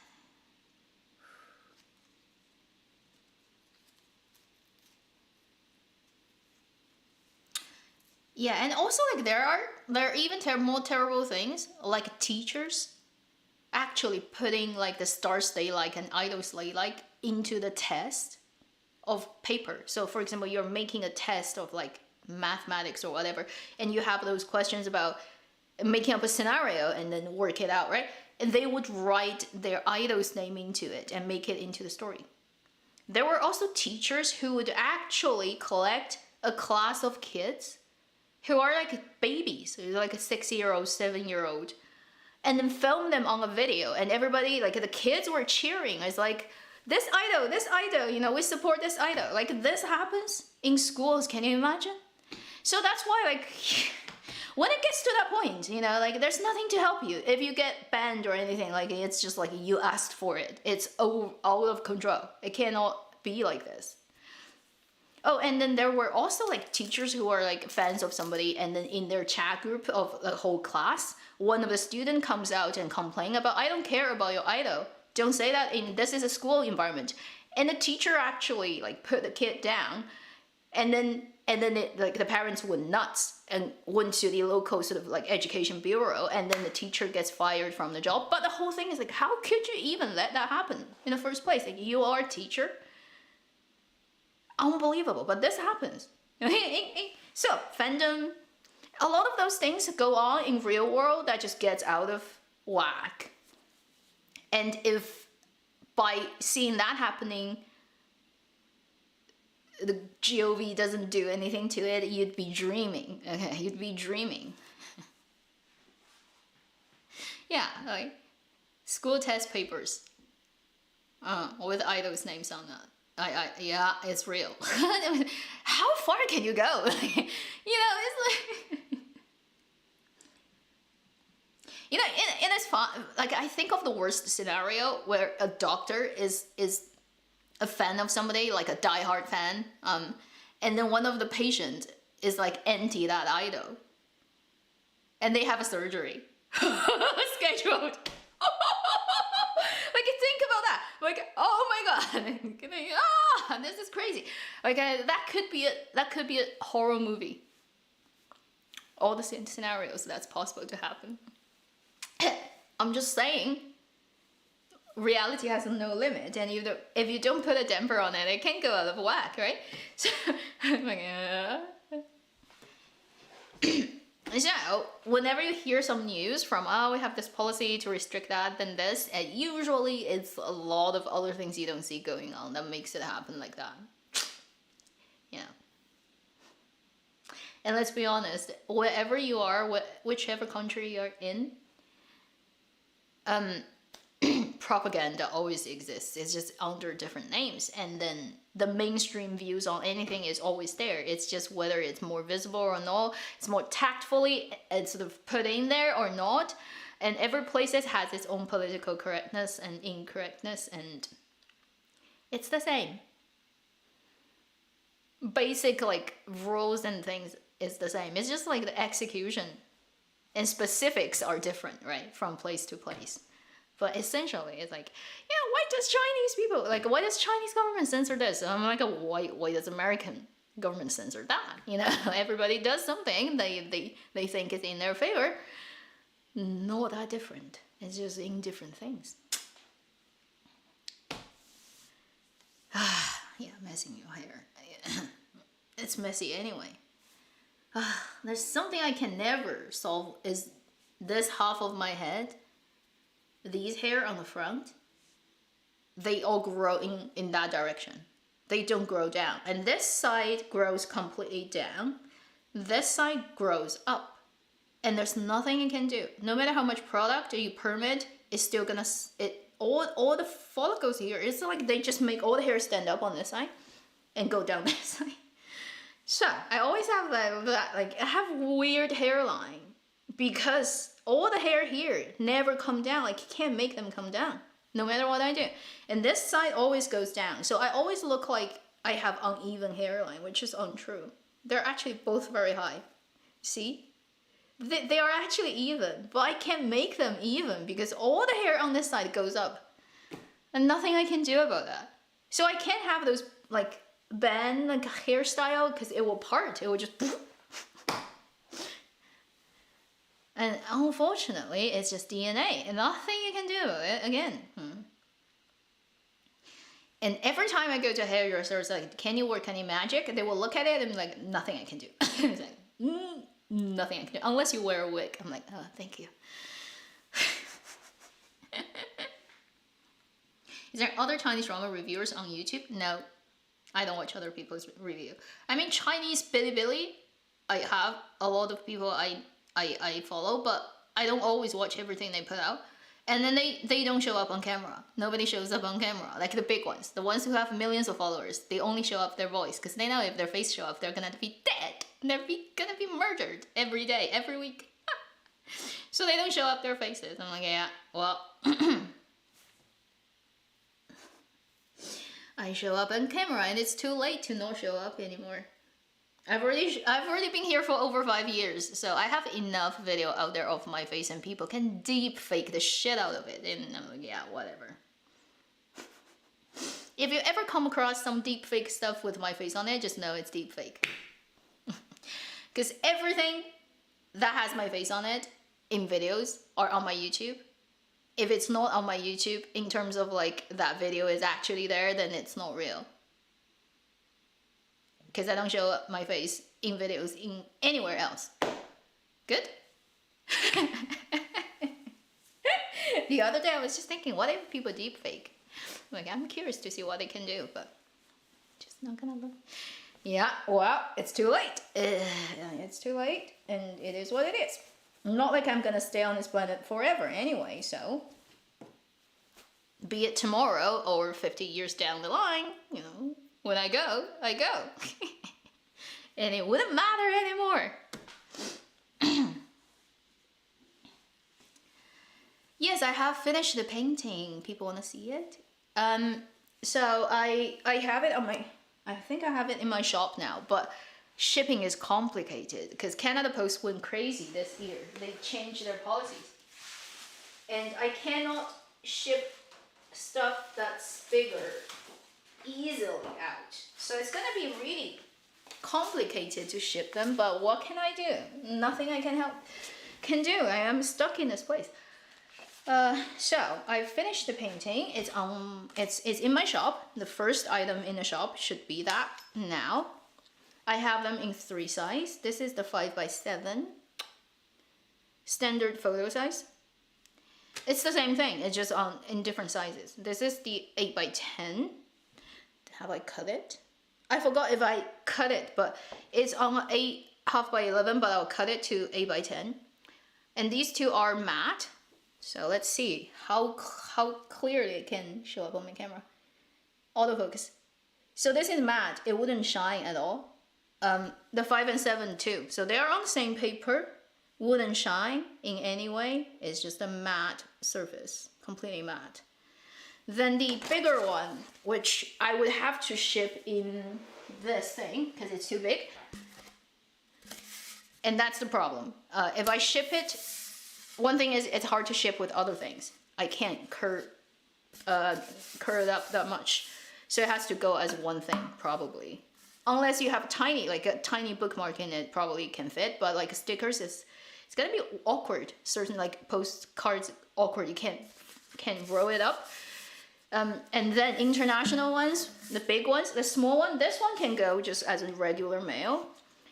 Yeah, and also like there are even more terrible things, like teachers actually putting like the star slate like and idol slate like into the test of paper. So for example, you're making a test of like mathematics or whatever, and you have those questions about making up a scenario and then work it out, right? And they would write their idol's name into it and make it into the story. There were also teachers who would actually collect a class of kids who are like babies, like a 6-year-old, 7-year-old, and then film them on a video, and everybody, like the kids were cheering. It's like, this idol, you know, we support this idol. Like this happens in schools, can you imagine? So that's why, like, when it gets to that point, you know, like there's nothing to help you. If you get banned or anything, like it's just like you asked for it. It's out of control. It cannot be like this. Oh, and then there were also like teachers who are like fans of somebody, and then in their chat group of the whole class, one of the students comes out and complain about, I don't care about your idol. Don't say that this is a school environment. And the teacher actually like put the kid down, and then like the parents went nuts and went to the local sort of like education bureau, and then the teacher gets fired from the job. But the whole thing is like, how could you even let that happen in the first place? Like, you are a teacher. Unbelievable, but this happens. So fandom, a lot of those things go on in real world that just gets out of whack. And if by seeing that happening, the GOV doesn't do anything to it, you'd be dreaming. Okay, you'd be dreaming. Yeah, like school test papers with idols' names on that. Yeah, it's real. How far can you go? You know, it's like, you know, in this fun, like I think of the worst scenario where a doctor is a fan of somebody, like a diehard fan, and then one of the patients is like anti that idol, and they have a surgery scheduled. Like, think about that. Like, oh my god, this is crazy. Like, that could be a horror movie. All the scenarios that's possible to happen. I'm just saying, reality has no limit, and if you don't put a damper on it, it can go out of whack, right? So, like, so, whenever you hear some news from, we have this policy to restrict that, then this, and usually it's a lot of other things you don't see going on that makes it happen like that. Yeah. And let's be honest, wherever you are, whichever country you're in, propaganda always exists. It's just under different names, and then the mainstream views on anything is always there. It's just whether it's more visible or not, it's more tactfully and sort of put in there or not. And every place has its own political correctness and incorrectness, and it's the same. Basic like rules and things is the same. It's just like the execution and specifics are different, right, from place to place. But essentially, it's like, yeah, why does Chinese government censor this? I'm like, why does American government censor that? You know, everybody does something they think is in their favor. Not that different. It's just in different things. Yeah, messing your hair. It's messy anyway. There's something I can never solve is this half of my head. These hair on the front, they all grow in that direction. They don't grow down. And this side grows completely down. This side grows up. And there's nothing you can do. No matter how much product you permit, it's still gonna, all the follicles here, it's like they just make all the hair stand up on this side and go down this side. So I always have that like I have weird hairline because all the hair here never come down. Like you can't make them come down no matter what I do. And this side always goes down. So I always look like I have uneven hairline, which is untrue. They're actually both very high. See? They are actually even, but I can't make them even because all the hair on this side goes up. And nothing I can do about that. So I can't have those like band like hairstyle because it will part. It will just and unfortunately it's just DNA and nothing you can do about it again. And every time I go to a hairdresser, it's like, can you work any magic? And they will look at it and be like, nothing I can do. It's like, nothing I can do. Unless you wear a wig. I'm like, oh, thank you. Is there other Chinese drama reviewers on YouTube? No. I don't watch other people's review. I mean, Chinese Bilibili, I have a lot of people I follow, but I don't always watch everything they put out. And then they don't show up on camera. Nobody shows up on camera. Like the big ones. The ones who have millions of followers. They only show up their voice. Because they know if their face show up, they're gonna be dead. They're gonna be murdered every day, every week. So they don't show up their faces. I'm like, yeah, well. I show up on camera and it's too late to not show up anymore. I've already been here for over 5 years, so I have enough video out there of my face and people can deep fake the shit out of it. And I'm like, yeah, whatever. If you ever come across some deep fake stuff with my face on it, just know it's deep fake. Because everything that has my face on it in videos are on my YouTube. If it's not on my YouTube, in terms of like that video is actually there, then it's not real. Because I don't show up my face in videos in anywhere else. Good? The other day I was just thinking, what if people deep fake? Like, I'm curious to see what they can do, but just not gonna look. Yeah, well, it's too late. It's too late, and it is what it is. Not like I'm gonna stay on this planet forever anyway, so be it tomorrow or 50 years down the line, you know, when I go, I go. And it wouldn't matter anymore. Yes, I have finished the painting. People want to see it. So I have it on my, I think I have it in my shop now, but shipping is complicated because Canada Post went crazy this year. They changed their policies. And I cannot ship stuff that's bigger easily out. So it's gonna be really complicated to ship them, but what can I do? Nothing I can do. I am stuck in this place. So I finished the painting. It's in my shop. The first item in the shop should be that now. I have them in 3 sizes. This is the 5x7 standard photo size. It's the same thing. It's just in different sizes. This is the 8x10. Have I cut it? I forgot if I cut it, but it's on 8.5x11, but I'll cut it to 8x10. And these two are matte. So let's see how clearly it can show up on my camera. Autofocus. So this is matte. It wouldn't shine at all. The 5 and 7 too. So they are on the same paper. Wouldn't shine in any way. It's just a matte surface. Completely matte. Then the bigger one, which I would have to ship in this thing because it's too big. And that's the problem. If I ship it, one thing is it's hard to ship with other things. I can't curl it up that much. So it has to go as one thing, probably. Unless you have a tiny bookmark in it, probably can fit. But like stickers, it's gonna be awkward. Certain like postcards, awkward. You can't roll it up. And then international ones, the big ones, the small one, this one can go just as a regular mail.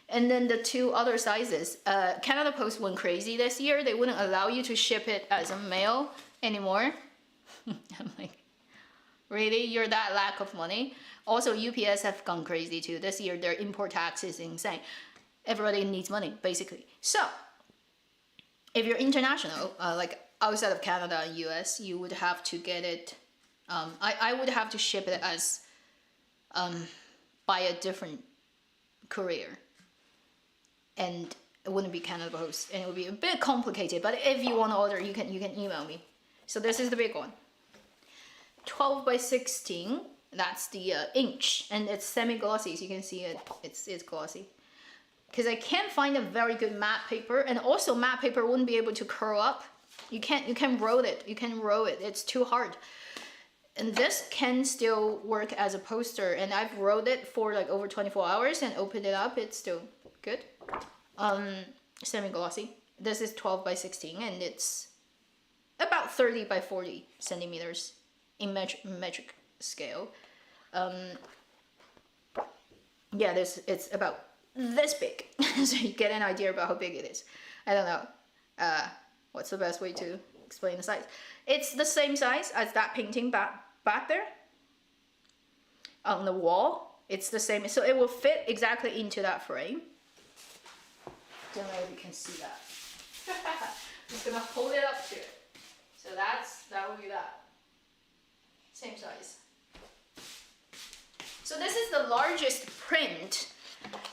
And then the 2 other sizes, Canada Post went crazy this year. They wouldn't allow you to ship it as a mail anymore. I'm like, really? You're that lack of money? Also, UPS have gone crazy too. This year, their import tax is insane. Everybody needs money, basically. So, if you're international, like outside of Canada and US, you would have to get it. I would have to ship it as by a different courier, and it wouldn't be Canada Post, and it would be a bit complicated. But if you want to order, you can email me. So this is the big one, 12 by 16. That's the inch, and it's semi-glossy, so you can see it. It's glossy. Because I can't find a very good matte paper, and also matte paper wouldn't be able to curl up. You can roll it. You can roll it. It's too hard. And this can still work as a poster, and I've rolled it for like over 24 hours and opened it up. It's still good. Semi-glossy. This is 12 by 16, and it's about 30 by 40 centimeters in metric scale. Yeah, it's about this big, so you get an idea about how big it is. I don't know. What's the best way to explain the size? It's the same size as that painting back there on the wall. It's the same, so it will fit exactly into that frame. Don't know if you can see that. I'm just gonna hold it up to it. So that would be that. Same size. So this is the largest print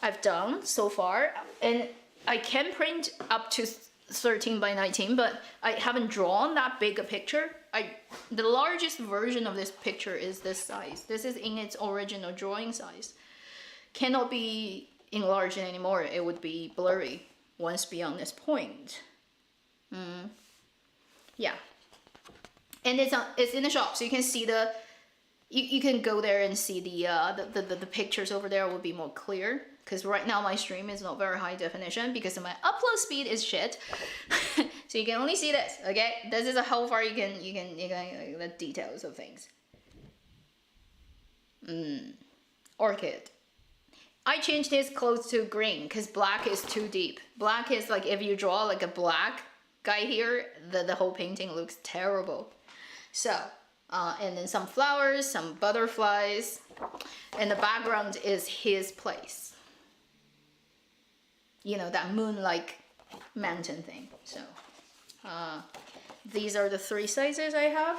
I've done so far, and I can print up to 13 by 19, but I haven't drawn that big a picture. The largest version of this picture is this size. This is in its original drawing size. Cannot be enlarged anymore. It would be blurry once beyond this point. Yeah, and it's in the shop, so you can see the. You can go there and see the pictures over there will be more clear, because right now my stream is not very high definition because my upload speed is shit. So you can only see this, okay? This is how far you can the details of things. Orchid. I changed his clothes to green because black is too deep. Black is like, if you draw like a black guy here, the whole painting looks terrible. So. And then some flowers, some butterflies, and the background is his place. You know, that moon-like mountain thing. So, these are the 3 sizes I have.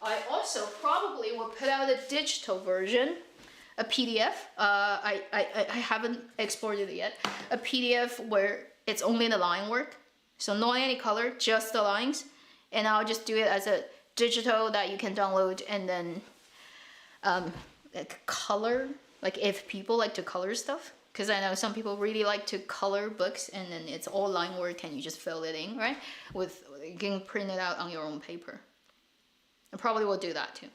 I also probably will put out a digital version, a PDF. I haven't exported it yet. A PDF where it's only the line work, so not any color, just the lines, and I'll just do it as a digital that you can download, and then like color, like if people like to color stuff, because I know some people really like to color books, and then it's all line work and you just fill it in, right? With, you can print it out on your own paper. I probably will do that too.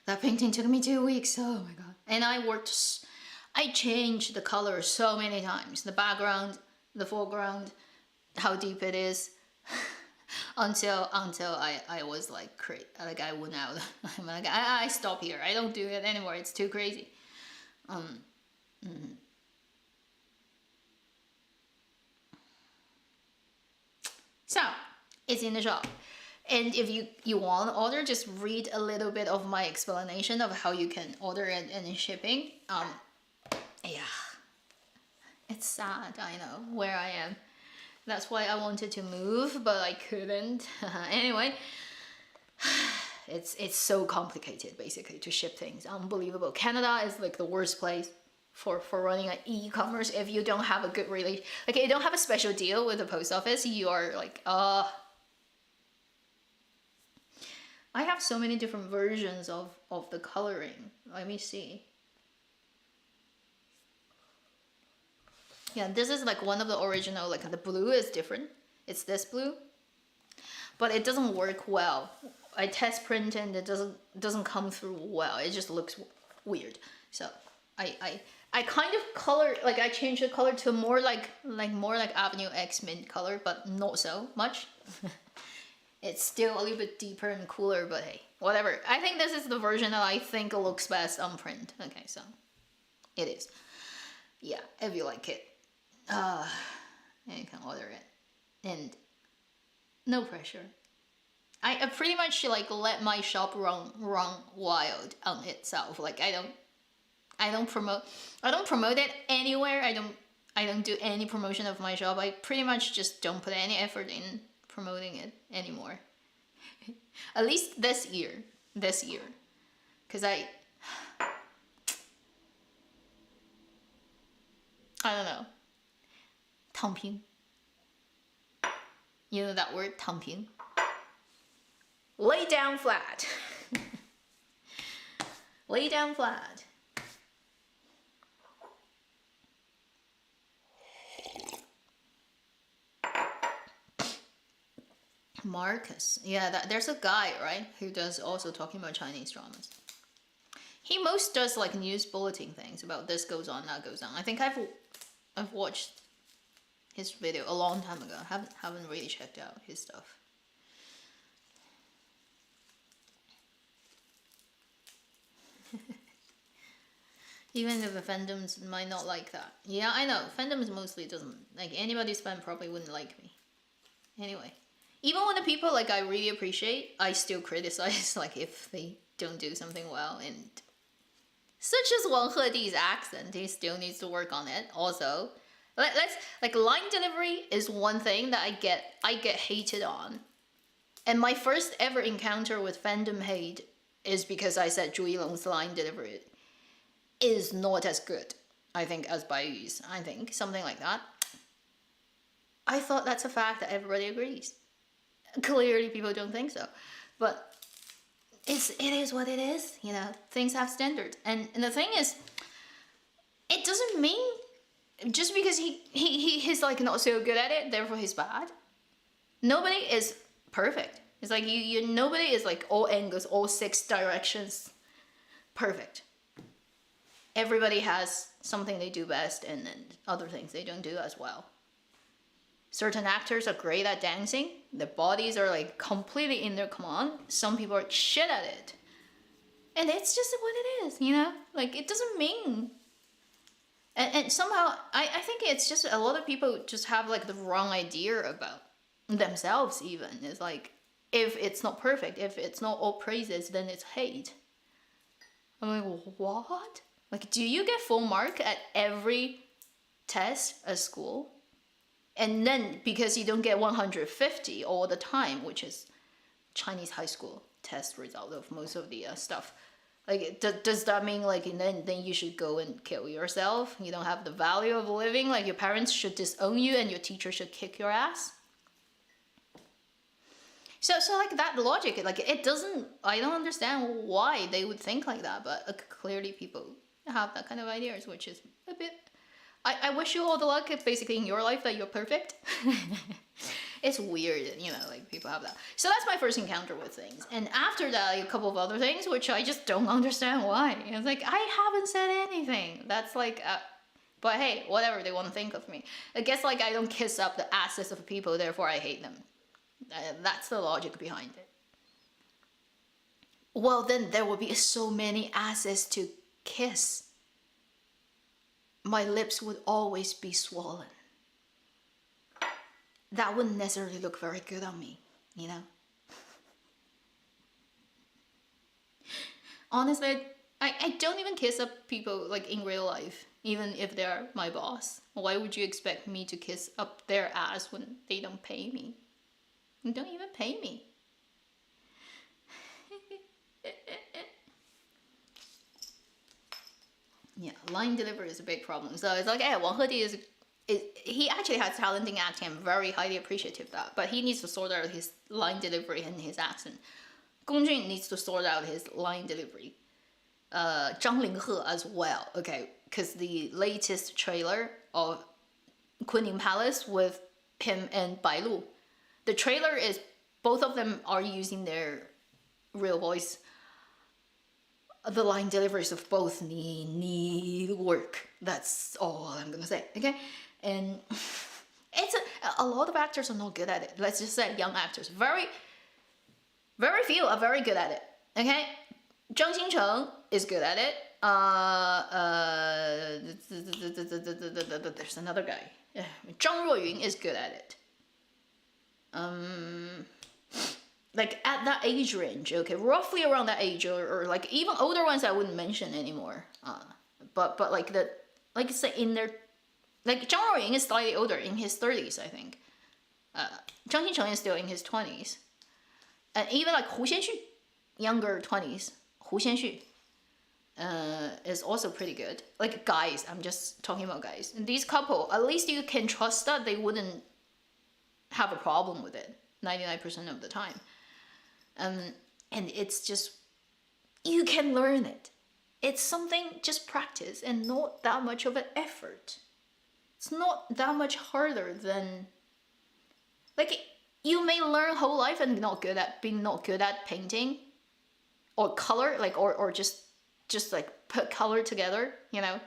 That painting took me 2 weeks. Oh my god. And I changed the color so many times, the background, the foreground, how deep it is. until I was like I went out. I'm like, I stop here. I don't do it anymore. It's too crazy. So it's in the shop, and if you want to order, just read a little bit of my explanation of how you can order it and shipping. Yeah, it's sad. I know where I am. That's why I wanted to move, but I couldn't. Anyway, it's so complicated basically to ship things. Unbelievable. Canada is like the worst place for running an e-commerce if you don't have a good like you don't have a special deal with the post office. You are like, I have so many different versions of the coloring. Let me see. Yeah, this is like one of the original, like the blue is different. It's this blue, but it doesn't work well. I test print and it doesn't come through well. It just looks weird. So I kind of color, like I changed the color to more like Avenue X mint color, but not so much. It's still a little bit deeper and cooler, but hey, whatever. I think this is the version that I think looks best on print. Okay, so it is. Yeah, if you like it. You can order it, and no pressure. I pretty much like let my shop run wild on itself. Like I don't promote it anywhere. I don't do any promotion of my shop. I pretty much just don't put any effort in promoting it anymore. At least this year, because I don't know. 躺平. You know that word, 躺平? Lay down flat. Lay down flat. Marcus. Yeah, there's a guy, right, who does also talking about Chinese dramas. He most does like news bulletin things about this goes on, that goes on. I think I've watched his video a long time ago. Haven't really checked out his stuff. Even if the fandoms might not like that. Yeah, I know. Fandoms mostly doesn't like anybody's fan probably wouldn't like me. Anyway. Even when the people like I really appreciate, I still criticize like if they don't do something well, and such as Wang Hedi's accent, he still needs to work on it. Also, let's like line delivery is one thing that I get hated on, and my first ever encounter with fandom hate is because I said Zhu Yilong's line delivery is not as good, I think, as Bai Yu's. I think something like that. I thought that's a fact that everybody agrees. Clearly people don't think so, but it is what it is, you know. Things have standards, and the thing is, it doesn't mean just because he's like not so good at it therefore he's bad. Nobody is perfect. It's like you nobody is like all angles, all 6 directions perfect. Everybody has something they do best and then other things they don't do as well. Certain actors are great at dancing. Their bodies are like completely in their command. Some people are shit at it. And it's just what it is, you know? Like, it doesn't mean... And somehow, I think it's just a lot of people just have like the wrong idea about themselves even. It's like, if it's not perfect, if it's not all praises, then it's hate. I'm like, what? Like, do you get full mark at every test at school? And then because you don't get 150 all the time, which is Chinese high school test result of most of the stuff, like does that mean like then you should go and kill yourself? You don't have the value of living? Like your parents should disown you and your teacher should kick your ass? So like that logic, like it doesn't. I don't understand why they would think like that, but clearly people have that kind of ideas, which is a bit. I wish you all the luck basically in your life that you're perfect. It's weird, you know, like people have that. So that's my first encounter with things. And after that, like, a couple of other things, which I just don't understand why. It's like, I haven't said anything. That's like, but hey, whatever they want to think of me. I guess like I don't kiss up the asses of people, therefore I hate them. That's the logic behind it. Well, then there would be so many asses to kiss. My lips would always be swollen. That wouldn't necessarily look very good on me, you know? Honestly, I don't even kiss up people like in real life, even if they're my boss. Why would you expect me to kiss up their ass when they don't pay me? They don't even pay me. Yeah, line delivery is a big problem. So it's like, yeah, Wang Hedi he actually has talent in acting. I'm very highly appreciative of that. But he needs to sort out his line delivery and his accent. Gong Jun needs to sort out his line delivery. Zhang Linghe as well, okay? Because the latest trailer of Kunning Palace with him and Bai Lu, the trailer is, both of them are using their real voice. The line deliveries of both need work. That's all I'm gonna say, okay? And it's a lot of actors are not good at it. Let's just say young actors. Very few are very good at it, okay? Zhang Xingcheng is good at it. There's another guy. Zhang Ruoyun is good at it. Like at that age range, okay, roughly around that age, or like even older ones I wouldn't mention anymore. But like the, like say in their, like Zhang Ruoyun is slightly older, in his 30s, I think. Zhang Xingcheng is still in his 20s, and even like Hu Xianxu, younger 20s. Hu Xianxu, is also pretty good. Like guys, I'm just talking about guys. And these couple, at least you can trust that they wouldn't have a problem with it 99% of the time. And it's just, you can learn it. It's something, just practice and not that much of an effort. It's not that much harder than, like, you may learn whole life and not good at painting or color, like, or just like put color together, you know.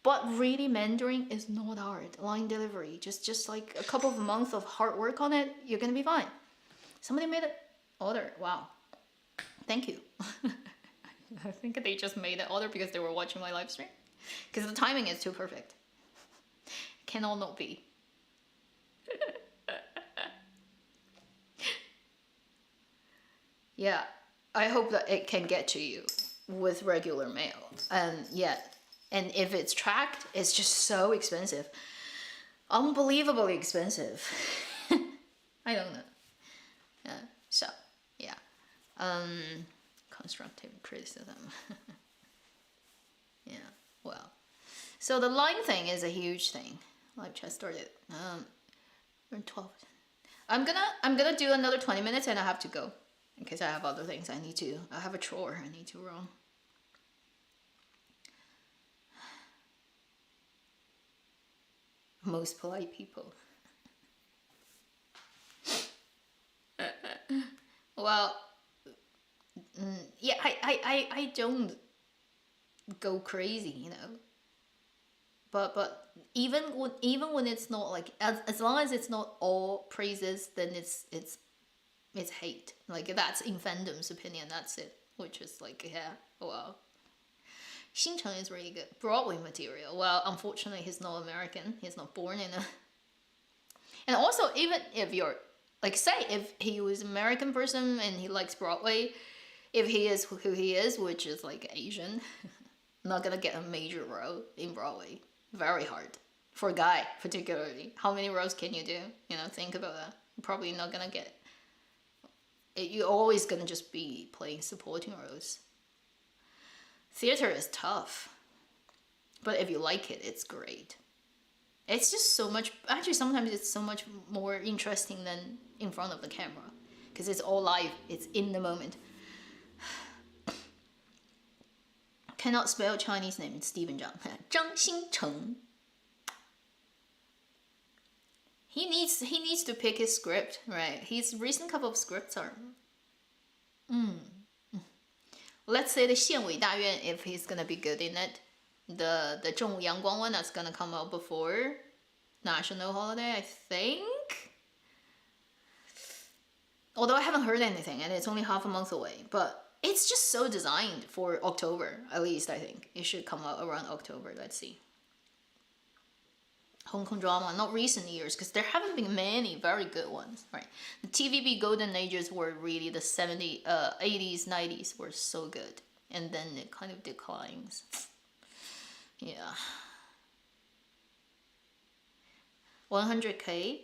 But really, Mandarin is not hard. Line delivery, just like a couple of months of hard work on it, you're gonna be fine. Somebody made an order. Wow, thank you. I think they just made an order because they were watching my live stream, because the timing is too perfect. Cannot not be. Yeah, I hope that it can get to you with regular mail. And yeah, and if it's tracked, it's just so expensive. Unbelievably expensive. I don't know. So, yeah. Constructive criticism. Yeah, well. So the line thing is a huge thing. Live chat started. We're in 12. I'm gonna do another 20 minutes and I have to go. In case I have other things I have a chore I need to run. Most polite people. Well, yeah, I don't go crazy, you know. But even when it's not like, as long as it's not all praises, then it's hate. Like, that's in Fandom's opinion, that's it. Which is like, yeah, wow. Xincheng is really good. Broadway material. Well, unfortunately, he's not American. He's not born in a... And also, even if you're... Like, say, if he was an American person and he likes Broadway, if he is who he is, which is, like, Asian, not gonna get a major role in Broadway. Very hard. For a guy, particularly. How many roles can you do? You know, think about that. You're probably not gonna get... You're always gonna just be playing supporting roles. Theater is tough, but if you like it, it's great. It's just so much, actually sometimes it's so much more interesting than in front of the camera, because it's all live, it's in the moment. Cannot spell Chinese name, it's Stephen Zhang. Zhang Xincheng. He needs to pick his script, right? His recent couple of scripts are... Let's say the 县委大院, if he's gonna be good in it. The 正午阳光 one, that's gonna come out before national holiday, I think. Although I haven't heard anything and it's only half a month away. But it's just so designed for October, at least I think. It should come out around October, let's see. Hong Kong drama, not recent years, because there haven't been many very good ones, right? The TVB golden ages were really the 70s, 80s, 90s were so good. And then it kind of declines. Yeah. 100K?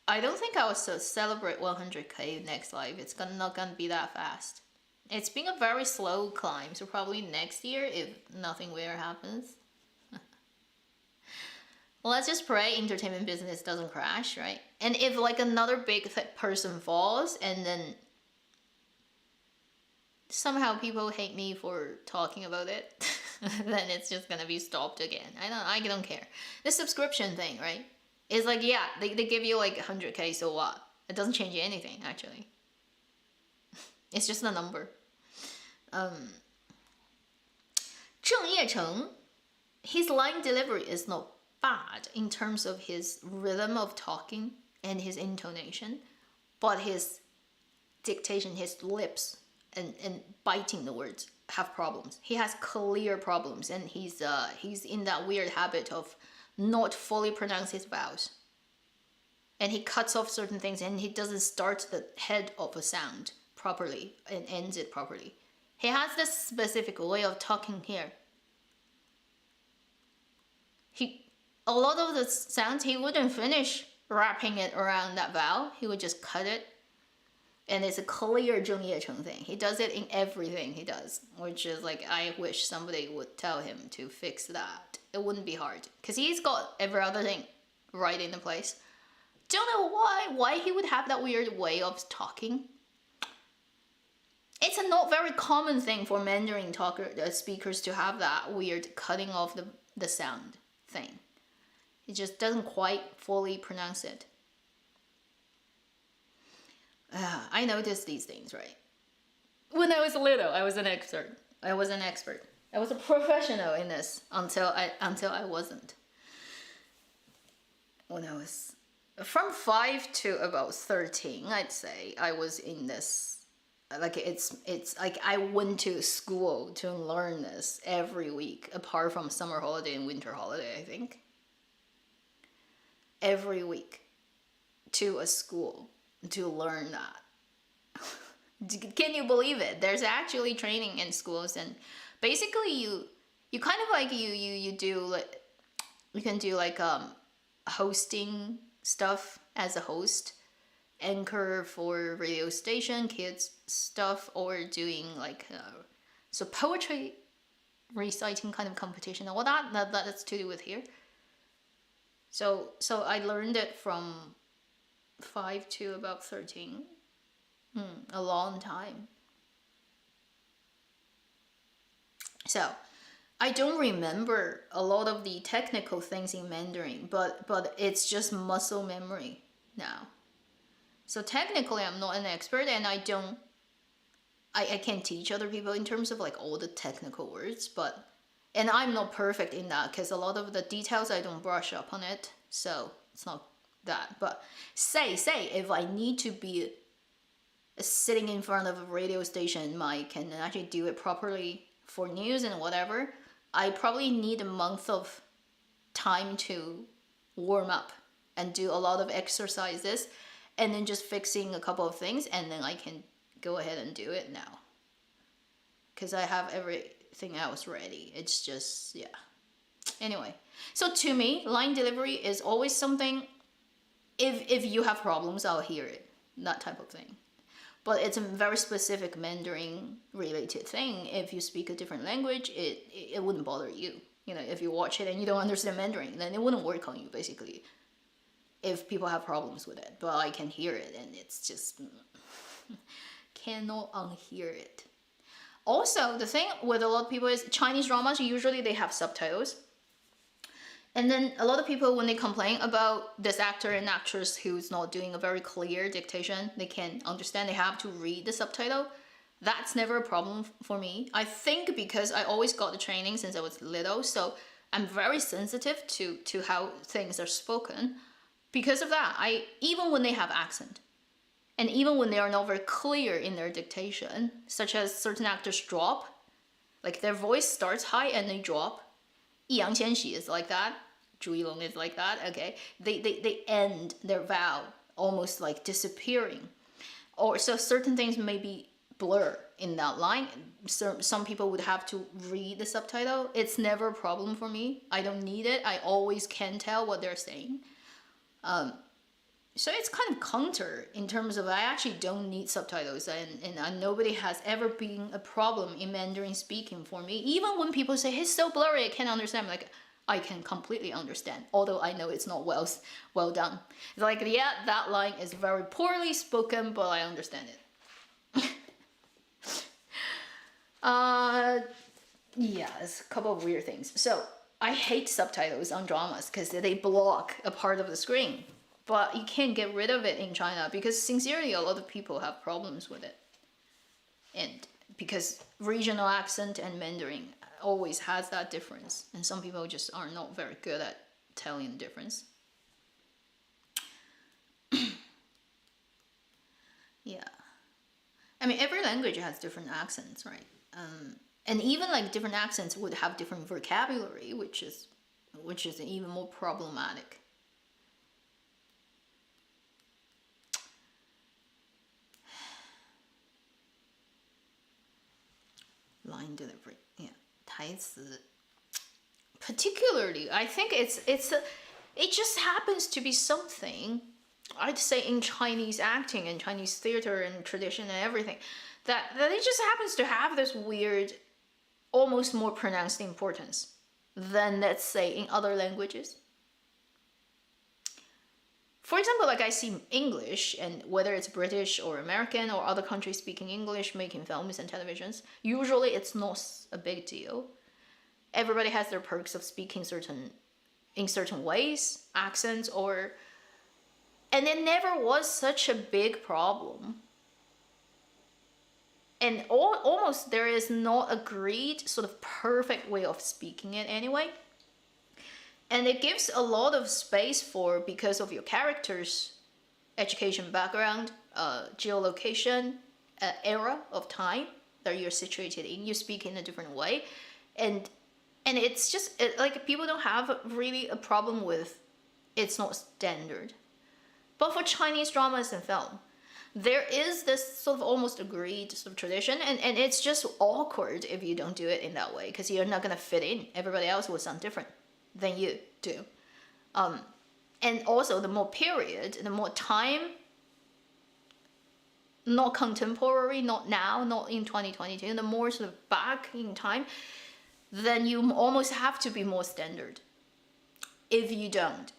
I don't think I will celebrate 100K next live. It's not gonna be that fast. It's been a very slow climb, so probably next year if nothing weird happens. Let's just pray entertainment business doesn't crash, right? And if like another big person falls and then somehow people hate me for talking about it, then it's just gonna be stopped again. I don't care. The subscription thing, right? It's like, yeah, they give you like 100K, so what? It doesn't change anything, actually. It's just a number. Zheng Yecheng, his line delivery is not bad in terms of his rhythm of talking and his intonation, but his dictation, his lips and biting the words have problems. He has clear problems, and he's in that weird habit of not fully pronounce his vowels. And he cuts off certain things, and he doesn't start the head of a sound properly and ends it properly. He has this specific way of talking here. A lot of the sounds, he wouldn't finish wrapping it around that vowel. He would just cut it. And it's a clear 正业成 thing. He does it in everything he does, which is like, I wish somebody would tell him to fix that. It wouldn't be hard, because he's got every other thing right in the place. Don't know why he would have that weird way of talking. It's a not very common thing for Mandarin speakers to have that weird cutting off the sound thing. It just doesn't quite fully pronounce it. I noticed these things, right? When I was little, I was an expert. I was a professional in this until I wasn't. When I was from 5 to about 13, I'd say I was in this. Like it's like I went to school to learn this every week, apart from summer holiday and winter holiday, I think. Every week to a school to learn that. Can you believe it? There's actually training in schools, and basically you kind of like you do like, you can do like hosting stuff as a host, anchor for radio station, kids stuff, or doing like so poetry reciting kind of competition. All that's to do with here. So I learned it from 5 to about 13. A long time. So I don't remember a lot of the technical things in Mandarin, but it's just muscle memory now. So technically I'm not an expert, and I can't teach other people in terms of like all the technical words, and I'm not perfect in that, because a lot of the details I don't brush up on it, so it's not that. But say if I need to be sitting in front of a radio station mic and actually do it properly for news and whatever, I probably need a month of time to warm up and do a lot of exercises, and then just fixing a couple of things, and then I can go ahead and do it now, because I have everything else ready. It's just, yeah. Anyway, so to me, line delivery is always something, if you have problems, I'll hear it, that type of thing. But it's a very specific Mandarin related thing. If you speak a different language, it wouldn't bother you. You know, if you watch it and you don't understand Mandarin, then it wouldn't work on you, basically, if people have problems with it. But I can hear it, and it's just cannot unhear it. Also, the thing with a lot of people is Chinese dramas, usually they have subtitles. And then a lot of people, when they complain about this actor and actress who's not doing a very clear dictation, they can't understand, they have to read the subtitle. That's never a problem for me. I think because I always got the training since I was little, so I'm very sensitive to how things are spoken. Because of that, even when they have accent, and even when they are not very clear in their dictation, such as certain actors drop, like their voice starts high and they drop. Yang Qianxi is like that. Zhu Yilong is like that. Okay, they end their vowel almost like disappearing, or so certain things may be blur in that line. So some people would have to read the subtitle. It's never a problem for me. I don't need it. I always can tell what they're saying. So it's kind of counter in terms of I actually don't need subtitles, and nobody has ever been a problem in Mandarin speaking for me. Even when people say it's so blurry, I can't understand. Like, I can completely understand, although I know it's not well done. It's like, yeah, that line is very poorly spoken, but I understand it. Yeah, it's a couple of weird things. So I hate subtitles on dramas because they block a part of the screen. But you can't get rid of it in China because sincerely a lot of people have problems with it. And because regional accent and Mandarin always has that difference, and some people just are not very good at telling the difference. Yeah. I mean, every language has different accents, right? And even like different accents would have different vocabulary, which is even more problematic. Line delivery, yeah, 台词. Particularly, I think it just happens to be something I'd say in Chinese acting and Chinese theater and tradition and everything, that it just happens to have this weird, almost more pronounced importance than, let's say, in other languages. For example, like I see English, and whether it's British or American or other countries speaking English, making films and televisions, usually it's not a big deal. Everybody has their perks of speaking in certain ways, accents, and it never was such a big problem. And almost there is no agreed sort of perfect way of speaking it anyway. And it gives a lot of space for, because of your character's education background, geolocation, era of time that you're situated in, you speak in a different way. And it's just like people don't have really a problem with it's not standard. But for Chinese dramas and film, there is this sort of almost agreed sort of tradition, and it's just awkward if you don't do it in that way, because you're not going to fit in. Everybody else will sound different than you do. And also, the more period, the more time, not contemporary, not now, not in 2022, the more sort of back in time, then you almost have to be more standard. If you don't,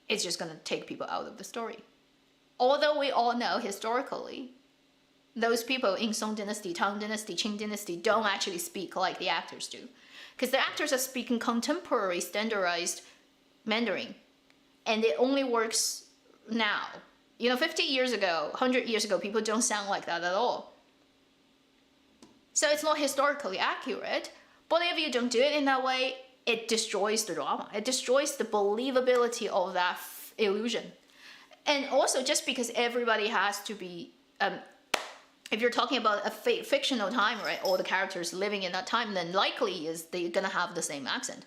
it's just going to take people out of the story. Although we all know historically, those people in Song Dynasty, Tang Dynasty, Qing Dynasty don't actually speak like the actors do. Because the actors are speaking contemporary, standardized Mandarin. And it only works now. 50 years ago, 100 years ago, people don't sound like that at all. So it's not historically accurate. But if you don't do it in that way, it destroys the drama. It destroys the believability of that illusion. And also, just because everybody has to be, if you're talking about a fictional time, right, all the characters living in that time, then likely is they're gonna have the same accent.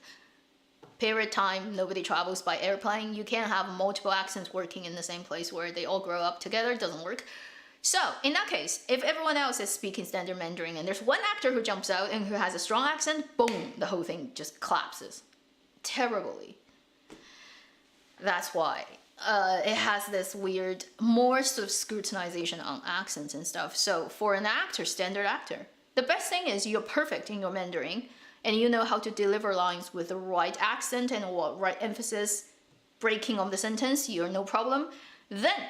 Period time, nobody travels by airplane. You can't have multiple accents working in the same place where they all grow up together. It doesn't work. So, in that case, if everyone else is speaking standard Mandarin and there's one actor who jumps out and who has a strong accent, boom, the whole thing just collapses. Terribly. That's why it has this weird, more sort of scrutinization on accents and stuff. So for an actor, standard actor, the best thing is you're perfect in your Mandarin and you know how to deliver lines with the right accent and what right emphasis, breaking of the sentence, you're no problem. Then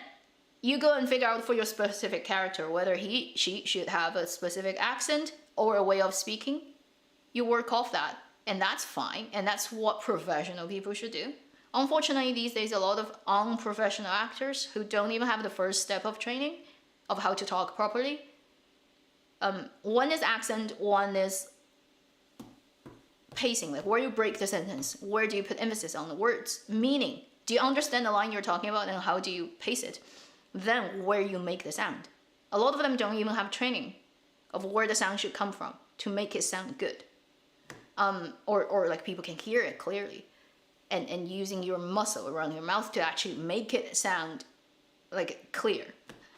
you go and figure out for your specific character whether she should have a specific accent or a way of speaking. You work off that, and that's fine, and that's what professional people should do. Unfortunately, these days, a lot of unprofessional actors who don't even have the first step of training of how to talk properly. One is accent, one is pacing, like where you break the sentence, where do you put emphasis on the words, meaning, do you understand the line you're talking about and how do you pace it? Then where you make the sound. A lot of them don't even have training of where the sound should come from to make it sound good. Or like people can hear it clearly. And using your muscle around your mouth to actually make it sound like clear.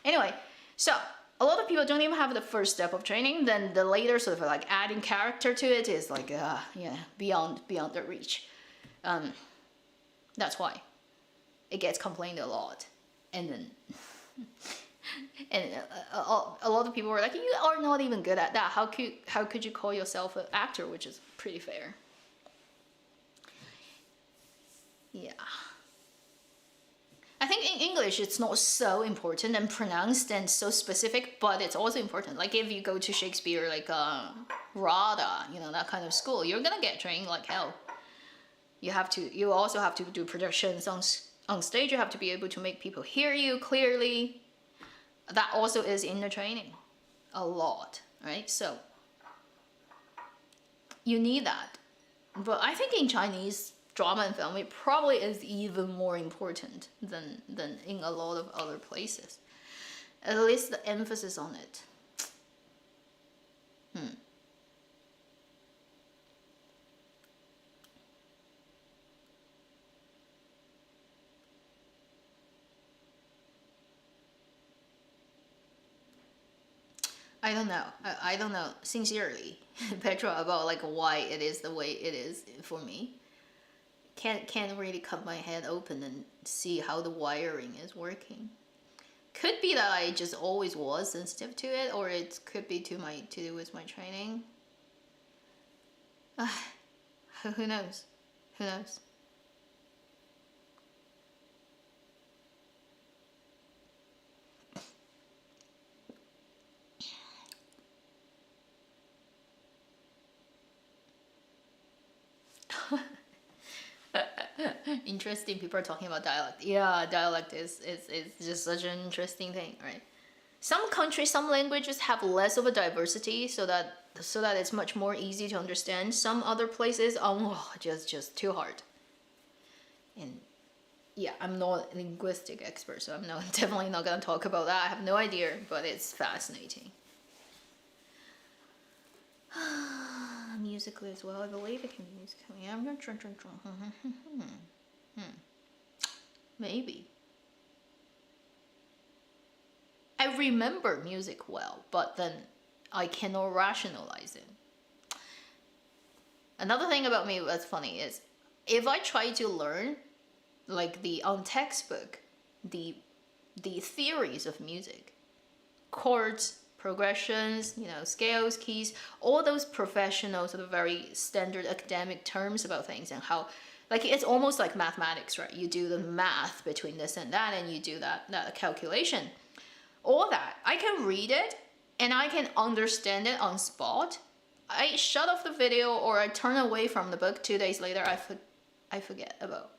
Anyway, so a lot of people don't even have the first step of training. Then the later sort of like adding character to it is like beyond their reach. That's why it gets complained a lot, and then and a lot of people were like, you are not even good at that. How could you call yourself an actor? Which is pretty fair. Yeah. I think in English it's not so important and pronounced and so specific, but it's also important. Like if you go to Shakespeare, like RADA, that kind of school, you're gonna get trained like hell. You also have to do productions on stage. You have to be able to make people hear you clearly. That also is in the training, a lot, right? So you need that. But I think in Chinese drama and film, it probably is even more important than in a lot of other places. At least the emphasis on it. I don't know. I don't know sincerely, Petra, about like why it is the way it is for me. can't really cut my head open and see how the wiring is working. Could be that I just always was sensitive to it, or it could be to do with my training. Who knows? Who knows? Interesting. People are talking about dialect. Yeah, dialect is just such an interesting thing, right? Some countries, some languages have less of a diversity, so that it's much more easy to understand. Some other places, just too hard. And yeah, I'm not a linguistic expert, so I'm definitely not gonna talk about that. I have no idea, but it's fascinating. Musically as well, I believe it can be musically. I'm not sure. Maybe. I remember music well, but then I cannot rationalize it. Another thing about me that's funny is if I try to learn, like on textbook, the theories of music, chords, progressions, scales, keys, all those professional sort of very standard academic terms about things, and how like it's almost like mathematics, right? You do the math between this and that, and you do that calculation. All that, I can read it and I can understand it on spot. I shut off the video or I turn away from the book. 2 days later, I forget about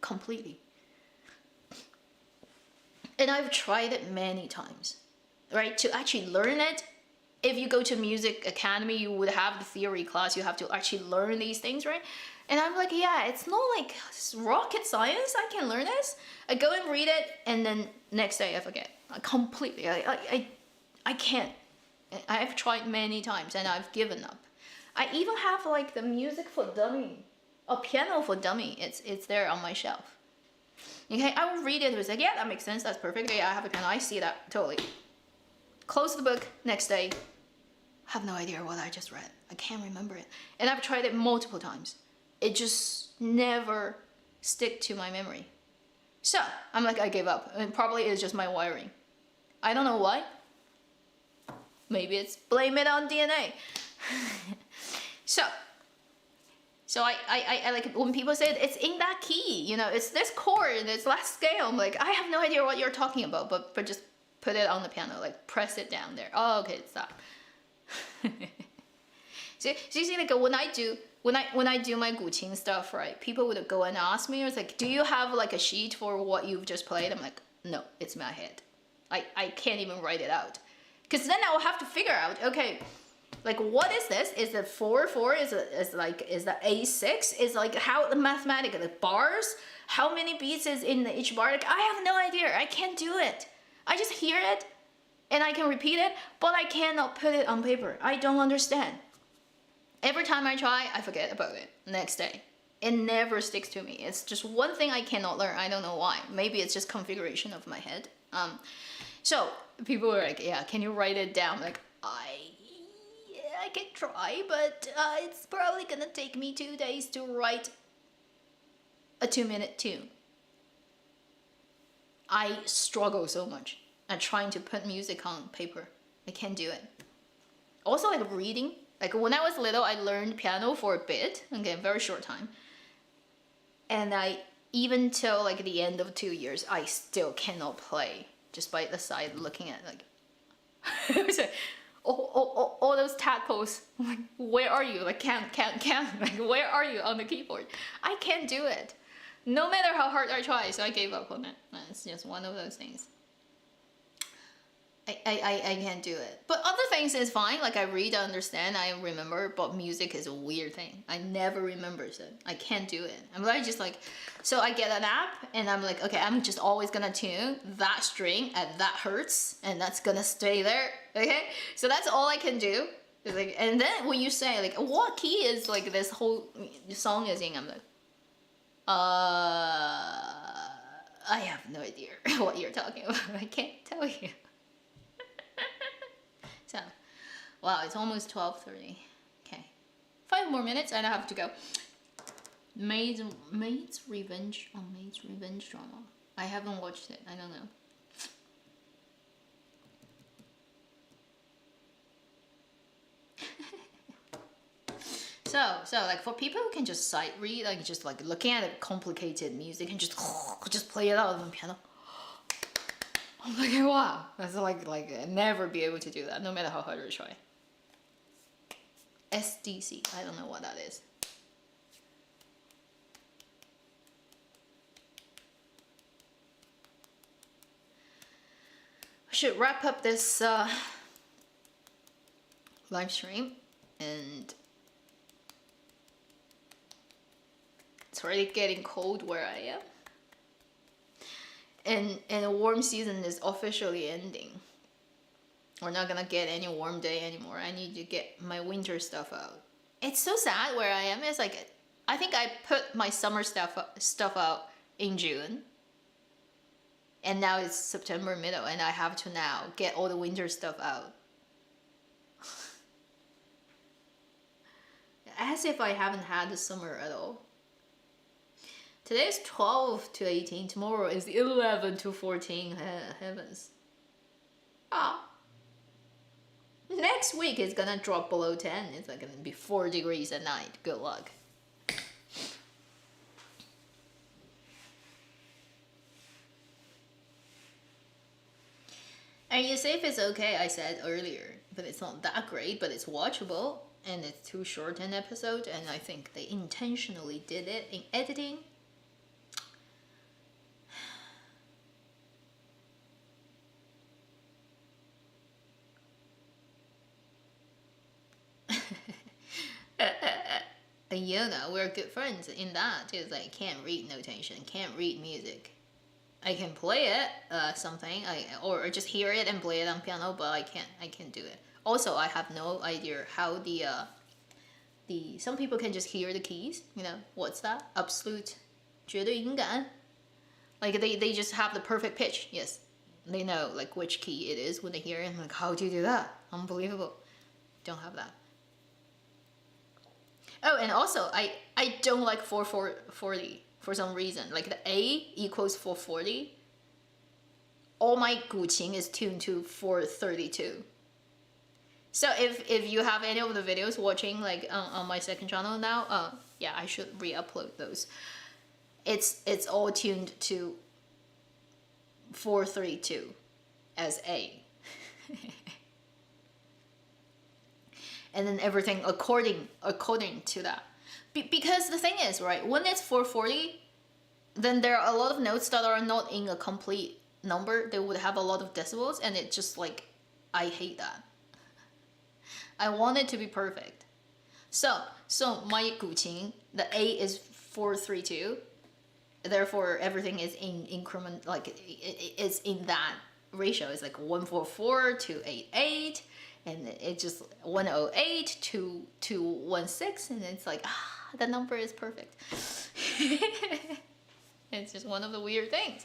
completely. And I've tried it many times, right? To actually learn it. If you go to music academy, you would have the theory class. You have to actually learn these things, right? And I'm like, yeah, it's not like rocket science. I can learn this. I go and read it, and then next day I forget completely. I can't. I've tried many times, and I've given up. I even have like the music for dummy, a piano for dummy. It's there on my shelf. Okay, I will read it. It was like, yeah, that makes sense. That's perfect. Yeah, I have a piano. I see that totally. Close the book. Next day, have no idea what I just read. I can't remember it, and I've tried it multiple times. It just never stick to my memory. So I'm like, I gave up. And probably it's just my wiring. I don't know why. Maybe it's blame it on DNA. So I like when people say it's in that key, it's this chord, it's that scale. I'm like, I have no idea what you're talking about, but just put it on the piano, like press it down there. Oh, okay, it's that. So you see, like when I do my guqin stuff, right? People would go and ask me, it's like, do you have like a sheet for what you've just played? I'm like, no, it's my head. I can't even write it out, because then I'll have to figure out, okay, like what is this? Is it 4/4? Is the A6? Is like how the mathematics, the bars? How many beats is in each bar? Like I have no idea. I can't do it. I just hear it, and I can repeat it, but I cannot put it on paper. I don't understand. Every time I try, I forget about it next day. It never sticks to me. It's just one thing I cannot learn. I don't know why. Maybe it's just configuration of my head. So people were like, yeah, can you write it down? Like, I can try, but it's probably gonna take me 2 days to write a 2-minute tune. I struggle so much at trying to put music on paper. I can't do it. Also, like reading. Like when I was little, I learned piano for a bit, okay, a very short time. And even till like the end of 2 years, I still cannot play just by the side looking at like all those tadpoles. Like, where are you? Like count. Like where are you on the keyboard? I can't do it. No matter how hard I try, so I gave up on it. It's just one of those things. I can't do it. But other things is fine. Like I read, I understand, I remember. But music is a weird thing. I never remember it. I can't do it. I'm like just like, so I get an app and I'm like, okay, I'm just always gonna tune that string at that hertz, and that's gonna stay there. Okay, so that's all I can do. It's like, and then when you say like, what key is like this whole song is in? I'm like, I have no idea what you're talking about. I can't tell you. So, wow, it's almost 12:30. Okay, 5 more minutes and I have to go. Maid's Revenge drama. I haven't watched it. I don't know. So like for people who can just sight read, like just like looking at a complicated music and just play it out on the piano. I'm like, wow, that's like I'd never be able to do that, no matter how hard I try. SDC, I don't know what that is. I should wrap up this live stream, and it's already getting cold where I am. And the warm season is officially ending. We're not gonna get any warm day anymore. I need to get my winter stuff out. It's so sad where I am. It's like, I think I put my summer stuff out in June. And now it's September middle, and I have to now get all the winter stuff out. As if I haven't had the summer at all. Today's 12 to 18, tomorrow is 11 to 14, heavens. Next week it's gonna drop below 10, it's like gonna be 4 degrees at night, good luck. And you say if it's okay, I said earlier, but it's not that great, but it's watchable, and it's too short an episode, and I think they intentionally did it in editing. You know, we're good friends in that, because I can't read notation, can't read music. I can play it, something, or just hear it and play it on piano, but I can't do it. Also, I have no idea how the some people can just hear the keys, you know, what's that? Absolute 绝对音感. Like they just have the perfect pitch, yes. They know like which key it is when they hear it. I'm like, how do you do that? Unbelievable. Don't have that. Oh, and also, I don't like 440 for some reason. Like the A equals 440. All my guqing is tuned to 432. So if you have any of the videos watching like on my second channel now, yeah, I should re-upload those. It's all tuned to 432 as A. And then everything according to that. Because the thing is, right, when it's 440, then there are a lot of notes that are not in a complete number. They would have a lot of decibels, and it just like, I hate that. I want it to be perfect. So my guqing, the A is 432, therefore everything is in increment, like it's in that ratio. It's like 144 to 88. And it's just 108 to 216, and it's like, that number is perfect. It's just one of the weird things.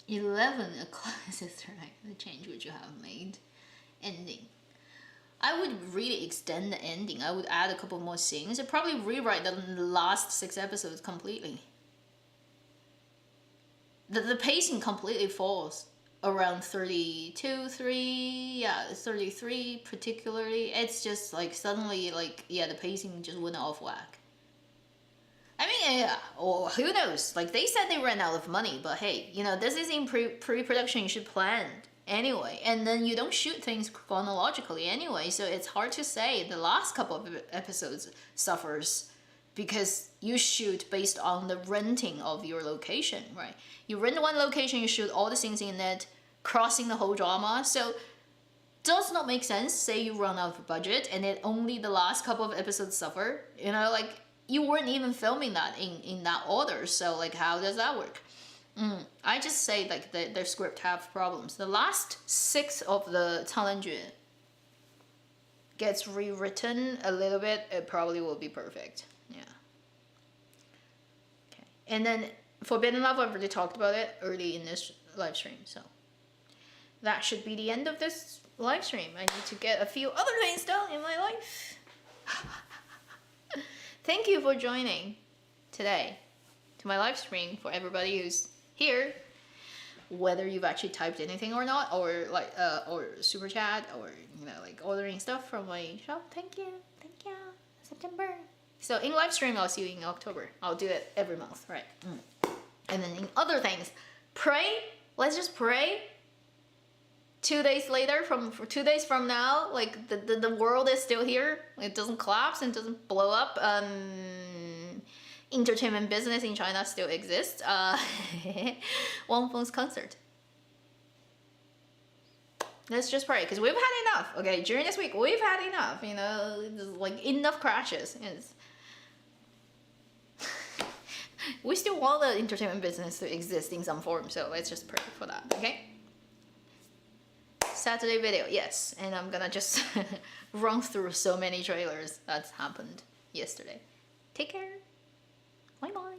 11 o'clock is right. The change which you have made. Ending. I would really extend the ending. I would add a couple more scenes. I'd probably rewrite the last 6 episodes completely. The pacing completely falls around 32, 33 particularly. It's just like suddenly like, yeah, the pacing just went off whack. I mean, yeah, or who knows? Like they said they ran out of money, but hey, you know, this is in pre-production, you should plan anyway, and then you don't shoot things chronologically anyway, so it's hard to say the last couple of episodes suffers because you shoot based on the renting of your location, right? You rent one location, you shoot all the scenes in it, crossing the whole drama, so does not make sense. Say you run out of budget and then only the last couple of episodes suffer, you know, like you weren't even filming that in that order, so like how does that work? I just say like their script have problems. The last 6 of the 苍兰诀 gets rewritten a little bit, it probably will be perfect. Yeah. Okay. And then Forbidden Love, I've already talked about it early in this live stream, so that should be the end of this live stream. I need to get a few other things done in my life. Thank you for joining today to my live stream. For everybody who's here, whether you've actually typed anything or not, or like or super chat, or like ordering stuff from my shop, thank you September. So in live stream, I'll see you in October. I'll do it every month, right? And then in other things, pray. Let's just pray. 2 days later, from 2 days from now, like the world is still here. It doesn't collapse and doesn't blow up. Entertainment business in China still exists. Wang Feng's concert. Let's just pray, because we've had enough. Okay, during this week we've had enough. There's like enough crashes. We still want the entertainment business to exist in some form, so let's just pray for that. Okay. Saturday video, yes, and I'm gonna just run through so many trailers that's happened yesterday. Take care. Bye bye.